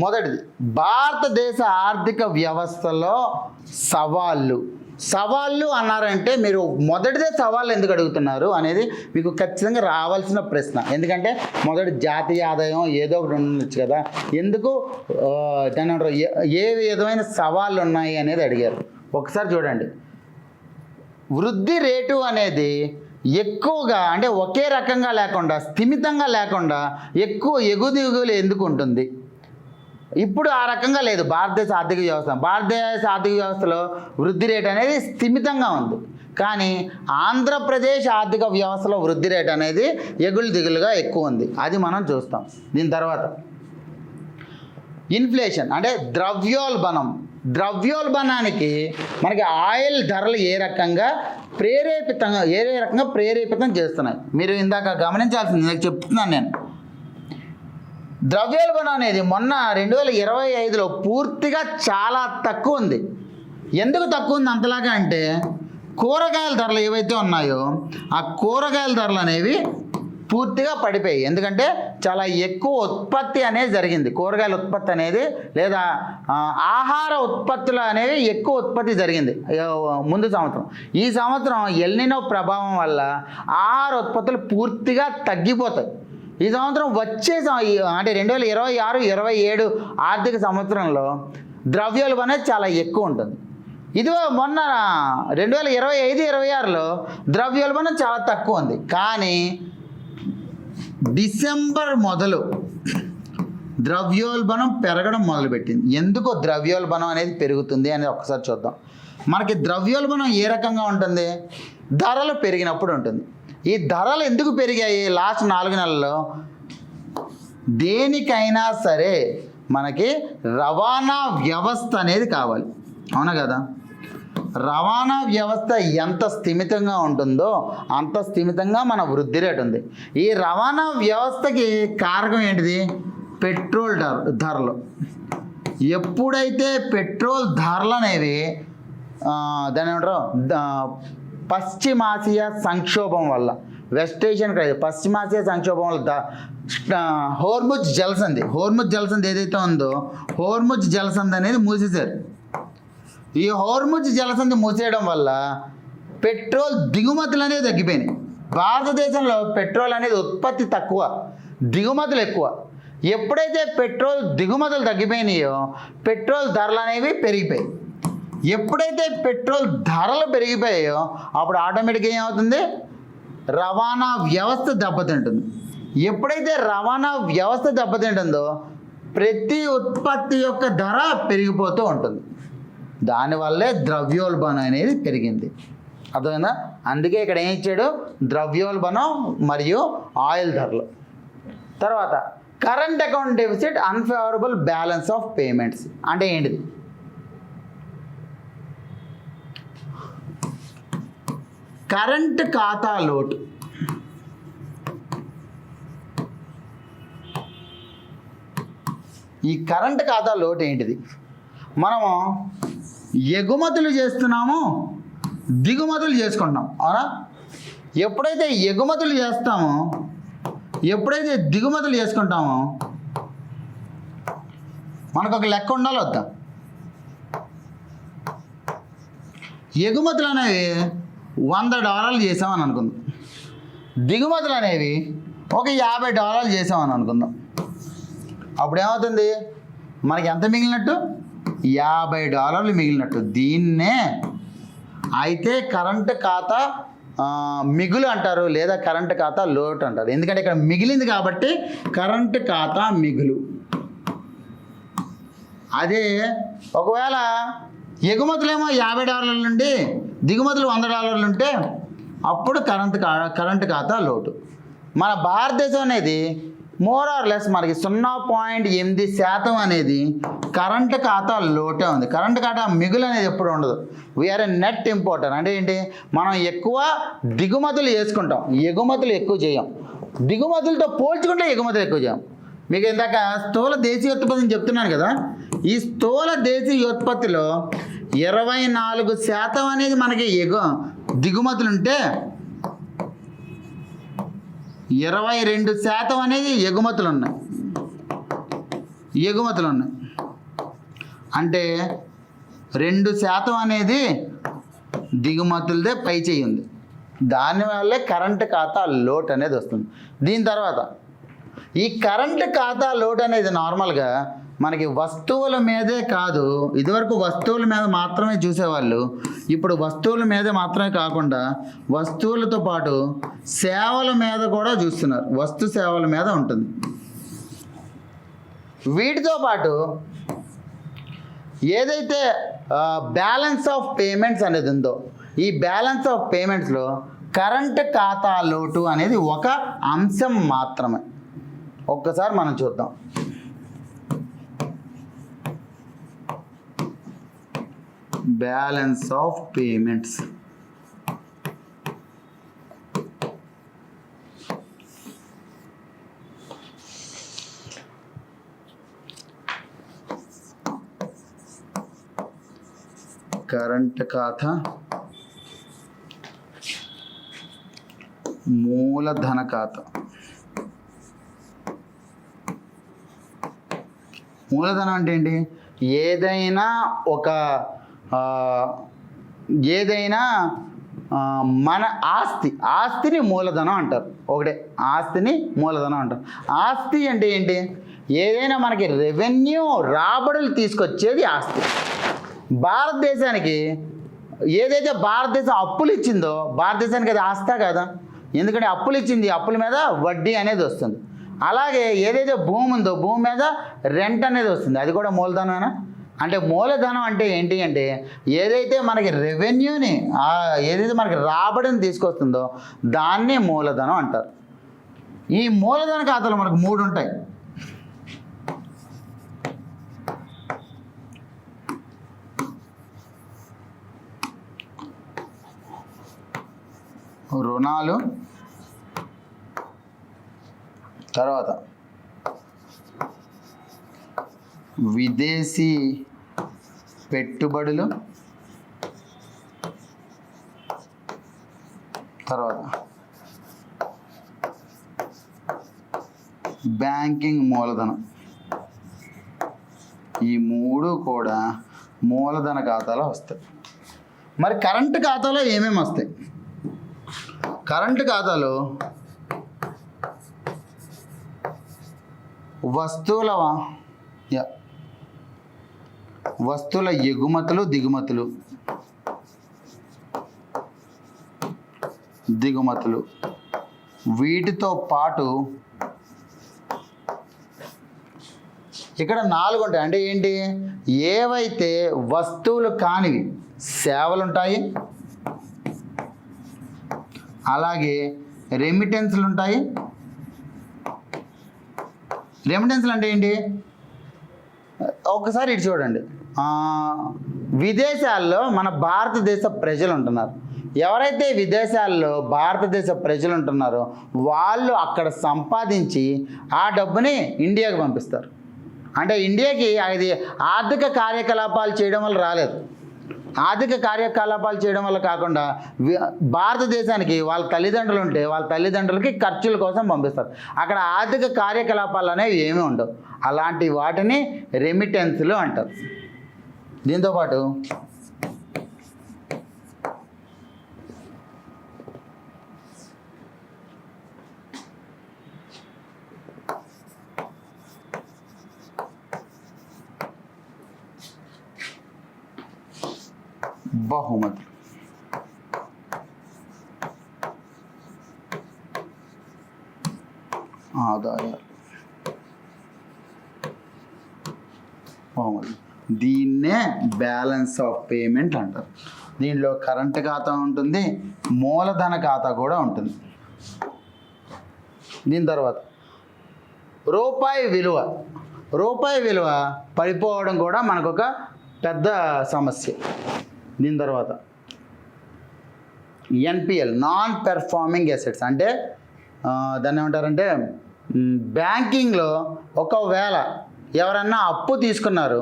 మొదటిది, భారతదేశ ఆర్థిక వ్యవస్థలో సవాళ్ళు అన్నారంటే మీరు మొదటిదే సవాళ్ళు ఎందుకు అడుగుతున్నారు అనేది మీకు ఖచ్చితంగా రావాల్సిన ప్రశ్న. ఎందుకంటే మొదటి జాతీయ ఆదాయం ఏదో ఒకటి ఉండొచ్చు కదా, ఎందుకు దాని ఏ విధమైన సవాళ్ళు ఉన్నాయి అనేది అడిగారు. ఒకసారి చూడండి. వృద్ధి రేటు అనేది ఎక్కువగా, అంటే ఒకే రకంగా లేకుండా, స్థిమితంగా లేకుండా ఎక్కువ ఎగుదిగులు ఎందుకు ఉంటుంది? ఇప్పుడు ఆ రకంగా లేదు భారతదేశ ఆర్థిక వ్యవస్థ. భారతదేశ ఆర్థిక వ్యవస్థలో వృద్ధి రేటు అనేది స్థిమితంగా ఉంది. కానీ ఆంధ్రప్రదేశ్ ఆర్థిక వ్యవస్థలో వృద్ధి రేటు అనేది ఎగులు దిగులుగా ఎక్కువ ఉంది. అది మనం చూస్తాం. దీని తర్వాత ఇన్ఫ్లేషన్, అంటే ద్రవ్యోల్బణానికి మనకి ఆయిల్ ధరలు ఏ రకంగా ప్రేరేపితం చేస్తున్నాయి. మీరు ఇందాక గమనించాల్సింది నాకు చెప్తున్నాను నేను. ద్రవ్యోల్బణం అనేది మొన్న 2025లో పూర్తిగా చాలా తక్కువ ఉంది. ఎందుకు తక్కువ ఉంది అంతలాగా అంటే, కూరగాయల ధరలు ఏవైతే ఉన్నాయో ఆ కూరగాయల ధరలు అనేవి పూర్తిగా పడిపోయాయి. ఎందుకంటే చాలా ఎక్కువ ఉత్పత్తి అనేది జరిగింది. కూరగాయల ఉత్పత్తి అనేది లేదా ఆహార ఉత్పత్తులు అనేవి ఎక్కువ ఉత్పత్తి జరిగింది ముందు సంవత్సరం. ఈ సంవత్సరం ఎల్నినో ప్రభావం వల్ల ఆహార ఉత్పత్తులు పూర్తిగా తగ్గిపోతాయి. ఈ సంవత్సరం వచ్చే అంటే 2026-27 ఆర్థిక సంవత్సరంలో ద్రవ్యోల్బణం అనేది చాలా ఎక్కువ ఉంటుంది. ఇది మొన్న 2025-26లో ద్రవ్యోల్బణం చాలా తక్కువ ఉంది. కానీ డిసెంబర్ మొదలు ద్రవ్యోల్బణం పెరగడం మొదలుపెట్టింది. ఎందుకు ద్రవ్యోల్బణం అనేది పెరుగుతుంది అనేది ఒకసారి చూద్దాం. మనకి ద్రవ్యోల్బణం ఏ రకంగా ఉంటుంది? ధరలు పెరిగినప్పుడు ఉంటుంది. ఈ ధరలు ఎందుకు పెరిగాయి లాస్ట్ 4 నెలల్లో? దేనికైనా సరే మనకి రవాణా వ్యవస్థ అనేది కావాలి, అవునా కదా? రవాణా వ్యవస్థ ఎంత స్థిమితంగా ఉంటుందో అంత స్థిమితంగా మన వృద్ధి రేటు ఉంది. ఈ రవాణా వ్యవస్థకి కారకం ఏంటిది? పెట్రోల్ ధరలు. ఎప్పుడైతే పెట్రోల్ ధరలు అనేవి దాని ఏమంటారు పశ్చిమాసియా సంక్షోభం వల్ల, వెస్ట్ ఏషియన్ క్రైసిస్, పశ్చిమాసియా సంక్షోభం వల్ల హోర్ముజ్ జలసంధి ఏదైతే ఉందో హోర్ముజ్ జలసంధి అనేది మూసేశారు. ఈ హోర్ముజ్ జలసంధి మూసేయడం వల్ల పెట్రోల్ దిగుమతులు అనేవి తగ్గిపోయినాయి. భారతదేశంలో పెట్రోల్ అనేది ఉత్పత్తి తక్కువ, దిగుమతులు ఎక్కువ. ఎప్పుడైతే పెట్రోల్ దిగుమతులు తగ్గిపోయినాయో పెట్రోల్ ధరలు అనేవి పెరిగిపోయాయి. ఎప్పుడైతే పెట్రోల్ ధరలు పెరిగిపోయాయో అప్పుడు ఆటోమేటిక్గా ఏమవుతుంది? రవాణా వ్యవస్థ దెబ్బతింటుంది. ఎప్పుడైతే రవాణా వ్యవస్థ దెబ్బతింటుందో ప్రతి ఉత్పత్తి యొక్క ధర పెరిగిపోతూ ఉంటుంది. దానివల్లే ద్రవ్యోల్బణం అనేది పెరిగింది. అర్థమైందా? అందుకే ఇక్కడ ఏం ఇచ్చాడు? ద్రవ్యోల్బణం మరియు ఆయిల్ ధరలు. తర్వాత current account deficit, unfavourable balance of payments అంటే ఏంటిది? కరెంట్ ఖాతా లోటు. ఈ కరెంట్ ఖాతా లోటు ఏంటిది? మనము ఎగుమతులు చేస్తున్నాము, దిగుమతులు చేసుకుంటున్నాం, అవునా? ఎప్పుడైతే ఎగుమతులు చేస్తామో ఎప్పుడైతే దిగుమతులు చేసుకుంటామో మనకు ఒక లెక్క ఉండాలి వద్దా? ఎగుమతులు అనేవి $100 చేసామని అనుకుందాం, దిగుమతులు అనేవి ఒక $50 చేసామని అనుకుందాం. అప్పుడు ఏమవుతుంది? మనకి ఎంత మిగిలినట్టు? $50 మిగిలినట్టు. దీన్నే అయితే కరెంటు ఖాతా మిగులు అంటారు, లేదా కరెంటు ఖాతా లోటు అంటారు. ఎందుకంటే ఇక్కడ మిగిలింది కాబట్టి కరెంటు ఖాతా మిగులు. అదే ఒకవేళ ఎగుమతులేమో $50 నుండి దిగుమతులు $100 ఉంటే అప్పుడు కరెంటు ఖాతా లోటు. మన భారతదేశం అనేది మోర్ ఆర్ లెస్ మనకి 0.8% అనేది కరెంటు ఖాతా లోటే ఉంది. కరెంటు ఖాతా మిగులు అనేది ఎప్పుడు ఉండదు. We're a net importer. అంటే ఏంటి? మనం ఎక్కువ దిగుమతులు చేసుకుంటాం, ఎగుమతులు ఎక్కువ చేయం. దిగుమతులతో పోల్చుకుంటే ఎగుమతులు ఎక్కువ చేయం. మీకు ఇందాక స్థూల దేశీయోత్పత్తిని చెప్తున్నాను కదా, ఈ స్థూల దేశీయోత్పత్తిలో 24% అనేది మనకి దిగుమతులు ఉంటే 22% అనేది ఎగుమతులు ఉన్నాయి. అంటే 2% అనేది దిగుమతులదే పై చేయి ఉంది. దానివల్లే కరెంటు ఖాతా లోటు అనేది వస్తుంది. దీని తర్వాత ఈ కరెంటు ఖాతా లోటు అనేది నార్మల్గా మనకి వస్తువుల మీదే కాదు, ఇదివరకు వస్తువుల మీద మాత్రమే చూసేవాళ్ళు. ఇప్పుడు వస్తువుల మీద మాత్రమే కాకుండా వస్తువులతో పాటు సేవల మీద కూడా చూస్తున్నారు. వస్తు సేవల మీద ఉంటుంది. వీటితో పాటు ఏదైతే బ్యాలెన్స్ ఆఫ్ పేమెంట్స్ అనేది ఉందో, ఈ బ్యాలెన్స్ ఆఫ్ పేమెంట్స్లో కరెంటు ఖాతా లోటు అనేది ఒక అంశం మాత్రమే. ఒక్కసారి మనం చూద్దాం. Balance of payments. కరెంట్ ఖాతా, మూలధన ఖాతా. మూలధనం అంటే ఏంటి? ఏదైనా మన ఆస్తిని మూలధనం అంటారు. ఒకటే ఆస్తిని మూలధనం అంటారు. ఆస్తి అంటే ఏంటి? ఏదైనా మనకి రెవెన్యూ రాబడులు తీసుకొచ్చేది ఆస్తి. భారతదేశానికి ఏదైతే భారతదేశం అప్పులు ఇచ్చిందో భారతదేశానికి అది ఆస్తా కదా? ఎందుకంటే అప్పులు ఇచ్చింది, అప్పుల మీద వడ్డీ అనేది వస్తుంది. అలాగే ఏదైతే భూమి ఉందో భూమి మీద రెంట్ అనేది వస్తుంది, అది కూడా మూలధనమేనా? అంటే మూలధనం అంటే ఏంటి అంటే ఏదైతే మనకి రెవెన్యూని, ఏదైతే మనకి రాబడిని తీసుకొస్తుందో దాన్నే మూలధనం అంటారు. ఈ మూలధన ఖాతాలు మనకు 3 ఉంటాయి. రుణాలు, తర్వాత విదేశీ పెట్టుబడులు, తర్వాత బ్యాంకింగ్ మూలధనం. ఈ 3 కూడా మూలధన ఖాతాలో వస్తాయి. మరి కరెంటు ఖాతాలో ఏమేమి వస్తాయి? కరెంటు ఖాతాలో వస్తువుల ఎగుమతులు, దిగుమతులు, వీటితో పాటు ఇక్కడ 4 ఉంటాయి. అంటే ఏంటి? ఏవైతే వస్తువులు కానివి సేవలు ఉంటాయి, అలాగే రెమిటెన్స్లు ఉంటాయి. రెమిటెన్స్లు అంటే ఏంటి? ఒకసారి ఇటు చూడండి. విదేశాల్లో మన భారతదేశ ప్రజలు ఉంటున్నారు. ఎవరైతే విదేశాల్లో భారతదేశ ప్రజలు ఉంటున్నారో వాళ్ళు అక్కడ సంపాదించి ఆ డబ్బుని ఇండియాకి పంపిస్తారు. అంటే ఇండియాకి అది ఆర్థిక కార్యకలాపాలు చేయడం వల్ల రాలేదు. ఆర్థిక కార్యకలాపాలు చేయడం వల్ల కాకుండా భారతదేశానికి వాళ్ళ తల్లిదండ్రులు ఉంటే వాళ్ళ తల్లిదండ్రులకి ఖర్చుల కోసం పంపిస్తారు. అక్కడ ఆర్థిక కార్యకలాపాలు అనేవి ఏమీ ఉండవు. అలాంటి వాటిని రెమిటెన్స్లు అంటారు. దీంతోపాటు బహుమతులు, ఆదాయాలు, బహుమతులు, దీన్నే బ్యాలెన్స్ ఆఫ్ పేమెంట్ అంటారు. దీనిలో కరెంట్ ఖాతా ఉంటుంది, మూలధన ఖాతా కూడా ఉంటుంది. దీని తర్వాత రూపాయి విలువ. రూపాయి విలువ పడిపోవడం కూడా మనకు ఒక పెద్ద సమస్య. దీని తర్వాత ఎన్పిఎల్, నాన్ పెర్ఫార్మింగ్ అసెట్స్. అంటే దాన్ని ఏమంటారంటే బ్యాంకింగ్లో ఒకవేళ ఎవరన్నా అప్పు తీసుకున్నారు,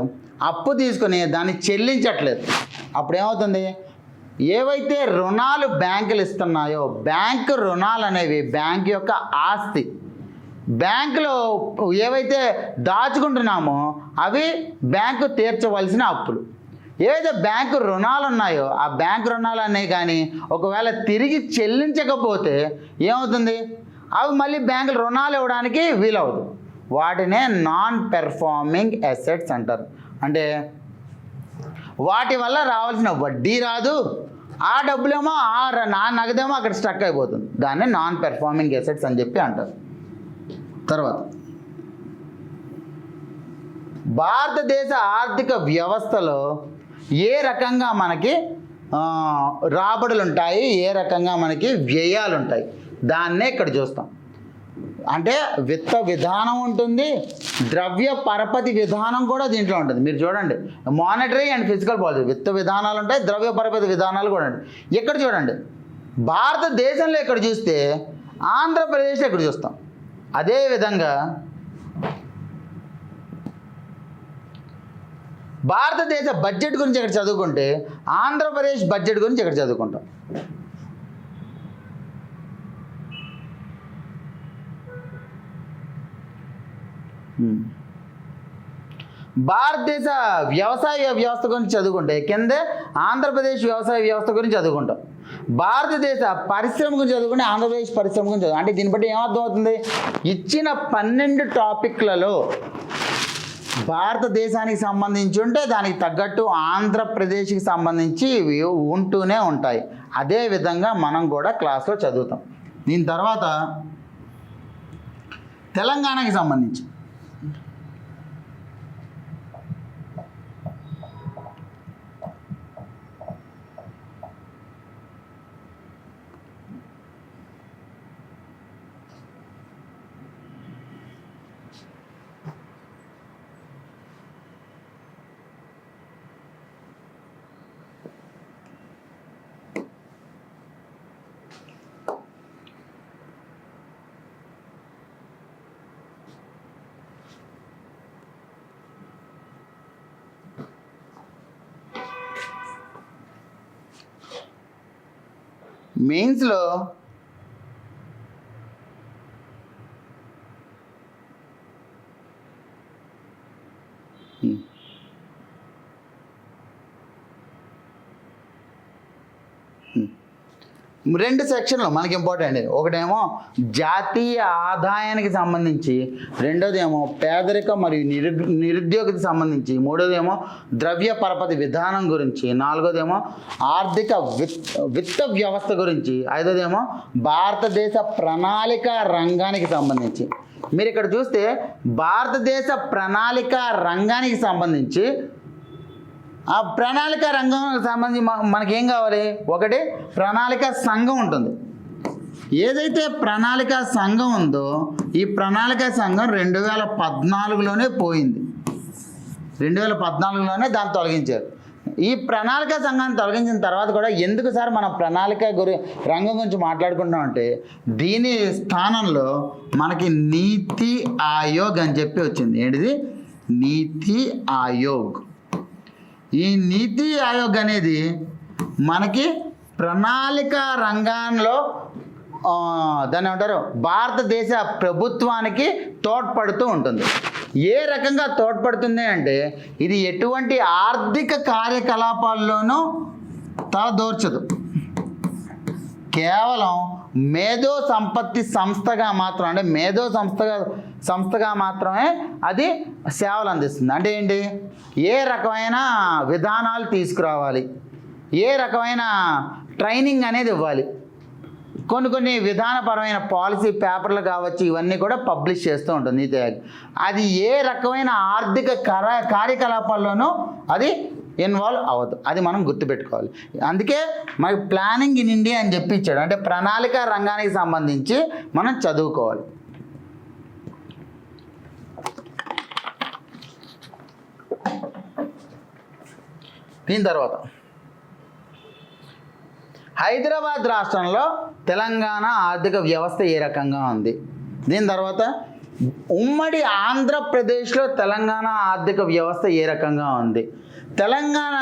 అప్పు తీసుకుని దాన్ని చెల్లించట్లేదు, అప్పుడు ఏమవుతుంది? ఏవైతే రుణాలు బ్యాంకులు ఇస్తున్నాయో, బ్యాంకు రుణాలు అనేవి బ్యాంక్ యొక్క ఆస్తి. బ్యాంకులో ఏవైతే దాచుకుంటున్నామో అవి బ్యాంకు తీర్చవలసిన అప్పులు. ఏవైతే బ్యాంకు రుణాలు ఉన్నాయో ఆ బ్యాంకు రుణాలు అనేవి కానీ ఒకవేళ తిరిగి చెల్లించకపోతే ఏమవుతుంది? అవి మళ్ళీ బ్యాంకులు రుణాలు ఇవ్వడానికి వీలవదు. వాటినే నాన్ పెర్ఫార్మింగ్ అసెట్స్ అంటారు. అంటే వాటి వల్ల రావాల్సిన వడ్డీ రాదు, ఆ డబ్బులేమో నా నగదేమో అక్కడ స్టక్ అయిపోతుంది. దాన్ని నాన్ పెర్ఫార్మింగ్ అసెట్స్ అని చెప్పి అంటారు. తర్వాత భారతదేశ ఆర్థిక వ్యవస్థలో ఏ రకంగా మనకి రాబడులు ఉంటాయి, ఏ రకంగా మనకి వ్యయాలు ఉంటాయి, దాన్నే ఇక్కడ చూస్తాం. అంటే విత్త విధానం ఉంటుంది, ద్రవ్య పరపతి విధానం కూడా దీంట్లో ఉంటుంది. మీరు చూడండి, మానిటరీ అండ్ ఫిజికల్ పాలసీ, విత్త విధానాలు ఉంటాయి, ద్రవ్య పరపతి విధానాలు కూడా ఉంటాయి. ఇక్కడ చూడండి, భారతదేశంలో ఇక్కడ చూస్తే ఆంధ్రప్రదేశ్ ఇక్కడ చూస్తాం. అదేవిధంగా భారతదేశ బడ్జెట్ గురించి ఇక్కడ చదువుకుంటే ఆంధ్రప్రదేశ్ బడ్జెట్ గురించి ఇక్కడ చదువుకుంటాం. భారతదేశ వ్యవసాయ వ్యవస్థ గురించి చదువుకుంటే కిందే ఆంధ్రప్రదేశ్ వ్యవసాయ వ్యవస్థ గురించి చదువుకుంటాం. భారతదేశ పరిశ్రమ గురించి చదువుకుంటే ఆంధ్రప్రదేశ్ పరిశ్రమ గురించి చదువు. అంటే దీన్ని బట్టి ఏమర్థం అవుతుంది? ఇచ్చిన 12 టాపిక్లలో భారతదేశానికి సంబంధించి ఉంటే దానికి తగ్గట్టు ఆంధ్రప్రదేశ్కి సంబంధించి ఉంటూనే ఉంటాయి. అదేవిధంగా మనం కూడా క్లాస్లో చదువుతాం. దీని తర్వాత తెలంగాణకి సంబంధించి మెయిన్స్లో రెండు సెక్షన్లు మనకి ఇంపార్టెంట్. ఒకటేమో జాతీయ ఆదాయానికి సంబంధించి, రెండోదేమో పేదరిక మరియు నిరుద్యోగికి సంబంధించి, మూడోదేమో ద్రవ్య పరపతి విధానం గురించి, నాలుగోదేమో ఆర్థిక విత్త వ్యవస్థ గురించి, ఐదోదేమో భారతదేశ ప్రణాళిక రంగానికి సంబంధించి. మీరు ఇక్కడ చూస్తే భారతదేశ ప్రణాళిక రంగానికి సంబంధించి ఆ ప్రణాళిక రంగానికి సంబంధించి మనకేం కావాలి? ఒకటి ప్రణాళిక సంఘం ఉంటుంది. ఏదైతే ప్రణాళిక సంఘం ఉందో ఈ ప్రణాళిక సంఘం 2014లోనే పోయింది. 2014లోనే దాన్ని తొలగించారు. ఈ ప్రణాళిక సంఘాన్ని తొలగించిన తర్వాత కూడా ఎందుకు సార్ మనం ప్రణాళిక రంగం గురించి మాట్లాడుకుంటామంటే దీని స్థానంలో మనకి నీతి ఆయోగ్ అని చెప్పి వచ్చింది. ఏంటిది? నీతి ఆయోగ్. ఈ నీతి ఆయోగ్ అనేది మనకి ప్రణాళిక రంగంలో దాన్ని ఏమంటారు భారతదేశ ప్రభుత్వానికి తోడ్పడుతూ ఉంటుంది. ఏ రకంగా తోడ్పడుతుంది అంటే ఇది ఎటువంటి ఆర్థిక కార్యకలాపాల్లోనూ తలదూర్చదు. కేవలం మేధో సంపత్తి సంస్థగా మాత్రం అంటే మేధో సంస్థగా మాత్రమే అది సేవలు అందిస్తుంది. అంటే ఏంటి, ఏ రకమైన విధానాలు తీసుకురావాలి, ఏ రకమైన ట్రైనింగ్ అనేది ఇవ్వాలి, కొన్ని విధానపరమైన పాలసీ పేపర్లు కావచ్చు, ఇవన్నీ కూడా పబ్లిష్ చేస్తూ ఉంటుంది నీతి ఆయోగ్. అది ఏ రకమైన ఆర్థిక కార్యకలాపాల్లోనూ అది ఇన్వాల్వ్ అవ్వదు. అది మనం గుర్తుపెట్టుకోవాలి. అందుకే మనకి ప్లానింగ్ ఇన్ ఇండియా అని చెప్పి ఇచ్చాడు. అంటే ప్రణాళిక రంగానికి సంబంధించి మనం చదువుకోవాలి. దీని తర్వాత హైదరాబాద్ రాష్ట్రంలో తెలంగాణ ఆర్థిక వ్యవస్థ ఏ రకంగా ఉంది. దీని తర్వాత ఉమ్మడి ఆంధ్రప్రదేశ్లో తెలంగాణ ఆర్థిక వ్యవస్థ ఏ రకంగా ఉంది. తెలంగాణ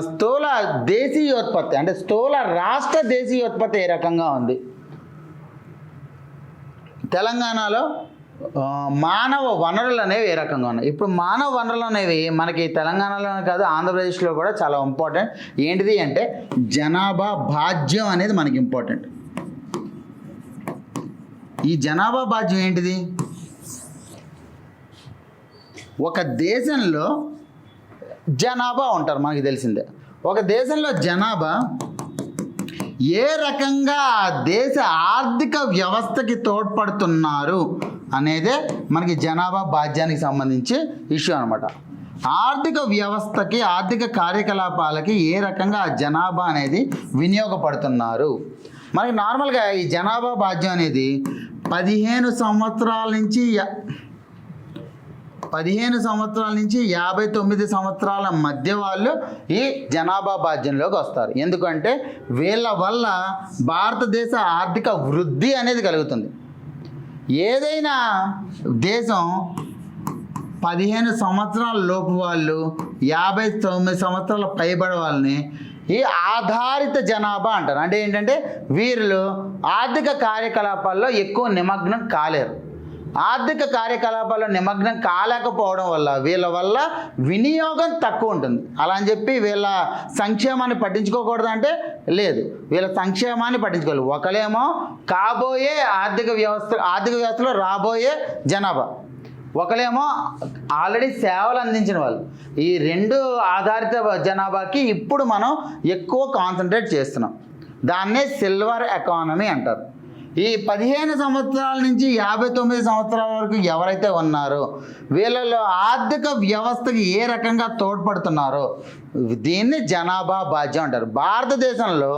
స్థూల దేశీయోత్పత్తి అంటే స్థూల రాష్ట్ర దేశీయోత్పత్తి ఏ రకంగా ఉంది. తెలంగాణలో మానవ వనరులు అనేవి ఏ రకంగా ఉన్నాయి. ఇప్పుడు మానవ వనరులు అనేవి మనకి తెలంగాణలోనే కాదు ఆంధ్రప్రదేశ్లో కూడా చాలా ఇంపార్టెంట్. ఏంటిది అంటే జనాభా భాజ్యం అనేది మనకి ఇంపార్టెంట్. ఈ జనాభా భాజ్యం ఏంటిది, ఒక దేశంలో జనాభా ఉంటారు మనకి తెలిసిందే. ఒక దేశంలో జనాభా ఏ రకంగా ఆ దేశ ఆర్థిక వ్యవస్థకి తోడ్పడుతున్నారు అనేదే మనకి జనాభా భాజ్యానికి సంబంధించి ఇష్యూ అనమాట. ఆర్థిక వ్యవస్థకి ఆర్థిక కార్యకలాపాలకి ఏ రకంగా ఆ జనాభా అనేది వినియోగపడుతున్నారు. మనకి నార్మల్గా ఈ జనాభా భాజ్యం అనేది 15 సంవత్సరాల నుంచి 59 సంవత్సరాల మధ్య వాళ్ళు ఈ జనాభా భాజ్యంలోకి వస్తారు. ఎందుకంటే వీళ్ళ వల్ల భారతదేశ ఆర్థిక వృద్ధి అనేది కలుగుతుంది. ఏదైనా దేశం 15 సంవత్సరాల లోపు వాళ్ళు 59 సంవత్సరాల పైబడి వాళ్ళని ఈ ఆధారిత జనాభా అంటారు. అంటే ఏంటంటే వీళ్ళు ఆర్థిక కార్యకలాపాల్లో ఎక్కువ నిమగ్నం కాలేరు. ఆర్థిక కార్యకలాపాల్లో నిమగ్నం కాలేకపోవడం వల్ల వీళ్ళ వల్ల వినియోగం తక్కువ ఉంటుంది. అలా అని చెప్పి వీళ్ళ సంక్షేమాన్ని పట్టించుకోకూడదు అంటే లేదు, వీళ్ళ సంక్షేమాన్ని పట్టించుకోవాలి. ఒకలేమో కాబోయే ఆర్థిక వ్యవస్థలో రాబోయే జనాభా, ఒకలేమో ఆల్రెడీ సేవలు అందించిన వాళ్ళు. ఈ రెండు ఆధారిత జనాభాకి ఇప్పుడు మనం ఎక్కువ కాన్సన్ట్రేట్ చేస్తున్నాం. దాన్నే సిల్వర్ ఎకానమీ అంటారు. ఈ 15 సంవత్సరాల నుంచి 59 సంవత్సరాల వరకు ఎవరైతే ఉన్నారో వీళ్ళలో ఆర్థిక వ్యవస్థకి ఏ రకంగా తోడ్పడుతున్నారో దీన్ని జనాభా భాజ్యం అంటారు. భారతదేశంలో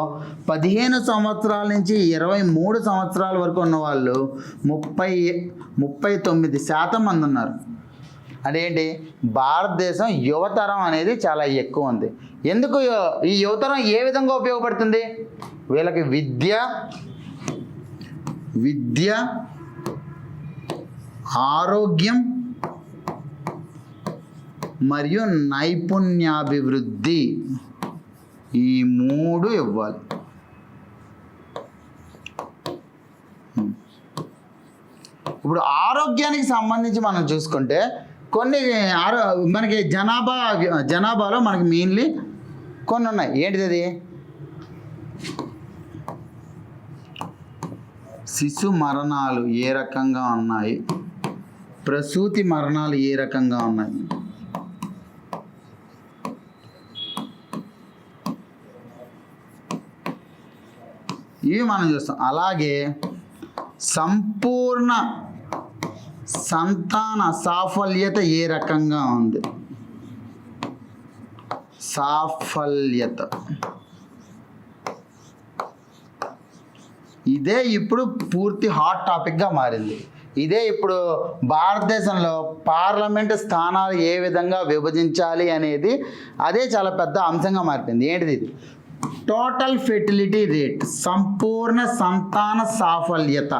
15 సంవత్సరాల నుంచి 23 సంవత్సరాల వరకు ఉన్న వాళ్ళు 39% మంది ఉన్నారు. అదేంటి, భారతదేశం యువతరం అనేది చాలా ఎక్కువ ఉంది. ఎందుకు ఈ యువతరం ఏ విధంగా ఉపయోగపడుతుంది? వీళ్ళకి విద్య, ఆరోగ్యం మరియు నైపుణ్యాభివృద్ధి ఈ 3 ఇవ్వాలి. ఇప్పుడు ఆరోగ్యానికి సంబంధించి మనం చూసుకుంటే కొన్ని మనకి జనాభాలో మనకి మెయిన్లీ కొన్ని ఉన్నాయి. ఏంటిది అది? శిశు మరణాలు ఏ రకంగా ఉన్నాయి, ప్రసూతి మరణాలు ఏ రకంగా ఉన్నాయి, ఇవి మనం చూస్తాం. అలాగే సంపూర్ణ సంతాన సాఫల్యత ఏ రకంగా ఉంది, సాఫల్యత ఇదే ఇప్పుడు పూర్తి హాట్ టాపిక్గా మారింది. ఇదే ఇప్పుడు భారతదేశంలో పార్లమెంటు స్థానాలు ఏ విధంగా విభజించాలి అనేది అదే చాలా పెద్ద అంశంగా మారిపోయింది. ఏంటిది ఇది? టోటల్ ఫెర్టిలిటీ రేట్, సంపూర్ణ సంతాన సాఫల్యత.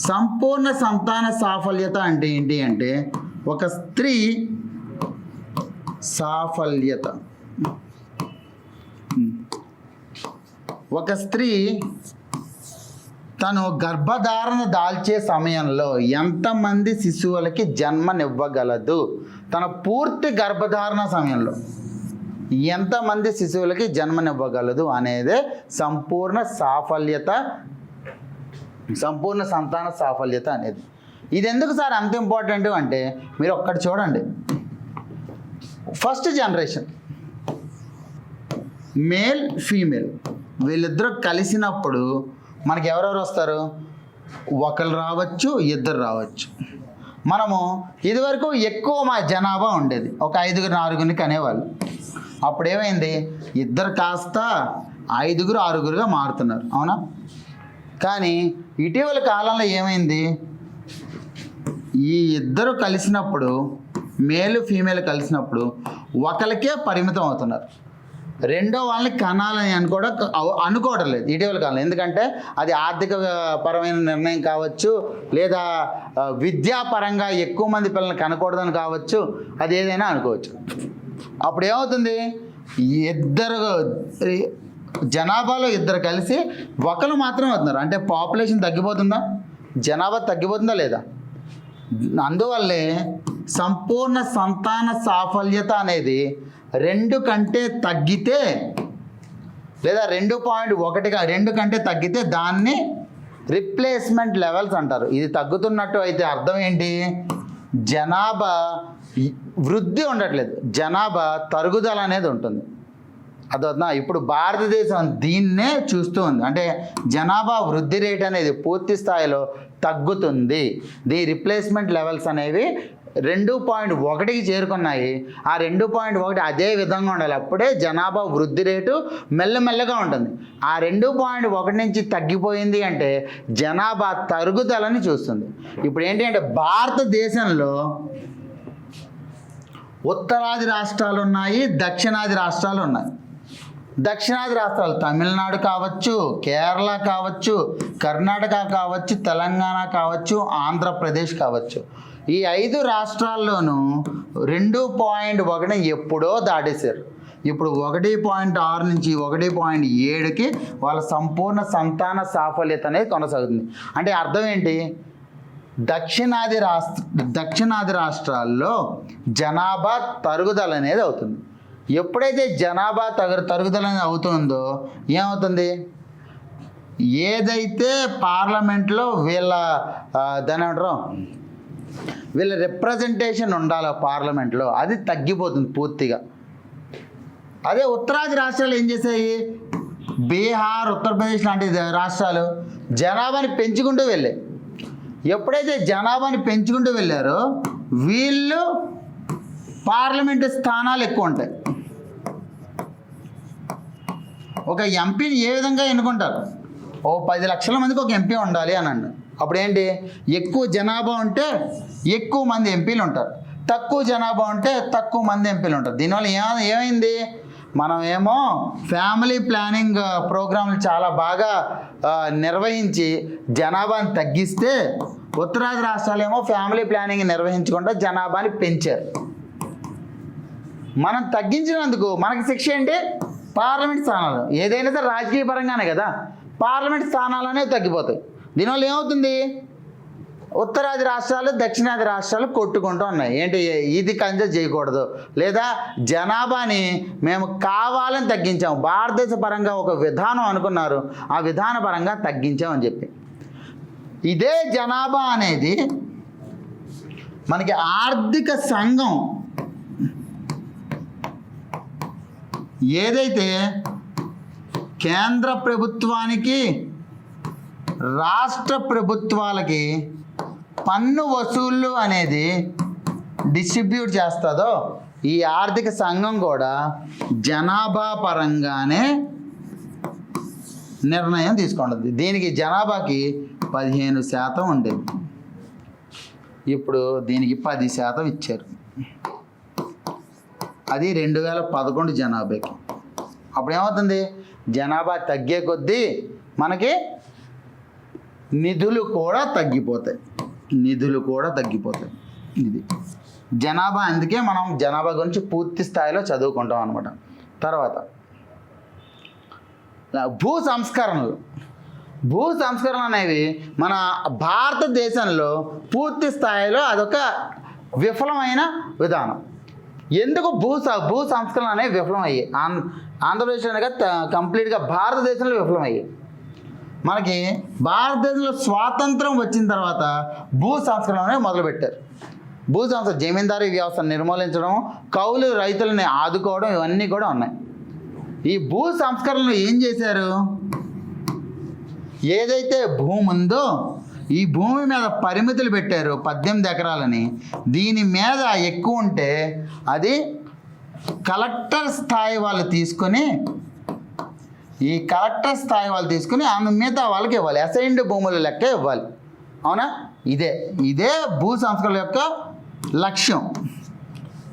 సంపూర్ణ సంతాన సాఫల్యత అంటే ఏంటి అంటే ఒక స్త్రీ సాఫల్యత. ఒక స్త్రీ తను గర్భధారణ దాల్చే సమయంలో ఎంతమంది శిశువులకి జన్మనివ్వగలదు? తన పూర్తి గర్భధారణ సమయంలో ఎంతమంది శిశువులకి జన్మనివ్వగలదు అనేదే సంపూర్ణ సంతాన సాఫల్యత అనేది. ఇది ఎందుకు సార్ అంత ఇంపార్టెంట్ అంటే మీరు ఒక్కటి చూడండి. ఫస్ట్ జనరేషన్ మేల్ ఫీమేల్ వీళ్ళిద్దరూ కలిసినప్పుడు మనకి ఎవరెవరు వస్తారు? ఒకరు రావచ్చు, ఇద్దరు రావచ్చు. మనము ఇదివరకు ఎక్కువ మా జనాభా ఉండేది, ఒక 5 6 కనేవాళ్ళు. అప్పుడు ఏమైంది? ఇద్దరు కాస్త 5 6గా మారుతున్నారు, అవునా? కానీ ఇటీవల కాలంలో ఏమైంది? ఈ ఇద్దరు కలిసినప్పుడు మేలు ఫీమేల్ కలిసినప్పుడు ఒకరికే పరిమితం అవుతున్నారు. రెండో వాళ్ళని కనాలని అనుకోవడం లేదు ఇటీవల కాలంలో. ఎందుకంటే అది ఆర్థిక పరమైన నిర్ణయం కావచ్చు, లేదా విద్యాపరంగా ఎక్కువ మంది పిల్లల్ని కనకూడదని కావచ్చు, అది ఏదైనా అనుకోవచ్చు. అప్పుడు ఏమవుతుంది? జనాభాలో ఇద్దరు కలిసి ఒకరు మాత్రమే అవుతున్నారు. అంటే పాపులేషన్ తగ్గిపోతుందా? జనాభా తగ్గిపోతుందా లేదా? అందువల్లే సంపూర్ణ సంతాన సాఫల్యత అనేది 2 కంటే తగ్గితే, లేదా 2.1 కంటే తగ్గితే దాన్ని రిప్లేస్మెంట్ లెవెల్స్ అంటారు. ఇది తగ్గుతున్నట్టు అయితే అర్థం ఏంటి? జనాభా వృద్ధి ఉండట్లేదు, జనాభా తరుగుదల అనేది ఉంటుంది. అదొద్దా? ఇప్పుడు భారతదేశం దీన్నే చూస్తూ ఉంది. అంటే జనాభా వృద్ధి రేట్ అనేది పూర్తి స్థాయిలో తగ్గుతుంది. రిప్లేస్మెంట్ లెవెల్స్ అనేవి 2.1కి చేరుకున్నాయి. ఆ 2.1 అదే విధంగా ఉండాలి, అప్పుడే జనాభా వృద్ధి రేటు మెల్లమెల్లగా ఉంటుంది. ఆ 2.1 నుంచి తగ్గిపోయింది అంటే జనాభా తరుగుదలని చూస్తుంది. ఇప్పుడు ఏంటి అంటే భారతదేశంలో ఉత్తరాది రాష్ట్రాలు ఉన్నాయి, దక్షిణాది రాష్ట్రాలు ఉన్నాయి. దక్షిణాది రాష్ట్రాలు తమిళనాడు కావచ్చు, కేరళ కావచ్చు, కర్ణాటక కావచ్చు, తెలంగాణ కావచ్చు, ఆంధ్రప్రదేశ్ కావచ్చు. ఈ 5 రాష్ట్రాల్లోనూ 2.1 ఎప్పుడో దాటేశారు. ఇప్పుడు 1.6 నుంచి 1.7కి వాళ్ళ సంపూర్ణ సంతాన సాఫల్యత అనేది కొనసాగుతుంది. అంటే అర్థం ఏంటి? దక్షిణాది రాష్ట్రాల్లో జనాభా తరుగుదల అనేది అవుతుంది. ఎప్పుడైతే జనాభా తరుగుదల అనేది అవుతుందో ఏమవుతుంది? ఏదైతే పార్లమెంట్లో వీళ్ళ రిప్రజెంటేషన్ ఉండాలో పార్లమెంట్లో, అది తగ్గిపోతుంది పూర్తిగా. అదే ఉత్తరాది రాష్ట్రాలు ఏం చేశాయి? బీహార్, ఉత్తరప్రదేశ్ లాంటి రాష్ట్రాలు జనాభాని పెంచుకుంటూ వెళ్ళాయి. ఎప్పుడైతే జనాభాని పెంచుకుంటూ వెళ్ళారో వీళ్ళు పార్లమెంటు స్థానాలు ఎక్కువ ఉంటాయి. ఒక ఎంపీని ఏ విధంగా ఎన్నుకుంటారు? 10 లక్షల మందికి ఒక ఎంపీ ఉండాలి అని అన్నారు. అప్పుడు ఏంటి? ఎక్కువ జనాభా ఉంటే ఎక్కువ మంది ఎంపీలు ఉంటారు, తక్కువ జనాభా ఉంటే తక్కువ మంది ఎంపీలు ఉంటారు. దీనివల్ల ఏమైంది? మనమేమో ఫ్యామిలీ ప్లానింగ్ ప్రోగ్రాంలు చాలా బాగా నిర్వహించి జనాభాని తగ్గిస్తే, ఉత్తరాది రాష్ట్రాలు ఏమో ఫ్యామిలీ ప్లానింగ్ నిర్వహించకుండా జనాభాని పెంచారు. మనం తగ్గించినందుకు మనకి శిక్ష ఏంటి? పార్లమెంట్ స్థానాలు. ఏదైనా సరే రాజకీయ పరంగానే కదా, పార్లమెంట్ స్థానాలు అనేవి తగ్గిపోతాయి. దీనివల్ల ఏమవుతుంది? ఉత్తరాది రాష్ట్రాలు, దక్షిణాది రాష్ట్రాలు కొట్టుకుంటూ ఉన్నాయి. ఏంటి? ఇది కన్సిడర్ చేయకూడదు, లేదా జనాభాని మేము కావాలని తగ్గించాము, భారతదేశ పరంగా ఒక విధానం అనుకున్నారు, ఆ విధాన పరంగా తగ్గించామని చెప్పి. ఇదే జనాభా అనేది మనకి ఆర్థిక సంఘం ఏదైతే కేంద్ర ప్రభుత్వానికి, రాష్ట్ర ప్రభుత్వాలకి పన్ను వసూళ్ళు అనేది డిస్ట్రిబ్యూట్ చేస్తుందో, ఈ ఆర్థిక సంఘం కూడా జనాభా పరంగానే నిర్ణయం తీసుకుంటుంది. దీనికి జనాభాకి 15% ఉండేది, ఇప్పుడు దీనికి 10% ఇచ్చారు. అది 2011 జనాభాకి. అప్పుడు ఏమవుతుంది? జనాభా తగ్గే కొద్దీ మనకి నిధులు కూడా తగ్గిపోతాయి. ఇది జనాభా, అందుకే మనం జనాభా గురించి పూర్తి స్థాయిలో చదువుకుంటాం అనమాట. తర్వాత భూ సంస్కరణలు. భూ సంస్కరణలు అనేవి మన భారతదేశంలో పూర్తి స్థాయిలో అదొక విఫలమైన విధానం. ఎందుకు భూ సంస్కరణలు అనేవి విఫలమయ్యాయి? ఆంధ్రప్రదేశ్ అనగా కంప్లీట్గా భారతదేశంలో విఫలమయ్యాయి. మనకి భారతదేశంలో స్వాతంత్రం వచ్చిన తర్వాత భూ సంస్కరణ అనేవి మొదలుపెట్టారు. భూ సంస్కరణ, జమీందారీ వ్యవస్థను నిర్మూలించడం, కౌలు రైతులని ఆదుకోవడం, ఇవన్నీ కూడా ఉన్నాయి. ఈ భూ సంస్కరణలు ఏం చేశారు? ఏదైతే భూమి ఉందో ఈ భూమి మీద పరిమితులు పెట్టారు, 18 ఎకరాలని. దీని మీద ఎక్కువ ఉంటే అది కలెక్టర్ స్థాయి వాళ్ళు తీసుకొని, ఈ కలెక్టర్ స్థాయి వాళ్ళు తీసుకుని ఆమె మిగతా వాళ్ళకి ఇవ్వాలి, అసైన్డ్ భూముల లెక్క ఇవ్వాలి. అవునా? ఇదే భూ సంస్కరణ యొక్క లక్ష్యం.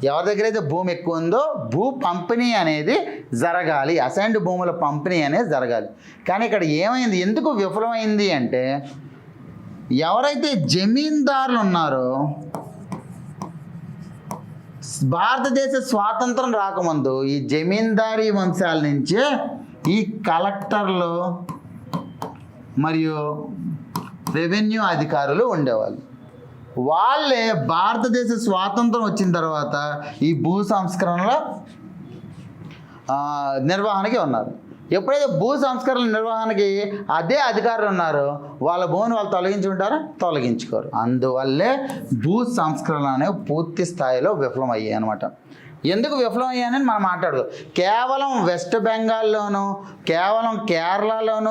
ఎవరి దగ్గర అయితే భూమి ఎక్కువ ఉందో భూ పంపిణీ అనేది జరగాలి, అసైన్డ్ భూముల పంపిణీ అనేది జరగాలి. కానీ ఇక్కడ ఏమైంది, ఎందుకు విఫలమైంది అంటే, ఎవరైతే జమీందారులు ఉన్నారో, భారతదేశ స్వాతంత్రం రాకముందు ఈ జమీందారీ వంశాల నుంచే ఈ కలెక్టర్లు మరియు రెవెన్యూ అధికారులు ఉండేవాళ్ళు. వాళ్ళే భారతదేశ స్వాతంత్రం వచ్చిన తర్వాత ఈ భూ సంస్కరణల నిర్వహణకి ఉన్నారు. ఎప్పుడైతే భూ సంస్కరణల నిర్వహణకి అదే అధికారులు ఉన్నారో వాళ్ళ భూమిని వాళ్ళు తొలగించుకుంటారా? తొలగించుకోరు. అందువల్లే భూ సంస్కరణలు అనేవి పూర్తి స్థాయిలో విఫలమయ్యాయి అనమాట. ఎందుకు విఫలమయ్యాయని మనం మాట్లాడదు. కేవలం వెస్ట్ బెంగాల్లోనూ, కేవలం కేరళలోను,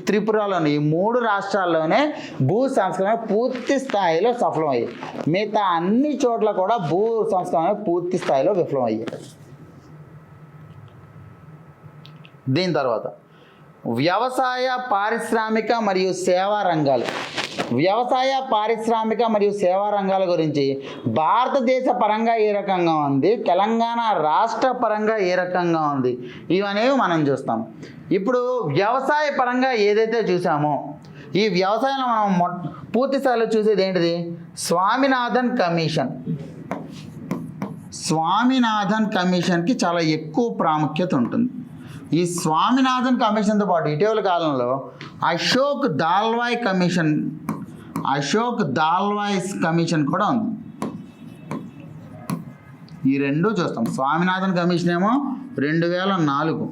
త్రిపురలోను, ఈ 3 రాష్ట్రాల్లోనే భూ సంస్కరణ పూర్తి స్థాయిలో సఫలమయ్యాయి. మిగతా అన్ని చోట్ల కూడా భూ సంస్కరణ పూర్తి స్థాయిలో విఫలమయ్యాయి. దీని తర్వాత వ్యవసాయ, పారిశ్రామిక మరియు సేవా రంగాలు. వ్యవసాయ, పారిశ్రామిక మరియు సేవా రంగాల గురించి భారతదేశ పరంగా ఏ రకంగా ఉంది, తెలంగాణ రాష్ట్ర పరంగా ఏ రకంగా ఉంది, ఇవనేవి మనం చూస్తాం. ఇప్పుడు వ్యవసాయ పరంగా ఏదైతే చూసామో, ఈ వ్యవసాయంలో మనం పూర్తి స్థాయిలో చూసేది ఏంటిది? స్వామినాథన్ కమిషన్. స్వామినాథన్ కమిషన్కి చాలా ఎక్కువ ప్రాముఖ్యత ఉంటుంది. ఈ స్వామినాథన్ కమిషన్తో పాటు ఇటీవల కాలంలో అశోక్ దాల్వాయ్ కమిషన్ కూడా ఉంది. ఈ రెండు చూస్తాం. స్వామినాథన్ కమిషన్ ఏమో 2004,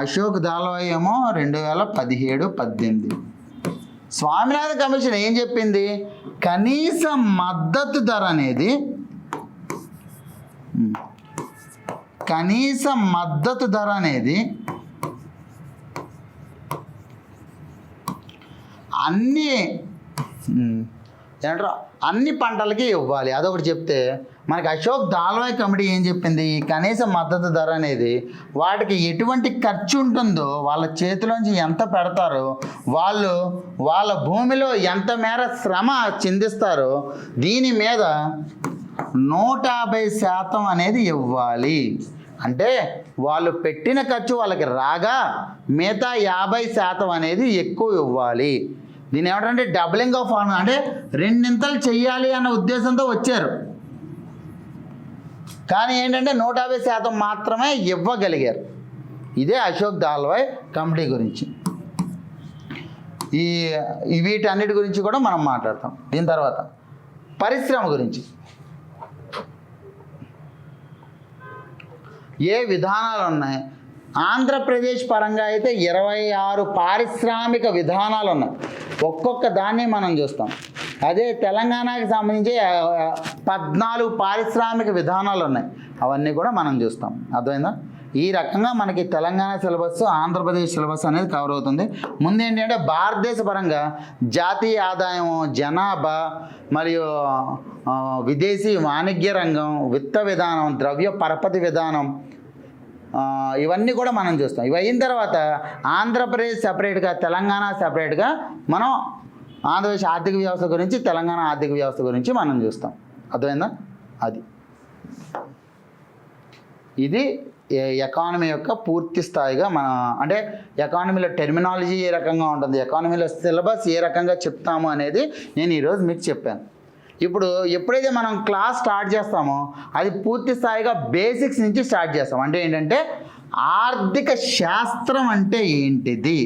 అశోక్ దాల్వాయ్ ఏమో 2017-18. స్వామినాథన్ కమిషన్ ఏం చెప్పింది? కనీస మద్దతు ధర అనేది అన్ని పంటలకి ఇవ్వాలి. అదొకటి చెప్తే, మనకి అశోక్ దాల్వాయ్ కమిటీ ఏం చెప్పింది? ఈ కనీస మద్దతు ధర అనేది వాటికి ఎటువంటి ఖర్చు ఉంటుందో, వాళ్ళ చేతిలోంచి ఎంత పెడతారో, వాళ్ళు వాళ్ళ భూమిలో ఎంత మేర శ్రమ చిందిస్తారో దీని మీద 150% అనేది ఇవ్వాలి. అంటే వాళ్ళు పెట్టిన ఖర్చు వాళ్ళకి రాగా మిగతా 50% అనేది ఎక్కువ ఇవ్వాలి. దీని ఏమంటారంటే డబులింగ్ ఆఫ్ ఫార్మ్, అంటే 2 చెయ్యాలి అన్న ఉద్దేశంతో వచ్చారు. కానీ ఏంటంటే 150% మాత్రమే ఇవ్వగలిగారు. ఇదే అశోక్ దాల్వాయ్ కమిటీ గురించి. వీటన్నిటి గురించి కూడా మనం మాట్లాడతాం. దీని తర్వాత పరిశ్రమ గురించి ఏ విధానాలు ఉన్నాయి? ఆంధ్రప్రదేశ్ పరంగా అయితే 26 పారిశ్రామిక విధానాలు ఉన్నాయి. ఒక్కొక్క దాన్ని మనం చూస్తాం. అదే తెలంగాణకి సంబంధించి 14 పారిశ్రామిక విధానాలు ఉన్నాయి. అవన్నీ కూడా మనం చూస్తాం. అర్థమైందా? ఈ రకంగా మనకి తెలంగాణ సిలబస్, ఆంధ్రప్రదేశ్ సిలబస్ అనేది కవర్ అవుతుంది. ముందు ఏంటంటే భారతదేశ పరంగా జాతీయ ఆదాయం, జనాభా మరియు విదేశీ వాణిజ్య రంగం, విత్త విధానం, ద్రవ్య పరపతి విధానం, ఇవన్నీ కూడా మనం చూస్తాం. ఇవి అయిన తర్వాత ఆంధ్రప్రదేశ్ సపరేట్గా, తెలంగాణ సపరేట్గా మనం ఆంధ్రప్రదేశ్ ఆర్థిక వ్యవస్థ గురించి, తెలంగాణ ఆర్థిక వ్యవస్థ గురించి మనం చూస్తాం. అర్థమైందా? ఇది ఎకానమీ యొక్క పూర్తి స్థాయిగా మన, అంటే ఎకానమీలో టెర్మినాలజీ ఏ రకంగా ఉంటుంది, ఎకానమీలో సిలబస్ ఏ రకంగా చెప్తాము అనేది నేను ఈరోజు మీకు చెప్పాను. ఇప్పుడు ఎప్పుడైతే మనం క్లాస్ స్టార్ట్ చేస్తామో అది పూర్తి స్థాయిగా బేసిక్స్ నుంచి స్టార్ట్ చేస్తాం. అంటే ఏంటంటే ఆర్థిక శాస్త్రం అంటే ఏంటిది,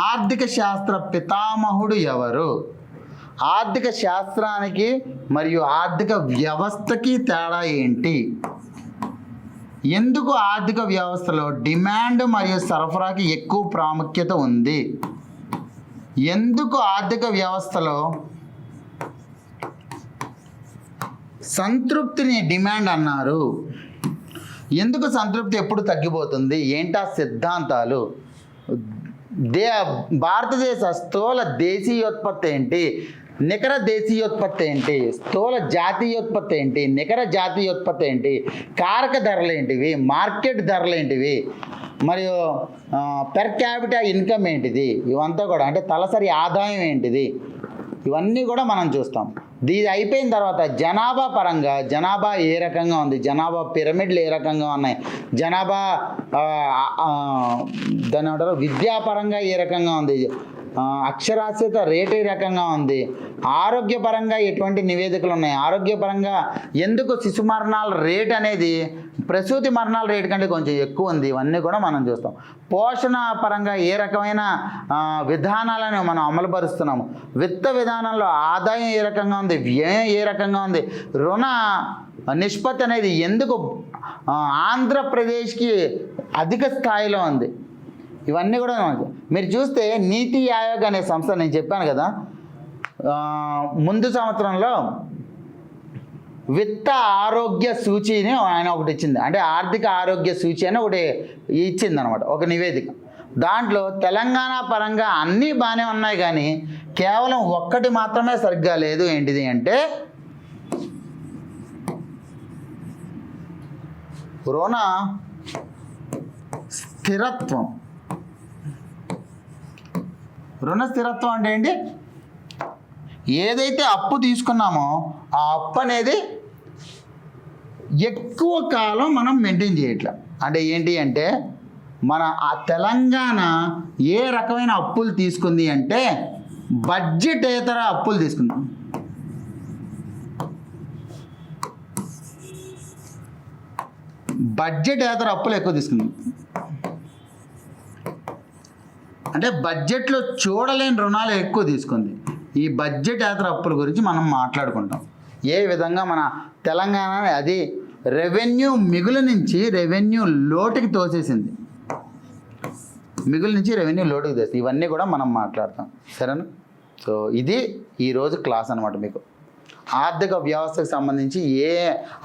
ఆర్థిక శాస్త్ర పితామహుడు ఎవరు, ఆర్థిక శాస్త్రానికి మరియు ఆర్థిక వ్యవస్థకి తేడా ఏంటి, ఎందుకు ఆర్థిక వ్యవస్థలో డిమాండ్ మరియు సరఫరాకి ఎక్కువ ప్రాముఖ్యత ఉంది, ఎందుకు ఆర్థిక వ్యవస్థలో సంతృప్తిని డిమాండ్ అన్నారు, ఎందుకు సంతృప్తి ఎప్పుడు తగ్గిపోతుంది, ఏంటా సిద్ధాంతాలు, భారతదేశ స్థూల దేశీయోత్పత్తి ఏంటి, నికర దేశీయోత్పత్తి ఏంటి, స్థూల జాతీయోత్పత్తి ఏంటి, నికర జాతీయోత్పత్తి ఏంటి, కారక ధరలు ఏంటివి, మార్కెట్ ధరలు ఏంటివి, మరియు పెర్ క్యాపిటల్ ఇన్కమ్ ఏంటిది, ఇవంతా కూడా అంటే తలసరి ఆదాయం ఏంటిది, ఇవన్నీ కూడా మనం చూస్తాం. ఇది అయిపోయిన తర్వాత జనాభా పరంగా జనాభా ఏ రకంగా ఉంది, జనాభా పిరమిడ్లు ఏ రకంగా ఉన్నాయి, జనాభా దాని ఏమంటారు విద్యాపరంగా ఏ రకంగా ఉంది, అక్షరాస్యత రేట్ ఏ రకంగా ఉంది, ఆరోగ్యపరంగా ఎటువంటి నివేదికలు ఉన్నాయి, ఆరోగ్యపరంగా ఎందుకు శిశు మరణాల రేట్ అనేది ప్రసూతి మరణాల రేటు కంటే కొంచెం ఎక్కువ ఉంది, ఇవన్నీ కూడా మనం చూస్తాం. పోషణ పరంగా ఏ రకమైన విధానాలను మనం అమలుపరుస్తున్నాము, విత్త విధానంలో ఆదాయం ఏ రకంగా ఉంది, వ్యయం ఏ రకంగా ఉంది, రుణ నిష్పత్తి అనేది ఎందుకు ఆంధ్రప్రదేశ్కి అధిక స్థాయిలో ఉంది, ఇవన్నీ కూడా మీరు చూస్తే నీతి ఆయోగ్ అనే సంస్థ నేను చెప్పాను కదా ముందు సంవత్సరంలో విత్త ఆరోగ్య సూచిని ఆయన ఒకటి ఇచ్చింది, అంటే ఆర్థిక ఆరోగ్య సూచి అని ఒకటి ఇచ్చింది అనమాట, ఒక నివేదిక. దాంట్లో తెలంగాణ పరంగా అన్నీ బాగానే ఉన్నాయి కానీ కేవలం ఒక్కటి మాత్రమే సరిగ్గా లేదు, ఏంటిది అంటే రుణ స్థిరత్వం. రుణ స్థిరత్వం అంటే ఏంటి, ఏదైతే అప్పు తీసుకున్నామో ఆ అప్పు అనేది ఎక్కువ కాలం మనం మెయింటైన్ చేయట్లా. అంటే ఏంటి అంటే మన ఆ తెలంగాణ ఏ రకమైన అప్పులు తీసుకుంది అంటే బడ్జెటేతర అప్పులు తీసుకుంది. బడ్జెటేతర అప్పులు ఎక్కువ తీసుకుంది. అంటే బడ్జెట్లో చూడలేని రుణాలు ఎక్కువ తీసుకుంది. ఈ బడ్జెటేతర అప్పుల గురించి మనం మాట్లాడుకుంటాం. ఏ విధంగా మన తెలంగాణ అది రెవెన్యూ మిగులు నుంచి రెవెన్యూ లోటుకి తోసేసింది, మిగులు నుంచి రెవెన్యూ లోటుకి తోసేసింది, ఇవన్నీ కూడా మనం మాట్లాడతాం. సరేనా? సో ఇది ఈరోజు క్లాస్ అనమాట. మీకు ఆర్థిక వ్యవస్థకు సంబంధించి ఏ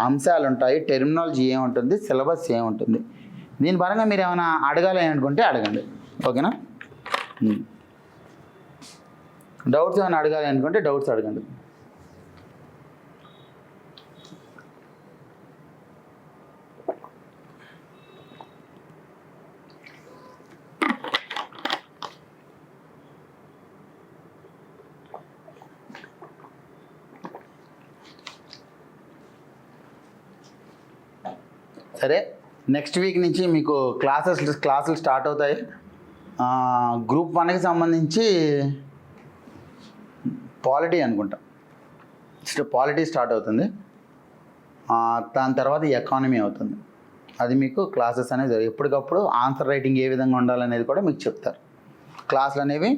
అంశాలు ఉంటాయి, టెర్మినాలజీ ఏముంటుంది, సిలబస్ ఏముంటుంది, దీని పరంగా మీరు ఏమైనా అడగాలి అనుకుంటే అడగండి. ఓకేనా? డౌట్స్ ఏమైనా అడగాలి అనుకుంటే డౌట్స్ అడగండి. సరే, నెక్స్ట్ వీక్ నుంచి మీకు క్లాసులు స్టార్ట్ అవుతాయి. గ్రూప్ 1కి సంబంధించి పాలిటీ అనుకుంటా, పాలిటీ స్టార్ట్ అవుతుంది. దాని తర్వాత ఎకానమీ అవుతుంది. అది మీకు క్లాసెస్ అనేది ఎప్పటికప్పుడు ఆన్సర్ రైటింగ్ ఏ విధంగా ఉండాలనేది కూడా మీకు చెప్తారు. క్లాసులు అనేవి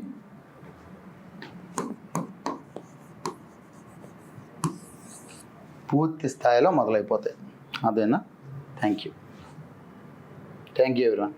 పూర్తి స్థాయిలో మొదలైపోతాయి. అదేనా? Thank you everyone.